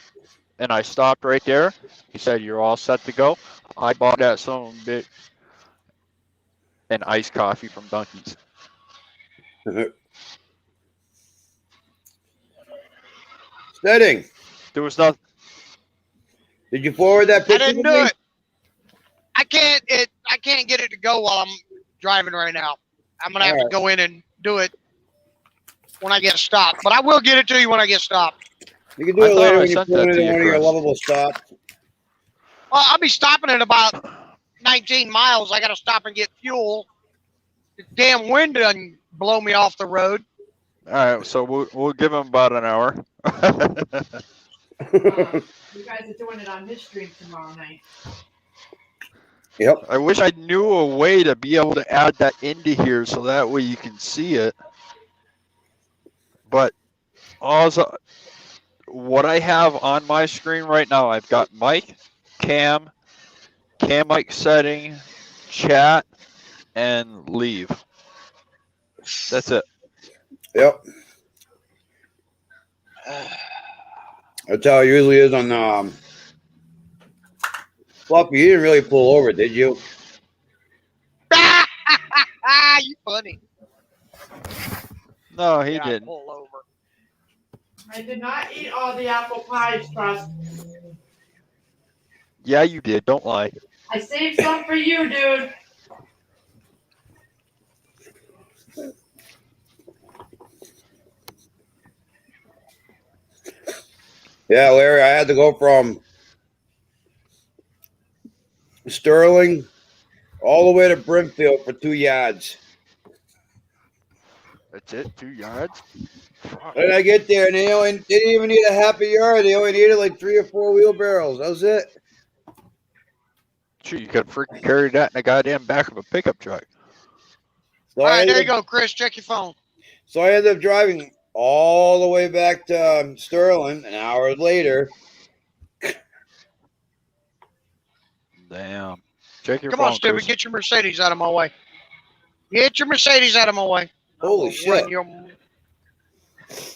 and I stopped right there. He said, you're all set to go. I bought that son of a bitch an iced coffee from Dunkin's. Setting. There was nothing. Did you forward that picture? I didn't do it. I can't get it to go while I'm driving right now. I'm gonna have to go in and do it when I get stopped. But I will get it to you when I get stopped. You can do it later when you put it in one of your lovable stops. Well, I'll be stopping in about 19 miles. I got to stop and get fuel. The damn wind done blow me off the road. All right, so we'll give him about an hour. You guys are doing it on his stream tomorrow night. Yep. I wish I knew a way to be able to add that into here so that way you can see it. But also, what I have on my screen right now, I've got mic, cam mic setting, chat, and leave. That's it. Yep. That's how it usually is on Floppy. You didn't really pull over, did you? You funny. No, he Yeah, didn't. pull over. I did not eat all the apple pies, trust. Yeah, you did. Don't lie. I saved some for you, dude. Yeah, Larry, I had to go from Sterling all the way to Brimfield for 2 yards. That's it? 2 yards? And I get there, and they didn't even need a half a yard. They only needed like 3 or 4 wheelbarrows. That was it. Shoot, you could freaking carry that in the goddamn back of a pickup truck. So All I right, ended there you up- go, Chris. Check your phone. So I ended up driving all the way back to Sterling an hour later. Damn. Check your Come phone, on, stupid. Chris. Get your Mercedes out of my way. Get your Mercedes out of my way. Holy Run shit. your-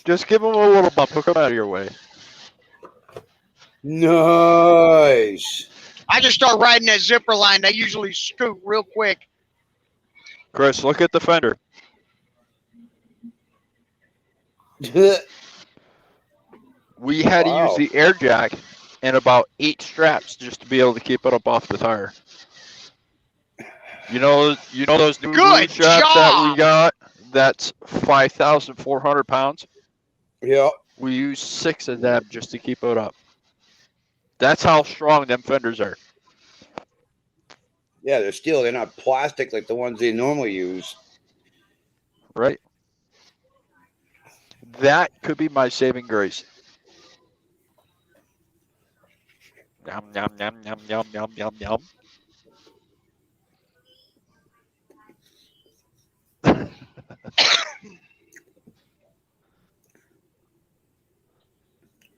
Just give him a little bump. Hook him out of your way. Nice. I just start riding that zipper line. They usually scoot real quick. Chris, look at the fender. We had Wow. to use the air jack and about 8 straps just to be able to keep it up off the tire. You know those new Good straps that we job. got? That's 5,400 pounds. Yep. We use 6 of them just to keep it up. That's how strong them fenders are. Yeah, they're steel. They're not plastic like the ones they normally use. Right? That could be my saving grace. Yum, yum, yum, yum, yum, yum, yum, yum.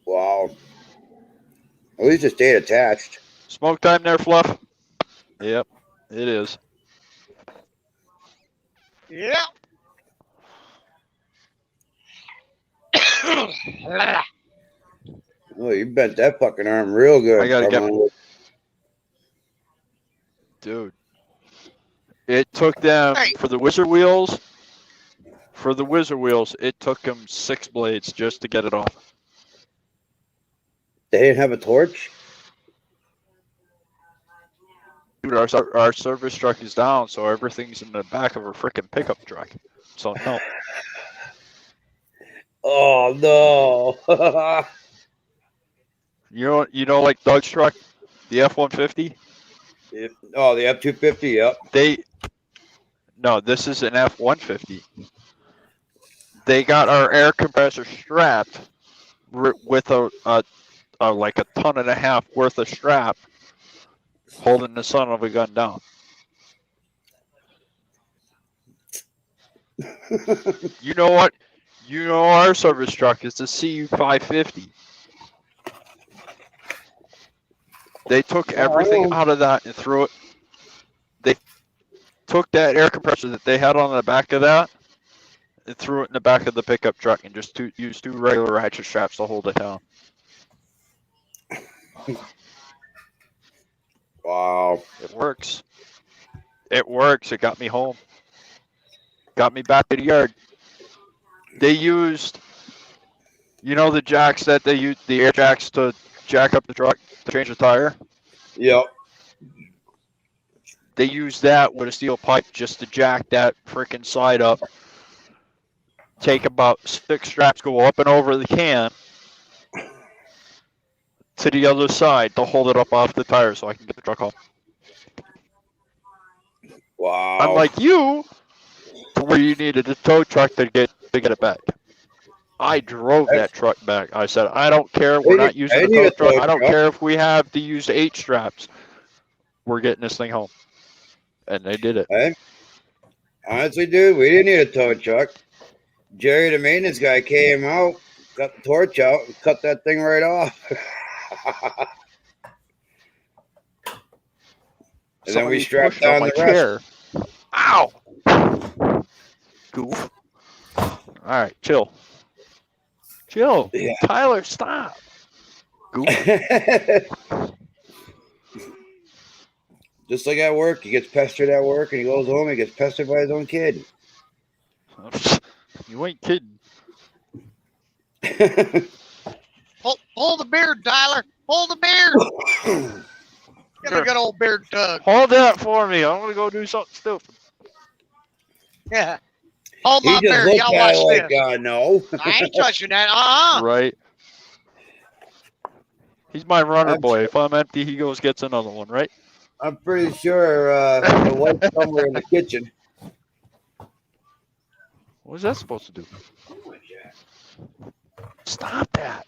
Wow. At least it stayed attached. Smoke time there, Fluff? Yep, it is. Yeah. Oh, you bent that fucking arm real good. I gotta get- Armand. Dude. It took them, Hey. for the Wizard Wheels, it took them 6 blades just to get it off. They didn't have a torch? Dude, our service truck is down, so everything's in the back of a freaking pickup truck. So, no. Oh, no. You know, like Doug's truck, the F-150? Oh, the F-250, yep. No, this is an F-150. They got our air compressor strapped with a like a 1.5 tons worth of strap holding the son of a gun down. You know what? You know our service truck is the CU-550. They took everything out of that and threw it. They took that air compressor that they had on the back of that and threw it in the back of the pickup truck and just used 2 regular ratchet straps to hold it down. Wow. It works. It works. It got me home. Got me back to the yard. They used, the jacks that they use, the air jacks to jack up the truck to change the tire. Yep. They used that with a steel pipe just to jack that freaking side up. Take about 6 straps, go up and over the can to the other side to hold it up off the tire so I can get the truck home. Wow. Unlike you, to where you needed a tow truck to get it back. I drove that truck back. I said, I don't care. We're not using a tow truck. I don't care if we have to use 8 straps. We're getting this thing home. And they did it. Hey, honestly, dude, we didn't need a tow truck. Jerry, the maintenance guy, came out, got the torch out, and cut that thing right off. And then we strapped down the rest. Ow! Goof. All right, chill. Chill. Yeah. Tyler, stop. Goof. Just like at work, he gets pestered at work, and he goes home, he gets pestered by his own kid. You ain't kidding. Pull the beard, Tyler. Pull the beard. Get a good old beard tug. Hold that for me. I'm gonna go do something stupid. Yeah. Hold He my just beard. looked Y'all at watch it like, this. no. I ain't touching that. Right. He's my runner boy. If I'm empty, he goes gets another one, right? I'm pretty sure the wife's somewhere in the kitchen. What is that supposed to do? Stop that.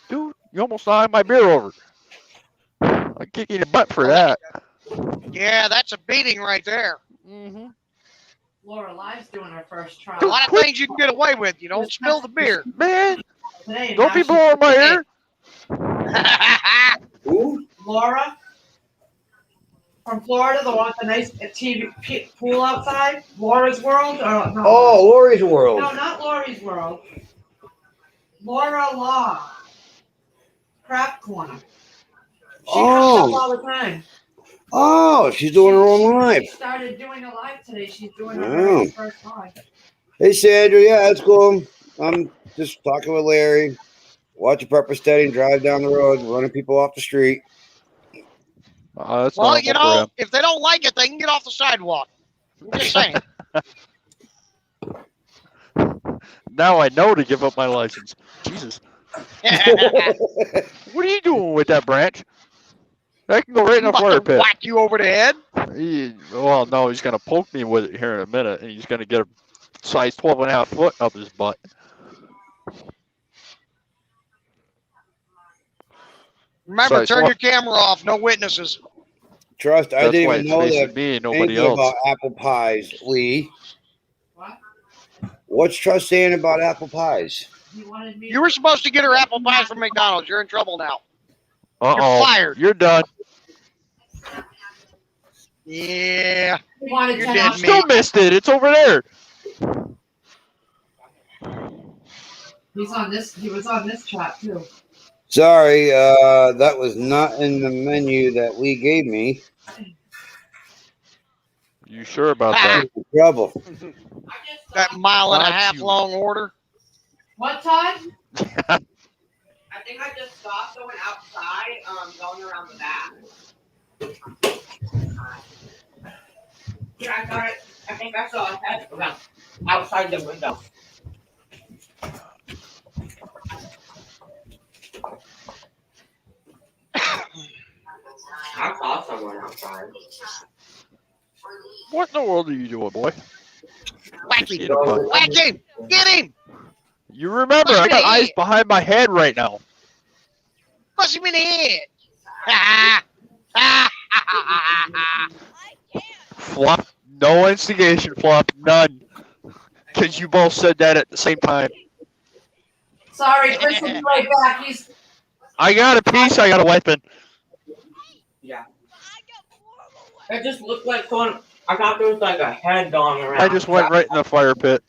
Dude, you almost knocked my beer over. I'm kicking your butt for that. Yeah, that's a beating right there. Mm-hmm. Laura Live's doing her first try. A lot of things you can get away with. You don't spill the beer. Man, Today, don't now be she's- blowing my ear. Who? Laura from Florida, the one with the nice TV pool outside. Laura's World? Or, no. Oh, Lori's World. No, not Laurie's World. Laura Law. Craft Corner. She comes up all the time. Oh, she's doing her own live. She started doing a live today. She's doing her Oh. very first live. Hey, Sandra. Yeah, that's cool. I'm just talking with Larry. Watch a pepper steady and drive down the road, running people off the street. That's Well, normal you for know, him. if they don't like it, they can get off the sidewalk. I'm just saying. Now I know to give up my license. Jesus. What are you doing with that branch? That can go right in the About fire to pit. whack you over the head. Well, no, he's going to poke me with it here in a minute, and he's going to get a size 12.5 foot up his butt. Remember, Sorry, turn what? your camera off. No witnesses. Trust, I That's didn't why even it's know facing that me and nobody anything else. about apple pies, Lee. What's Trust saying about apple pies? You were supposed to get her apple pies from McDonald's. You're in trouble now. Uh-oh. You're fired. You're done. Yeah. You're You still missed it. It's over there. He's on this. He was on this chat too. Sorry, that was not in the menu that Lee gave me. You sure about that? Trouble. That mile and a Not half you. long order. What, Todd? I think I just stopped going outside, going around the back. Yeah, I got it. I think I saw a head around outside the window. I saw someone outside. What in the world are you doing, boy? Whack him. Get him, bud. Whack him. Get him. You remember, I got eyes behind my head right now. Bust him in the head. Flop. No instigation, Flop. None. Because you both said that at the same time. Sorry, Chris will be right back. He's I got a piece, I got a weapon. Yeah. It just looked like someone. I thought there was like a head going around. I just went right in the fire pit.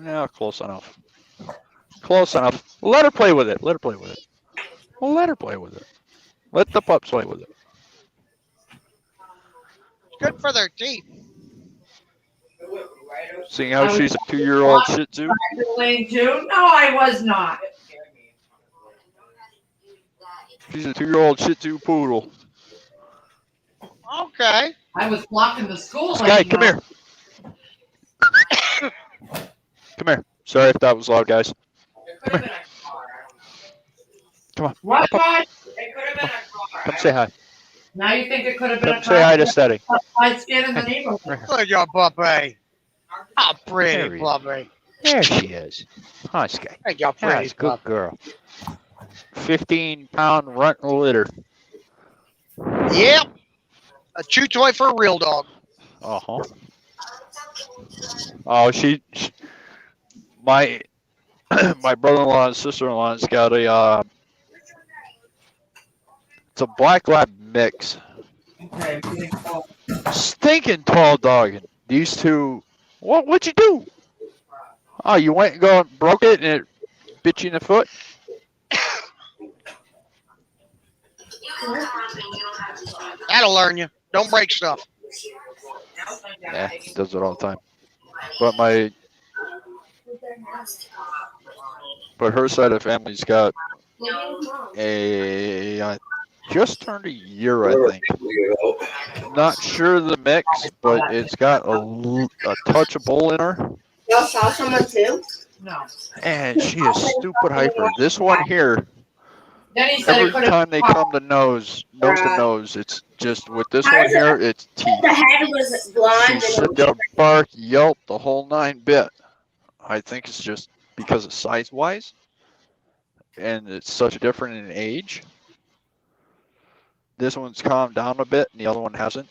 Yeah, close enough. Close enough. Let her play with it. Let her play with it. Well, let her play with it. Let the pups play with it. Good for their teeth. Seeing how she's a 2-year-old Shih Tzu. Lane too. No, I was not. She's a 2-year-old Shih Tzu poodle. Okay. I was blocking the school. Sky, lane, come though. here. Come here. Sorry if that was loud, guys. Come here. Come on. What, Up, up. Todd? It could have been a car. Come say hi. Now you think it could have been Come say hi to Steady. I'd scared in the neighborhood. Look at your puppy. How There pretty he is. puppy. There she is. Husk. Thank you, pretty That's a good puppy. girl. 15-pound runt litter. Yep. A chew toy for a real dog. Uh-huh. Oh, she my my brother-in-law and sister-in-law's got a it's a black lab mix. Okay, beautiful. Stinking tall dog. And these two, what'd you do? Oh, you went and broke it and it bit you in the foot? That'll learn you. Don't break stuff. Yeah, he does it all the time. But her side of the family's got just turned a year, I think. Not sure the mix, but it's got a touch of bull in her. Y'all saw someone too? No. And she is stupid hyper. This one here, Then he said every it could have. time they come to nose to nose, it's just with this one here, it's teeth. The head was blonde. She sit there, bark, yelp, the whole 9 bit. I think it's just because of size-wise, and it's such different in age. This one's calmed down a bit, and the other one hasn't.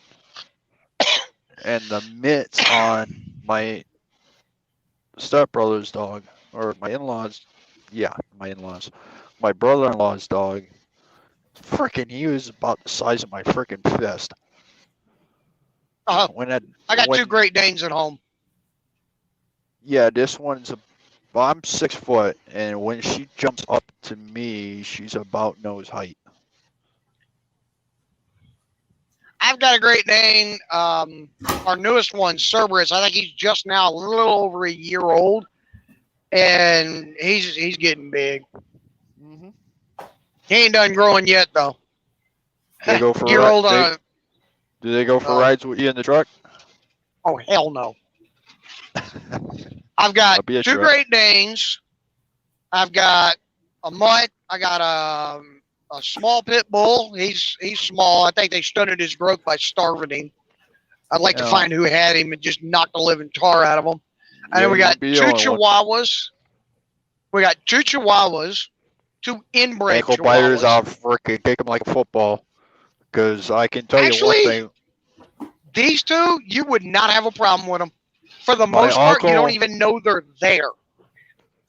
And the mitts on my stepbrother's dog, or my in-laws, my brother-in-law's dog, frickin' he was about the size of my frickin' fist. I got when- 2 Great Danes at home. Yeah, this one's I'm 6 foot, and when she jumps up to me, she's about nose height. I've got a Great Dane. Our newest one, Cerberus. I think he's just now a little over a year old, and he's getting big. He ain't done growing yet, though. They go for Year old on a. Do they go for rides with you in the truck? Oh hell no! I've got I'll be 2 a truck. Great Danes. I've got a mutt. I got a small pit bull. He's small. I think they stunted his growth by starving him. I'd like to Yeah. find who had him and just knock the living tar out of him. And then we got 2 Chihuahuas. We got 2 Chihuahuas, 2 inbred Ankle Chihuahuas. biters, I'll frickin' kick them like a football. Because I can tell you Actually, one thing. These 2, you would not have a problem with them. For the My most part, you uncle- don't even know they're there.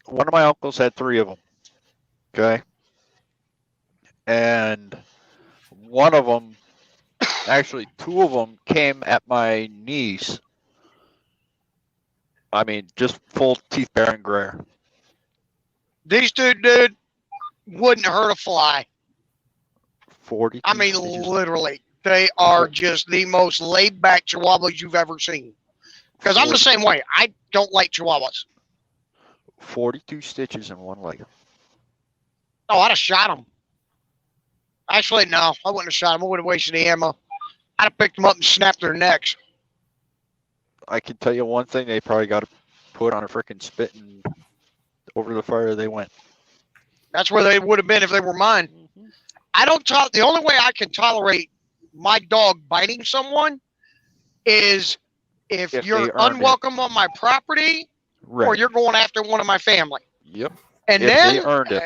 One of my uncles had 3 of them. Okay. And one of them, actually 2 of them came at my niece. I mean, just full teeth bearing glare. These 2, dude, wouldn't hurt a fly. 40. I mean, literally, they are just the most laid back Chihuahuas you've ever seen. Because I'm the same way. I don't like Chihuahuas. 42 stitches in one leg. Oh, I'd have shot them. Actually, no, I wouldn't have shot them. I would have wasted the ammo. I'd have picked them up and snapped their necks. I can tell you one thing, they probably got to put on a frickin' spit and over the fire they went. That's where they would have been if they were mine. I don't the only way I can tolerate my dog biting someone is if If you're they earned unwelcome on my property or Right. you're going after one of my family. Yep. And If then, they earned it.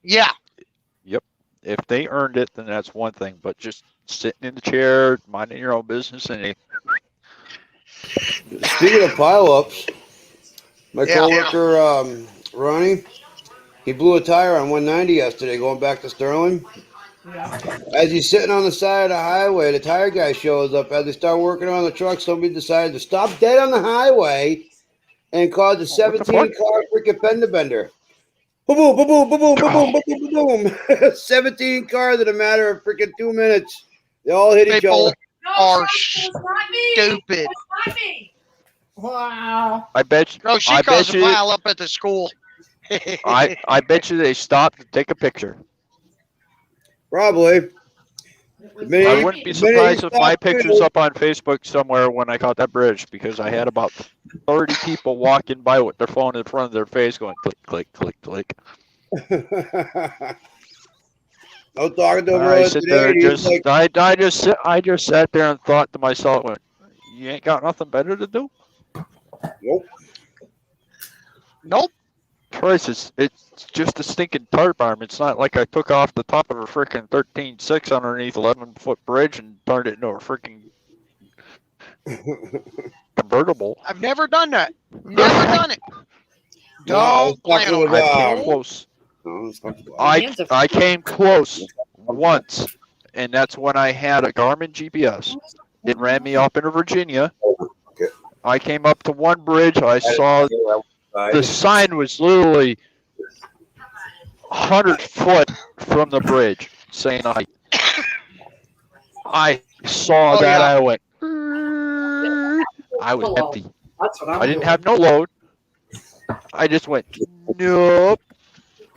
Yeah. Yep. If they earned it, then that's one thing. But just sitting in the chair, minding your own business, and Speaking of pileups, my Yeah. coworker Ronnie, he blew a tire on 190 yesterday going back to Sterling. As he's sitting on the side of the highway, the tire guy shows up. As they start working on the truck, somebody decided to stop dead on the highway and caused a 17-car freaking fender bender. Boom, boom, boom, boom, boom, boom, boom, boom, boom, boom. 17 cars in a matter of freaking 2 minutes. They all hit each People other. are stupid. Wow. I bet you. No, she I bet caused a you. pile up at the school. I bet you they stopped to take a picture. Probably. I wouldn't be surprised if my picture's up on Facebook somewhere when I caught that bridge, because I had about 30 people walking by with their phone in front of their face going click, click, click, click. I was talking to him I earlier sit today, there and and he was just, like, I just sat there and thought to myself, you ain't got nothing better to do? nope. Nope. Christ, it's just a stinking tarp arm. It's not like I took off the top of a freaking 13.6 underneath 11-foot bridge and turned it into a freaking convertible. I've never done that. Never done it. Don't plan on I it. came close. I came close once, and that's when I had a Garmin GPS. It ran me up into Virginia. I came up to one bridge. I saw the sign was literally 100 foot from the bridge saying I saw that. I went. I was empty. I didn't have no load. I just went nope.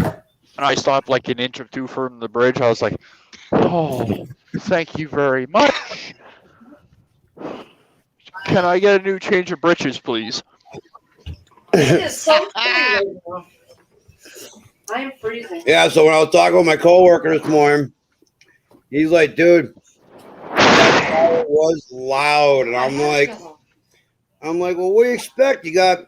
And I stopped like an inch or two from the bridge. I was like, oh, thank you very much. Can I get a new change of britches, please? It is so cold right now. I am freezing. Yeah, so when I was talking with my coworker this morning, he's like, dude, that car was loud. And I'm like, well, what do you expect? You got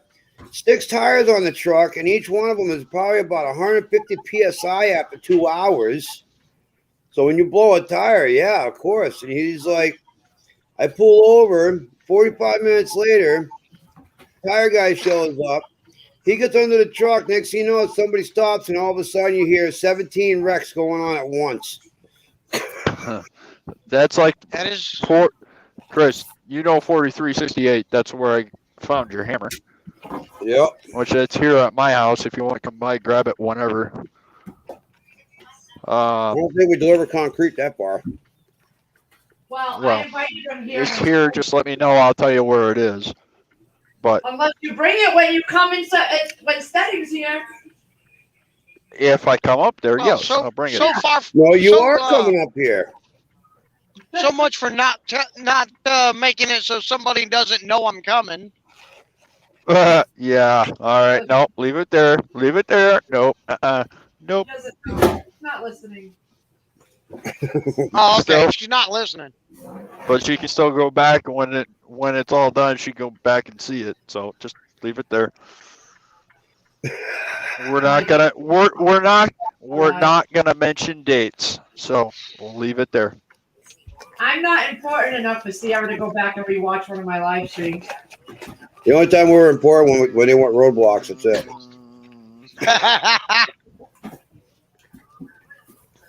6 tires on the truck, and each one of them is probably about 150 PSI after 2 hours. So when you blow a tire, yeah, of course. And he's like, I pull over, 45 minutes later, tire guy shows up. He gets under the truck. Next thing you know, somebody stops, and all of a sudden you hear 17 wrecks going on at once. That's like that is Chris. You know 4368. That's where I found your hammer. Yep. Which it's here at my house. If you want to come by, grab it whenever. I don't think we deliver concrete that far. Well, I invited him here. It's here. Just let me know. I'll tell you where it is. But unless you bring it when you come in, when Steading's here. if I come up there, yes, I'll bring it. So far, no, you are coming up here. So much for not making it so somebody doesn't know I'm coming. Yeah. All right. Nope. Leave it there. Leave it there. Nope. Nope. He's not listening. Oh, okay. Still, She's not listening. but she can still go back when it's all done. She can go back and see it. So just leave it there. We're not gonna mention dates. So we'll leave it there. I'm not important enough for Sierra to go back and rewatch one of my live streams. The only time we were important when they want roadblocks. That's it.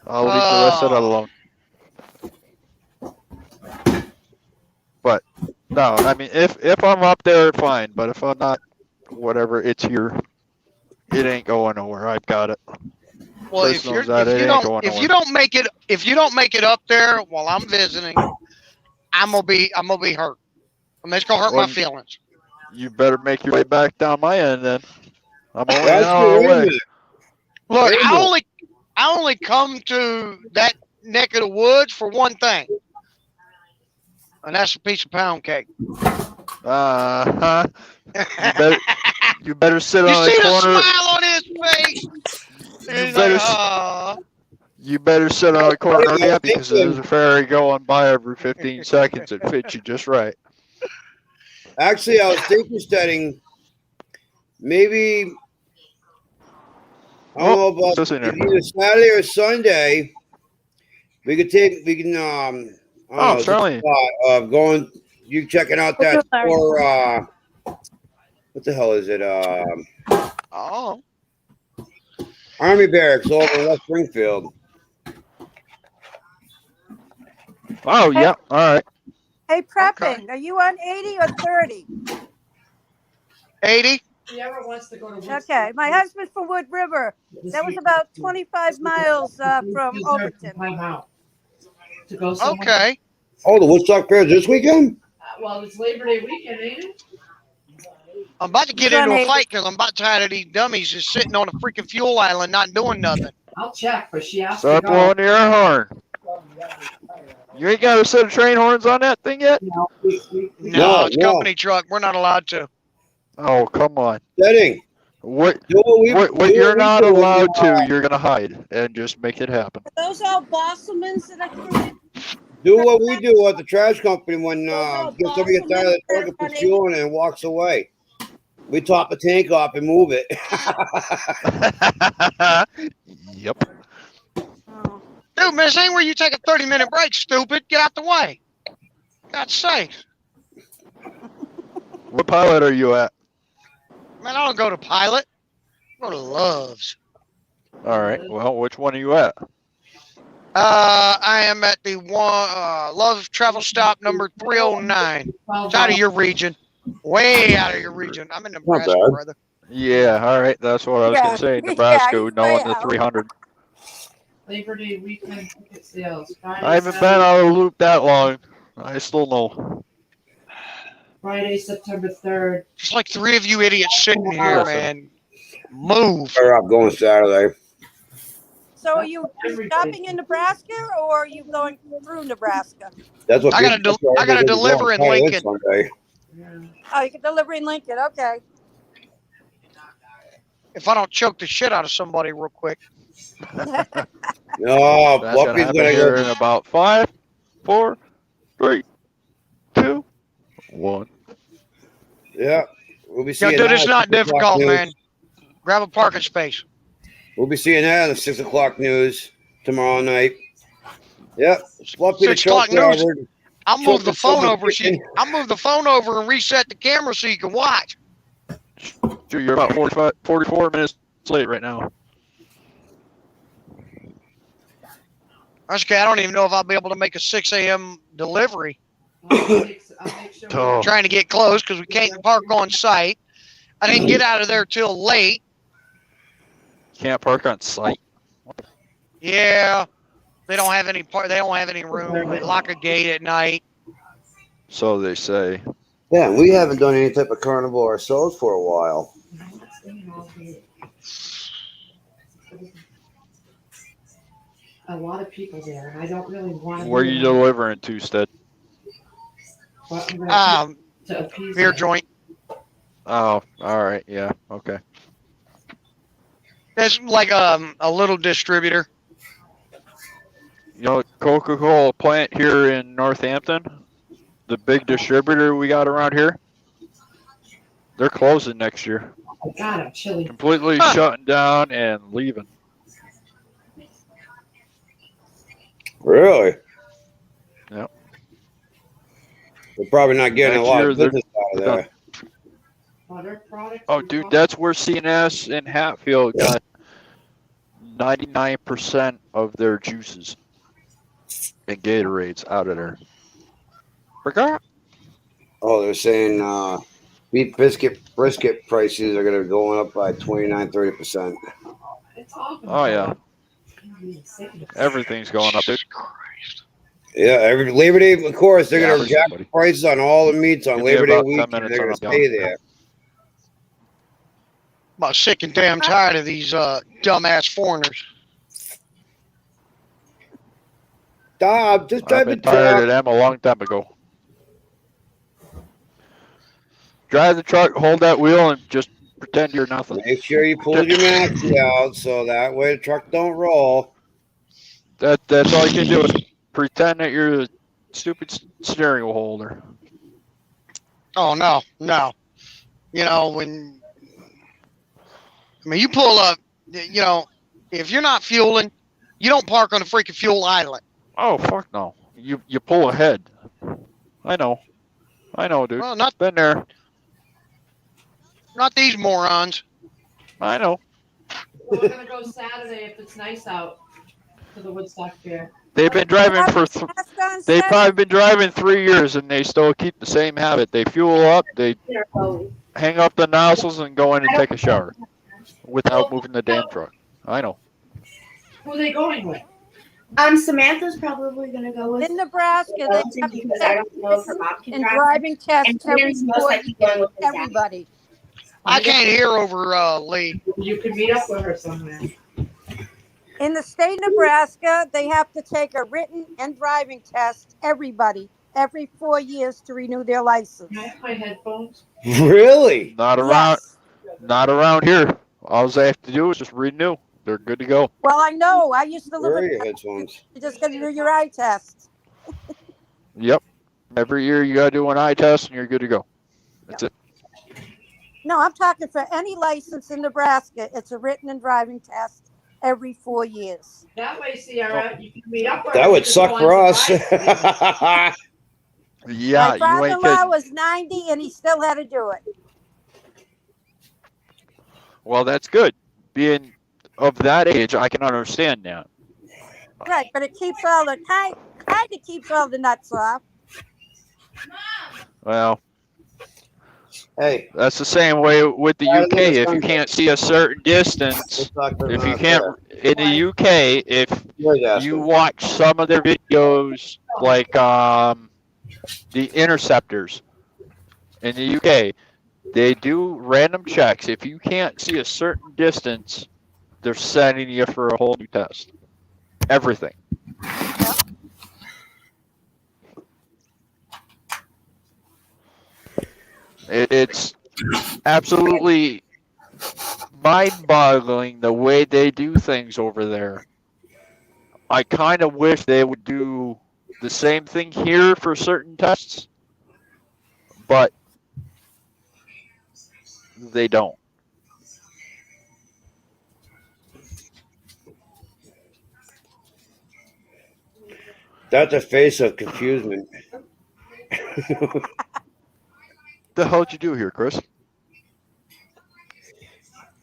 I'll leave the rest of it alone. But no, I mean, if I'm up there, fine. But if I'm not, whatever, it's here. It ain't going nowhere. I've got it. Well, if you don't make it up there while I'm visiting, I'm gonna be hurt. I mean, it's gonna hurt my feelings. You better make your way back down my end then. I'm only an hour away. Look, I only come to that neck of the woods for one thing, and that's a piece of pound cake. You better sit on the corner. You see the smile on his face. You better sit on the corner, yeah, because there's a ferry going by every 15 seconds. It fits you just right. Actually, I was thinking, studying maybe I don't know about either Saturday or Sunday. We can certainly. Going, you checking out that store. What the hell is it? Army Barracks over in West Springfield. Oh, yeah. All right. Hey, prepping. Are you on 80 or 30? 80. Sierra wants to go to Woodstock. Okay. My husband's from Wood River. That was about 25 miles from Overton. Okay. Oh, the Woodstock Fair this weekend? Well, it's Labor Day weekend, ain't it? I'm about to get into a fight because I'm about tired of these dummies just sitting on a freaking fuel island not doing nothing. I'll check, but she asked Start to go. blowing your horn. You ain't got a set of train horns on that thing yet? No, it's company truck. We're not allowed to. Oh, come on. Setting. What Do what what do you're what we not do when allowed to, you're gonna hide and just make it happen. Are those all Bosselmans that I threw in? do what we do at the trash company when all somebody gets out of the truck and puts fuel in it and walks away. We top the tank off and move it. Yep. Dude, man, this ain't where you take a 30-minute break, stupid. Get out the way. God's sake. What pilot are you at? Man, I don't go to Pilot. I go to Loves. All right. Well, which one are you at? I am at the Love Travel Stop number 309. It's out of your region. Way out of your region. I'm in Nebraska, bad. brother. Yeah. All right. That's what I was gonna say. Nebraska, knowing the 300. Labor Day weekend ticket sales. Friday, I haven't been Saturday- out of the loop that long. I still know. Friday, September 3rd. Just like three of you idiots sitting here, man. Move. Fire up going Saturday. So are you stopping in Nebraska or are you going through Nebraska? That's what I gotta people- I gotta deliver in Pilot Lincoln. Sunday. Oh, you can deliver in Lincoln. Okay. If I don't choke the shit out of somebody real quick. No, That's gonna Fluffy's happen gonna here go. in about 5, 4, 3, 2, 1. Yeah, we'll be Yo, seeing. dude, that it's at not 6 o'clock difficult, news. man. Grab a parking space. We'll be seeing that on the 6 o'clock news tomorrow night. Yep, Fluffy the 6 o'clock truck news. driver. I'll move the Choking phone someone over. I'll move the phone over and reset the camera so you can watch. Dude, you're about 44 minutes late right now. That's okay. I don't even know if I'll be able to make a 6 a.m. delivery. I'll make sure. Oh. Trying to get close because we can't park on site. I didn't get out of there till late. Can't park on site. Yeah, they don't have any They don't have any room. They lock a gate at night. So they say. Yeah, we haven't done any type of carnival ourselves for a while. A lot of people there, and I don't really want. Where you delivering to, Stead? To appease Beer them. joint. Oh, all right. Yeah. Okay. It's like a little distributor. You know, Coca-Cola plant here in Northampton, the big distributor we got around here, they're closing next year. Oh God, I'm chilly. Completely shutting down and leaving. Really? Yep. We're probably not getting Next a lot year, of they're business out of there. Butter products. Oh, dude, that's where CNS and Hatfield got 99% of their juices and Gatorades out of there. Forgot. Oh, they're saying beef brisket prices are going to be going up by 29-30%. Oh, yeah. Everything's going up, dude. Yeah, every Labor Day, of course, they're Yeah, going to jack everybody. prices on all the meats on Give me Labor Day about 10 weekend. minutes They're going and to I'm stay done. there. I'm about sick and damn tired of these dumbass foreigners. Stop, just I've type been it tired of down. them a long time ago. Drive the truck, hold that wheel, and just pretend you're nothing. Make sure you pull your maxi out so that way the truck don't roll. That's all you can do is pretend that you're a stupid steering wheel holder. Oh no. You know when. I mean, you pull up. You know, if you're not fueling, you don't park on the freaking fuel island. Oh fuck no! You pull ahead. I know, dude. Well, not Been there. Not these morons. I know. We're gonna go Saturday if it's nice out to the Woodstock Fair. They've been driving for. They've probably been driving 3 years, and they still keep the same habit. They fuel up, they hang up the nozzles, and go in and take a shower without moving the damn truck. I know. Who are they going with? Samantha's probably gonna go with In Nebraska, they have because I don't know if her mom can and drive. driving tests And every Brandon's most likely going with his dad. everybody. I can't hear over Lee. You can meet up with her somewhere. In the state of Nebraska, they have to take a written and driving test, everybody, every 4 years to renew their license. Can I have my headphones? Really? Not around. Yes. Not around here. All they have to do is just renew. They're good to go. Well, I know. I used to live Where are in. your headphones? You just got to do your eye test. Yep. Every year you gotta do an eye test and you're good to go. That's it. No, I'm talking for any license in Nebraska. It's a written and driving test every 4 years. That way, Sierra, you can meet up. That would suck for us. Yeah, My you ain't father-in-law kidding. was 90 and he still had to do it. Well, that's good. Being of that age, I can understand that. Right, but it keeps all the kind of keeps all the nuts off. Well, Hey, that's the same way with the UK. If you can't see a certain distance, if you can't in the UK, if you watch some of their videos, like the Interceptors in the UK, they do random checks. If you can't see a certain distance, they're sending you for a whole new test. Everything. It's absolutely mind-boggling the way they do things over there. I kind of wish they would do the same thing here for certain tests, but they don't. that's a face of confusion. The hell did you do here, Chris?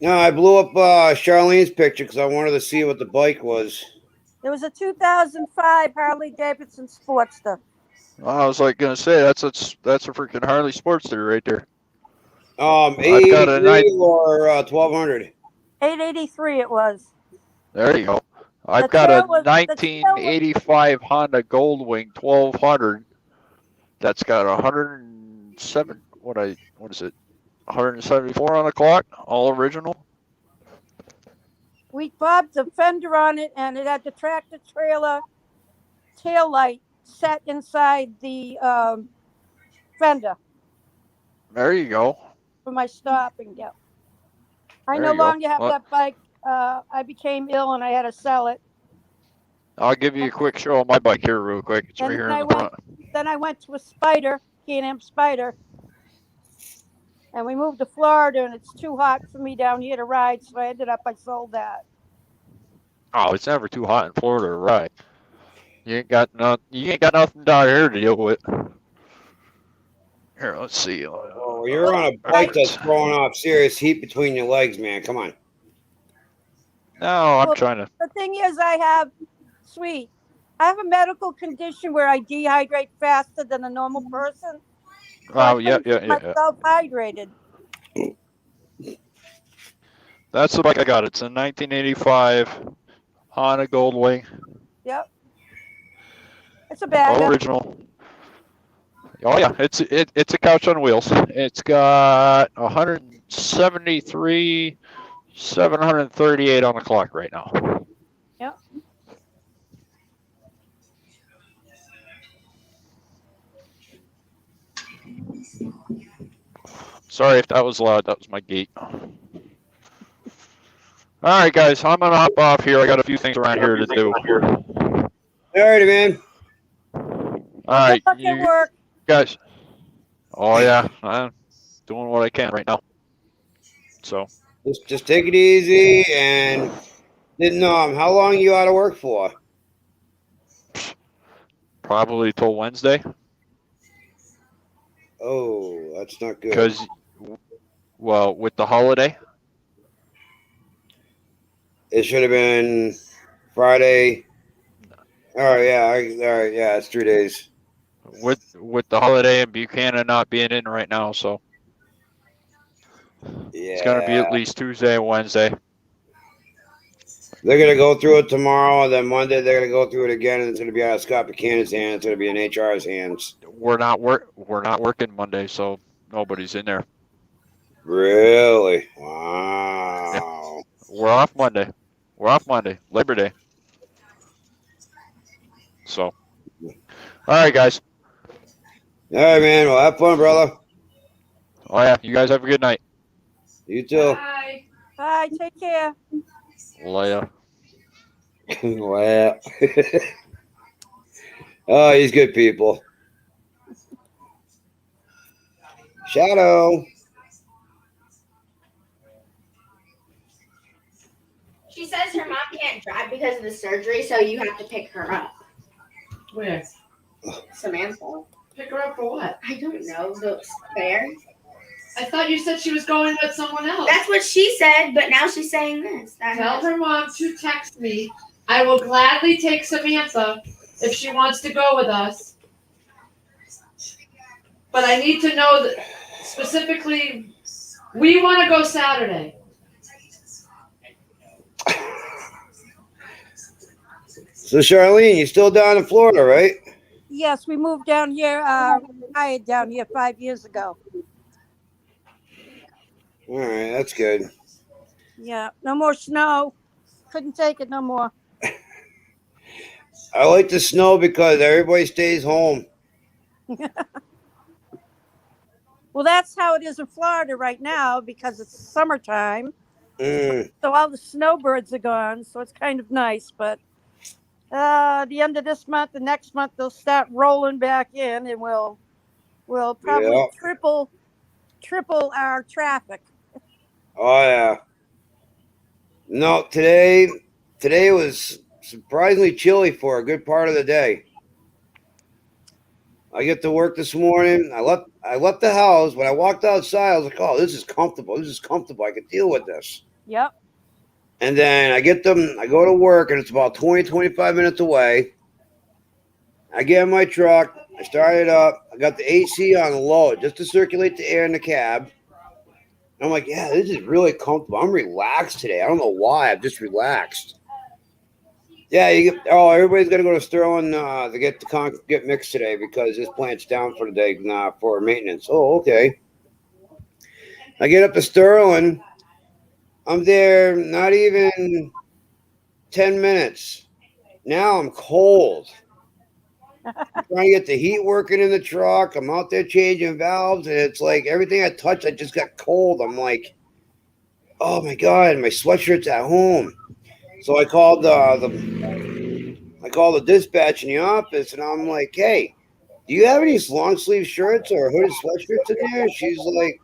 No, I blew up Charlene's picture because I wanted to see what the bike was. It was a 2005 Harley Davidson Sportster. I was like gonna say that's a freaking Harley Sportster right there. I've got a 883 or 1200. 883 it was. There you go. I've The got tail a was- the tail was- 1985 Honda Goldwing 1200. That's got 107. What is it? 174 on the clock. All original. We bobbed the fender on it, and it had the tractor trailer tail light set inside the fender There you go. for my stop and go. I There no you go. longer have Well- that bike. I became ill, and I had to sell it. I'll give you a quick show of my bike here real quick. It's right And here then in the front. Then I went to a Spider, Can-Am Spider, and we moved to Florida, and it's too hot for me down here to ride, so I sold that. Oh, it's never too hot in Florida, right? You ain't got nothing down here to deal with. Here, let's see. Oh, you're on a bike that's throwing off serious heat between your legs, man. Come on. No, I'm Well, trying to. The thing is, I have a medical condition where I dehydrate faster than a normal person. Oh, yeah. Myself hydrated. That's the bike I got. It's a 1985 Honda Goldwing. Yep. It's a bad. Original. Oh yeah, it's a couch on wheels. It's got 173, 738 on the clock right now. Yep. Sorry if that was loud. That was my gate. All right, guys, I'm gonna hop off here. I got a few things around here to do. Alrighty, man. All right, you work. guys. Oh yeah, I'm doing what I can right now. So Just take it easy and didn't how long you out of work for? probably till Wednesday, Oh, that's not good. because well, with the holiday. It should have been Friday. All right, yeah, it's 3 days. With the holiday and Buchanan not being in right now, so Yeah, it's gonna be at least Tuesday and Wednesday. They're gonna go through it tomorrow, and then Monday they're gonna go through it again, and it's gonna be out of Scott Buchanan's hands. It's gonna be in HR's hands. We're not working Monday, so nobody's in there. Really? Wow. We're off Monday. Labor Day. So, all right, guys. All right, man. Well, have fun, brother. Oh yeah, you guys have a good night. You too. Bye. Bye. Take care. Leia. Wow. Oh, he's good people. Shadow. She says her mom can't drive because of the surgery, so you have to pick her up. Where? Samantha. Pick her up for what? I don't know. The fair. I thought you said she was going with someone else. That's what she said, but now she's saying this. Tell her mom to text me. I will gladly take Samantha if she wants to go with us. But I need to know that specifically, we want to go Saturday. So Charlene, you still down in Florida, right? Yes, we moved down here. Hired down here 5 years ago. All right, that's good. Yeah, no more snow. Couldn't take it no more. I like the snow because everybody stays home. Well, that's how it is in Florida right now because it's summertime. Mm. So all the snowbirds are gone. So it's kind of nice. But the end of this month, the next month, they'll start rolling back in, and we'll probably triple our traffic. Oh yeah. No, today was surprisingly chilly for a good part of the day. I get to work this morning. I left the house. When I walked outside, I was like, "Oh, this is comfortable. This is comfortable. I can deal with this." Yep. And then I go to work, and it's about 20, 25 minutes away. I get in my truck. I start it up. I got the AC on low just to circulate the air in the cab. And I'm like, yeah, this is really comfortable. I'm relaxed today. I don't know why. I'm just relaxed. Yeah, everybody's gonna go to Sterling to get mixed today because this plant's down for the day for maintenance. Oh, okay. I get up to Sterling. I'm there not even 10 minutes. Now I'm cold. I'm trying to get the heat working in the truck. I'm out there changing valves, and it's like everything I touch, I just got cold. I'm like, oh my God, my sweatshirt's at home. So I called the dispatch in the office, and I'm like, hey, do you have any long sleeve shirts or hooded sweatshirts in there? And she's like,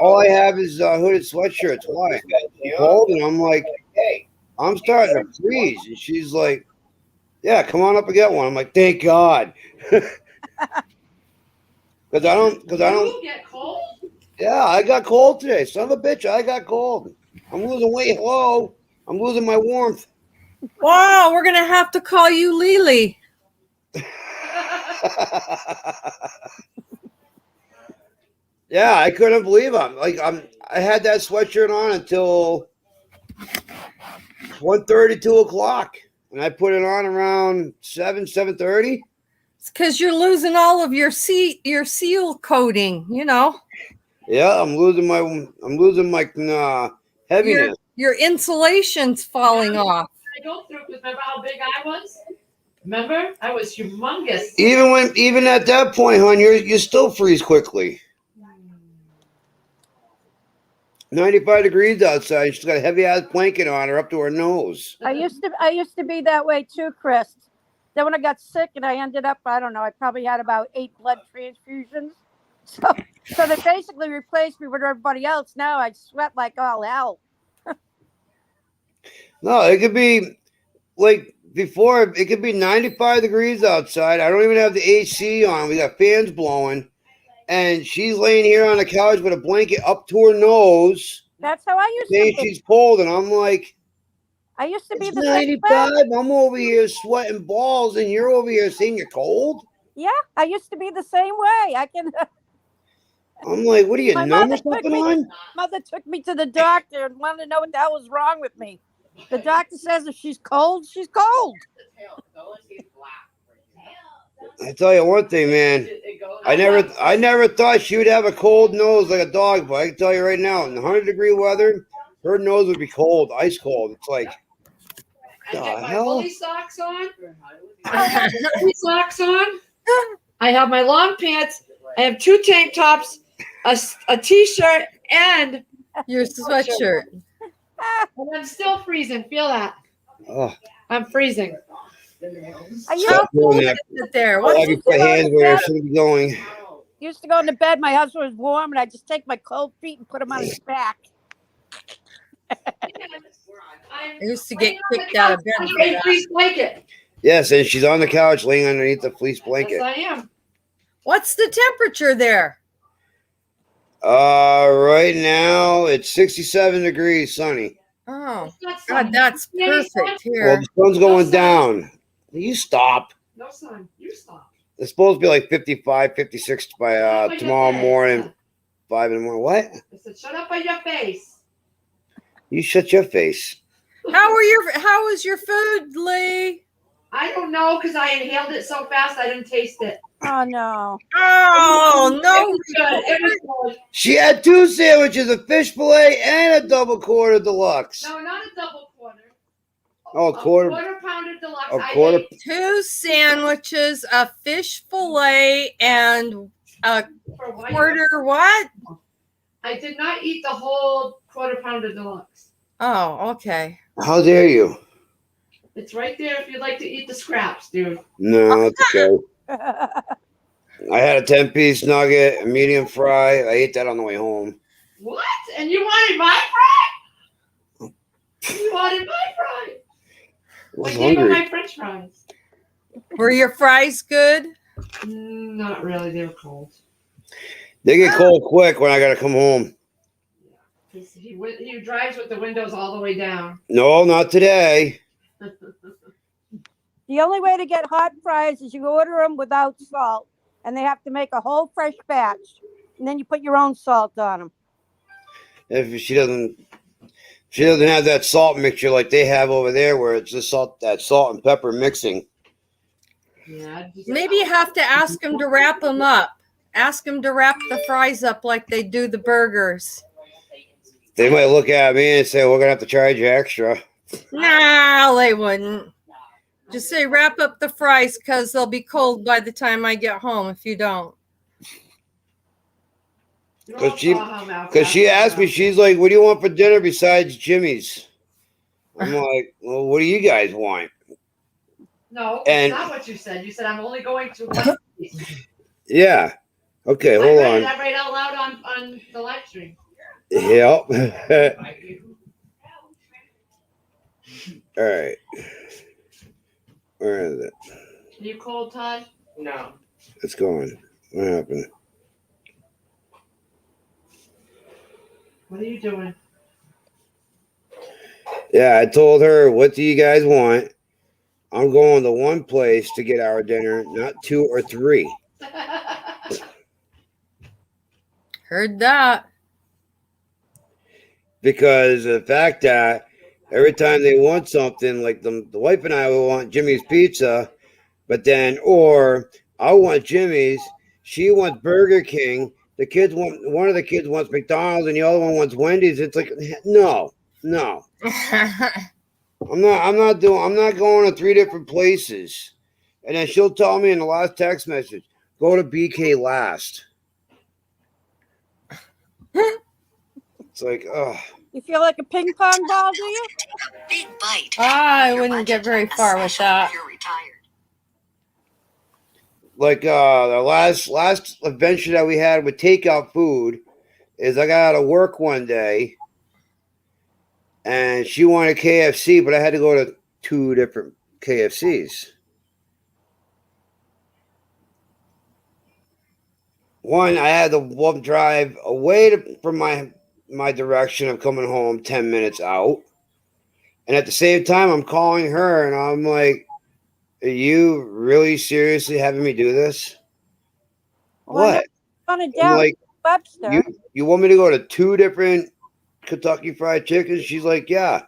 all I have is hooded sweatshirts. Why? Cold? And I'm like, hey, I'm starting to freeze. And she's like, yeah, come on up and get one. I'm like, thank God. Because I don't get cold? Yeah, I got cold today. Son of a bitch, I got cold. I'm losing weight. Hello. I'm losing my warmth. Wow, we're gonna have to call you Lily. Yeah, I couldn't believe it. I had that sweatshirt on until 1:30, 2 o'clock. And I put it on around 7:30. It's because you're losing all of your seal coating, you know. Yeah, I'm losing my heaviness. Your insulation's falling off. I go through because remember how big I was? Remember? I was humongous. Even at that point, hon, you still freeze quickly. 95 degrees outside. She's got a heavy ass blanket on her up to her nose. I used to be that way too, Chris. Then when I got sick and I ended up, I don't know, I probably had about 8 blood transfusions. So they basically replaced me with everybody else. Now I sweat like all hell. No, it could be like before. It could be 95 degrees outside. I don't even have the AC on. We got fans blowing. And she's laying here on the couch with a blanket up to her nose. That's how I used saying to be. She's cold, and I'm like, I used to be it's the same 95. way. I'm over here sweating balls, and you're over here saying you're cold. Yeah, I used to be the same way. I can. I'm like, what are you, My numb or mother took something me- on? Mother took me to the doctor and wanted to know what the hell was wrong with me. The doctor says if she's cold, she's cold. I tell you one thing, man. I never thought she would have a cold nose like a dog, but I can tell you right now, in 100-degree weather, her nose would be cold, ice cold. It's like, I have my hell? woolly socks on. I have my woolly socks on. I have my long pants. I have 2 tank tops a t-shirt, and your sweatshirt. And I'm still freezing. Feel that? Oh. I'm freezing. Stop doing that. There. I'll have you put hands where I shouldn't be going. Used to go into bed. My husband was warm, and I just take my cold feet and put them on his back. I used to get kicked out of bed. for that. Fleece blanket. Yes, and she's on the couch laying underneath the fleece blanket. Yes, I am. What's the temperature there? Right now it's 67 degrees, sunny. Oh, God, that's perfect here. Well, the sun's going down. You stop. No sun. You stop. It's supposed to be like 55, 56 by tomorrow morning, 5 in the morning. What? I said, shut up on your face. You shut your face. How was your food, Lee? I don't know because I inhaled it so fast I didn't taste it. Oh no! Oh no! It was good. It was good. She had 2 sandwiches, a fish fillet and a double quarter deluxe. No, not a double quarter. Oh, A quarter pounder deluxe. A quarter. 2 sandwiches, a fish fillet, and a quarter what? I did not eat the whole quarter pounder deluxe. Oh, okay. How dare you? It's right there if you'd like to eat the scraps, dude. No, it's okay. I had a 10-piece nugget, a medium fry. I ate that on the way home. What? And you wanted my fry? You wanted my fry? I was I gave her hungry. my French fries. Were your fries good? Not really. They were cold. They get cold quick when I gotta come home. He drives with the windows all the way down. No, not today. The only way to get hot fries is you order them without salt, and they have to make a whole fresh batch, and then you put your own salt on them. If she doesn't have that salt mixture like they have over there, where it's just that salt and pepper mixing. Yeah. Maybe you have to ask them to wrap them up. Ask them to wrap the fries up like they do the burgers. They might look at me and say, "We're gonna have to charge you extra." No, they wouldn't. Just say wrap up the fries because they'll be cold by the time I get home if you don't. Because she asked me, she's like, "What do you want for dinner besides Jimmy's?" I'm like, "Well, what do you guys want?" No, And- that's not what you said. You said I'm only going to one piece. Yeah. Okay, I hold read on. that right out loud on the live stream. Yep. All right. Where is it? Are you cold, Todd? No. It's going. What happened? What are you doing? Yeah, I told her, "What do you guys want? I'm going to one place to get our dinner, not 2 or 3." Heard that. Because the fact that every time they want something, like the wife and I will want Jimmy's Pizza, but then, or I want Jimmy's, she wants Burger King, one of the kids wants McDonald's and the other one wants Wendy's. It's like, no. I'm not going to 3 different places. And then she'll tell me in the last text message, "Go to BK last." It's like, oh. You feel like a ping pong ball, do you? Big bite. I wouldn't get very far with that. You're retired. Like the last adventure that we had with takeout food is I got out of work one day and she wanted KFC, but I had to go to 2 different KFCs. One, I had to drive away from my direction of coming home 10 minutes out. And at the same time, I'm calling her and I'm like, "Are you really seriously having me do this?" Well, What? On it I'm down, like, Webster. you want me to go to 2 different Kentucky Fried Chickens? She's like, "Yeah.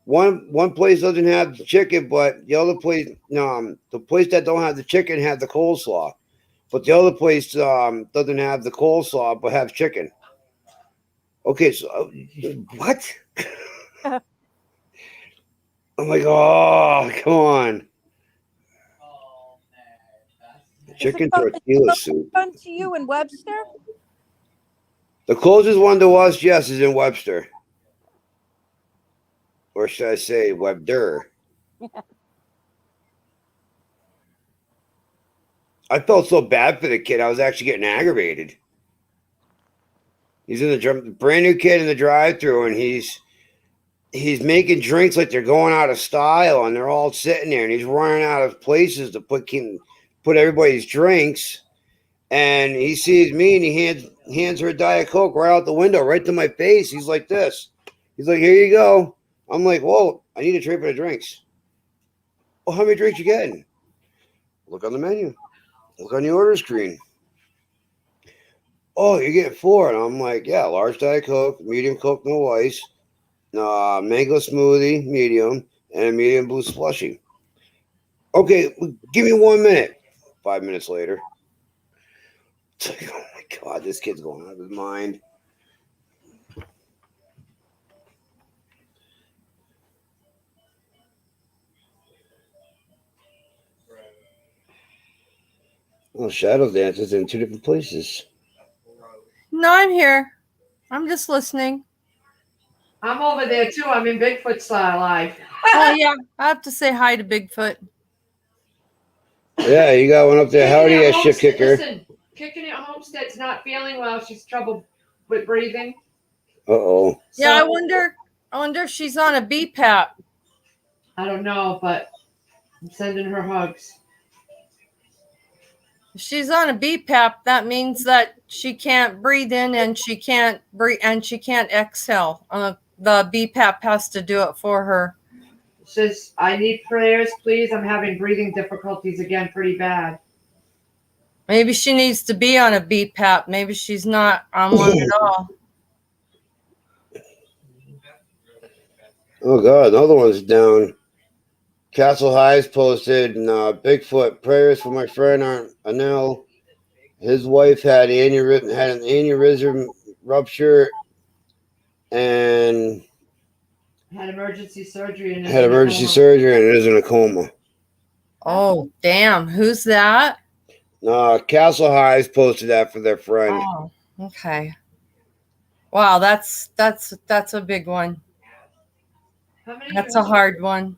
One place doesn't have the chicken, but the other place, the place that don't have the chicken have the coleslaw. But the other place doesn't have the coleslaw, but have chicken." Okay, so what? I'm like, "Oh, come on." Chicken tortilla soup. Fun to you in Webster? The closest one to us, yes, is in Webster. Or should I say Webster? I felt so bad for the kid. I was actually getting aggravated. He's in the brand new kid in the drive-thru, and he's making drinks like they're going out of style, and they're all sitting there, and he's running out of places to put everybody's drinks. And he sees me, and he hands her a Diet Coke right out the window, right to my face. He's like this. He's like, "Here you go." I'm like, "Whoa, I need a tray for the drinks." "Well, how many drinks you getting?" "Look on the menu. Look on the order screen." "Oh, you're getting 4." And I'm like, "Yeah, large Diet Coke, medium Coke, no ice, mango smoothie, medium, and a medium blue slushie." "Okay, give me 1 minute." 5 minutes later. It's like, oh my God, this kid's going out of his mind. Well, Shadow Dances in 2 different places. No, I'm here. I'm just listening. I'm over there too. I'm in Bigfoot style live. Oh yeah, I have to say hi to Bigfoot. Yeah, you got one up there. Howdy, a shit kicker. Listen, Kicking at Homestead's not feeling well. She's trouble with breathing. Uh-oh. Yeah, I wonder if she's on a BPAP. I don't know, but I'm sending her hugs. If she's on a BPAP, that means that she can't breathe in and she can't breathe and she can't exhale. The BPAP has to do it for her. Says, "I need prayers, please. I'm having breathing difficulties again, pretty bad." Maybe she needs to be on a BPAP. Maybe she's not on one at all. Oh God, another one's down. Castle Highs posted Bigfoot prayers for my friend Anel. His wife had an aneurysm rupture and Had emergency surgery and is in a coma. Oh, damn. Who's that? Castle Highs posted that for their friend. Oh, okay. Wow, that's a big one. That's a hard one.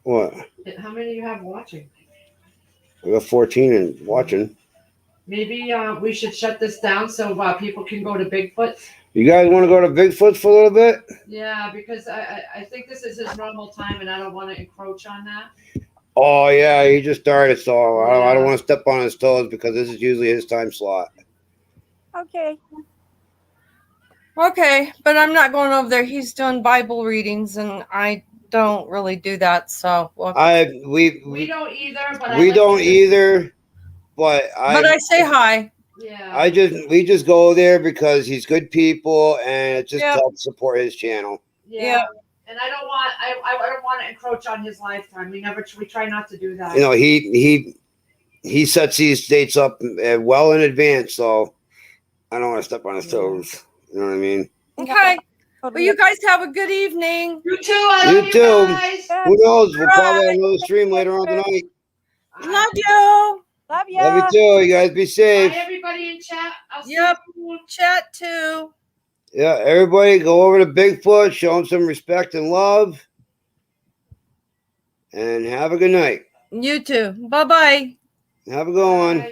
What? How many do you have watching? I got 14 and watching. Maybe we should shut this down so people can go to Bigfoot. You guys want to go to Bigfoot for a little bit? Yeah, because I think this is his normal time, and I don't want to encroach on that. Oh yeah, he just started, so I don't want to step on his toes because this is usually his time slot. Okay. Okay, but I'm not going over there. He's doing Bible readings, and I don't really do that. So We don't either. But we don't either. But I say hi. Yeah. We just go there because he's good people, and it just helps support his channel. Yeah. And I don't want to encroach on his lifetime. We try not to do that. You know, he sets these dates up well in advance, so I don't want to step on his toes. You know what I mean? Okay. Well, you guys have a good evening. You too. I love you guys. Who knows? We'll probably have another stream later on tonight. Love you. Love you. Love you too. You guys be safe. Bye, everybody in chat. Yep. Chat too. Yeah, everybody go over to Bigfoot, show him some respect and love, and have a good night. You too. Bye-bye. Have a good one.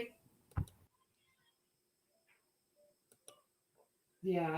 Yeah.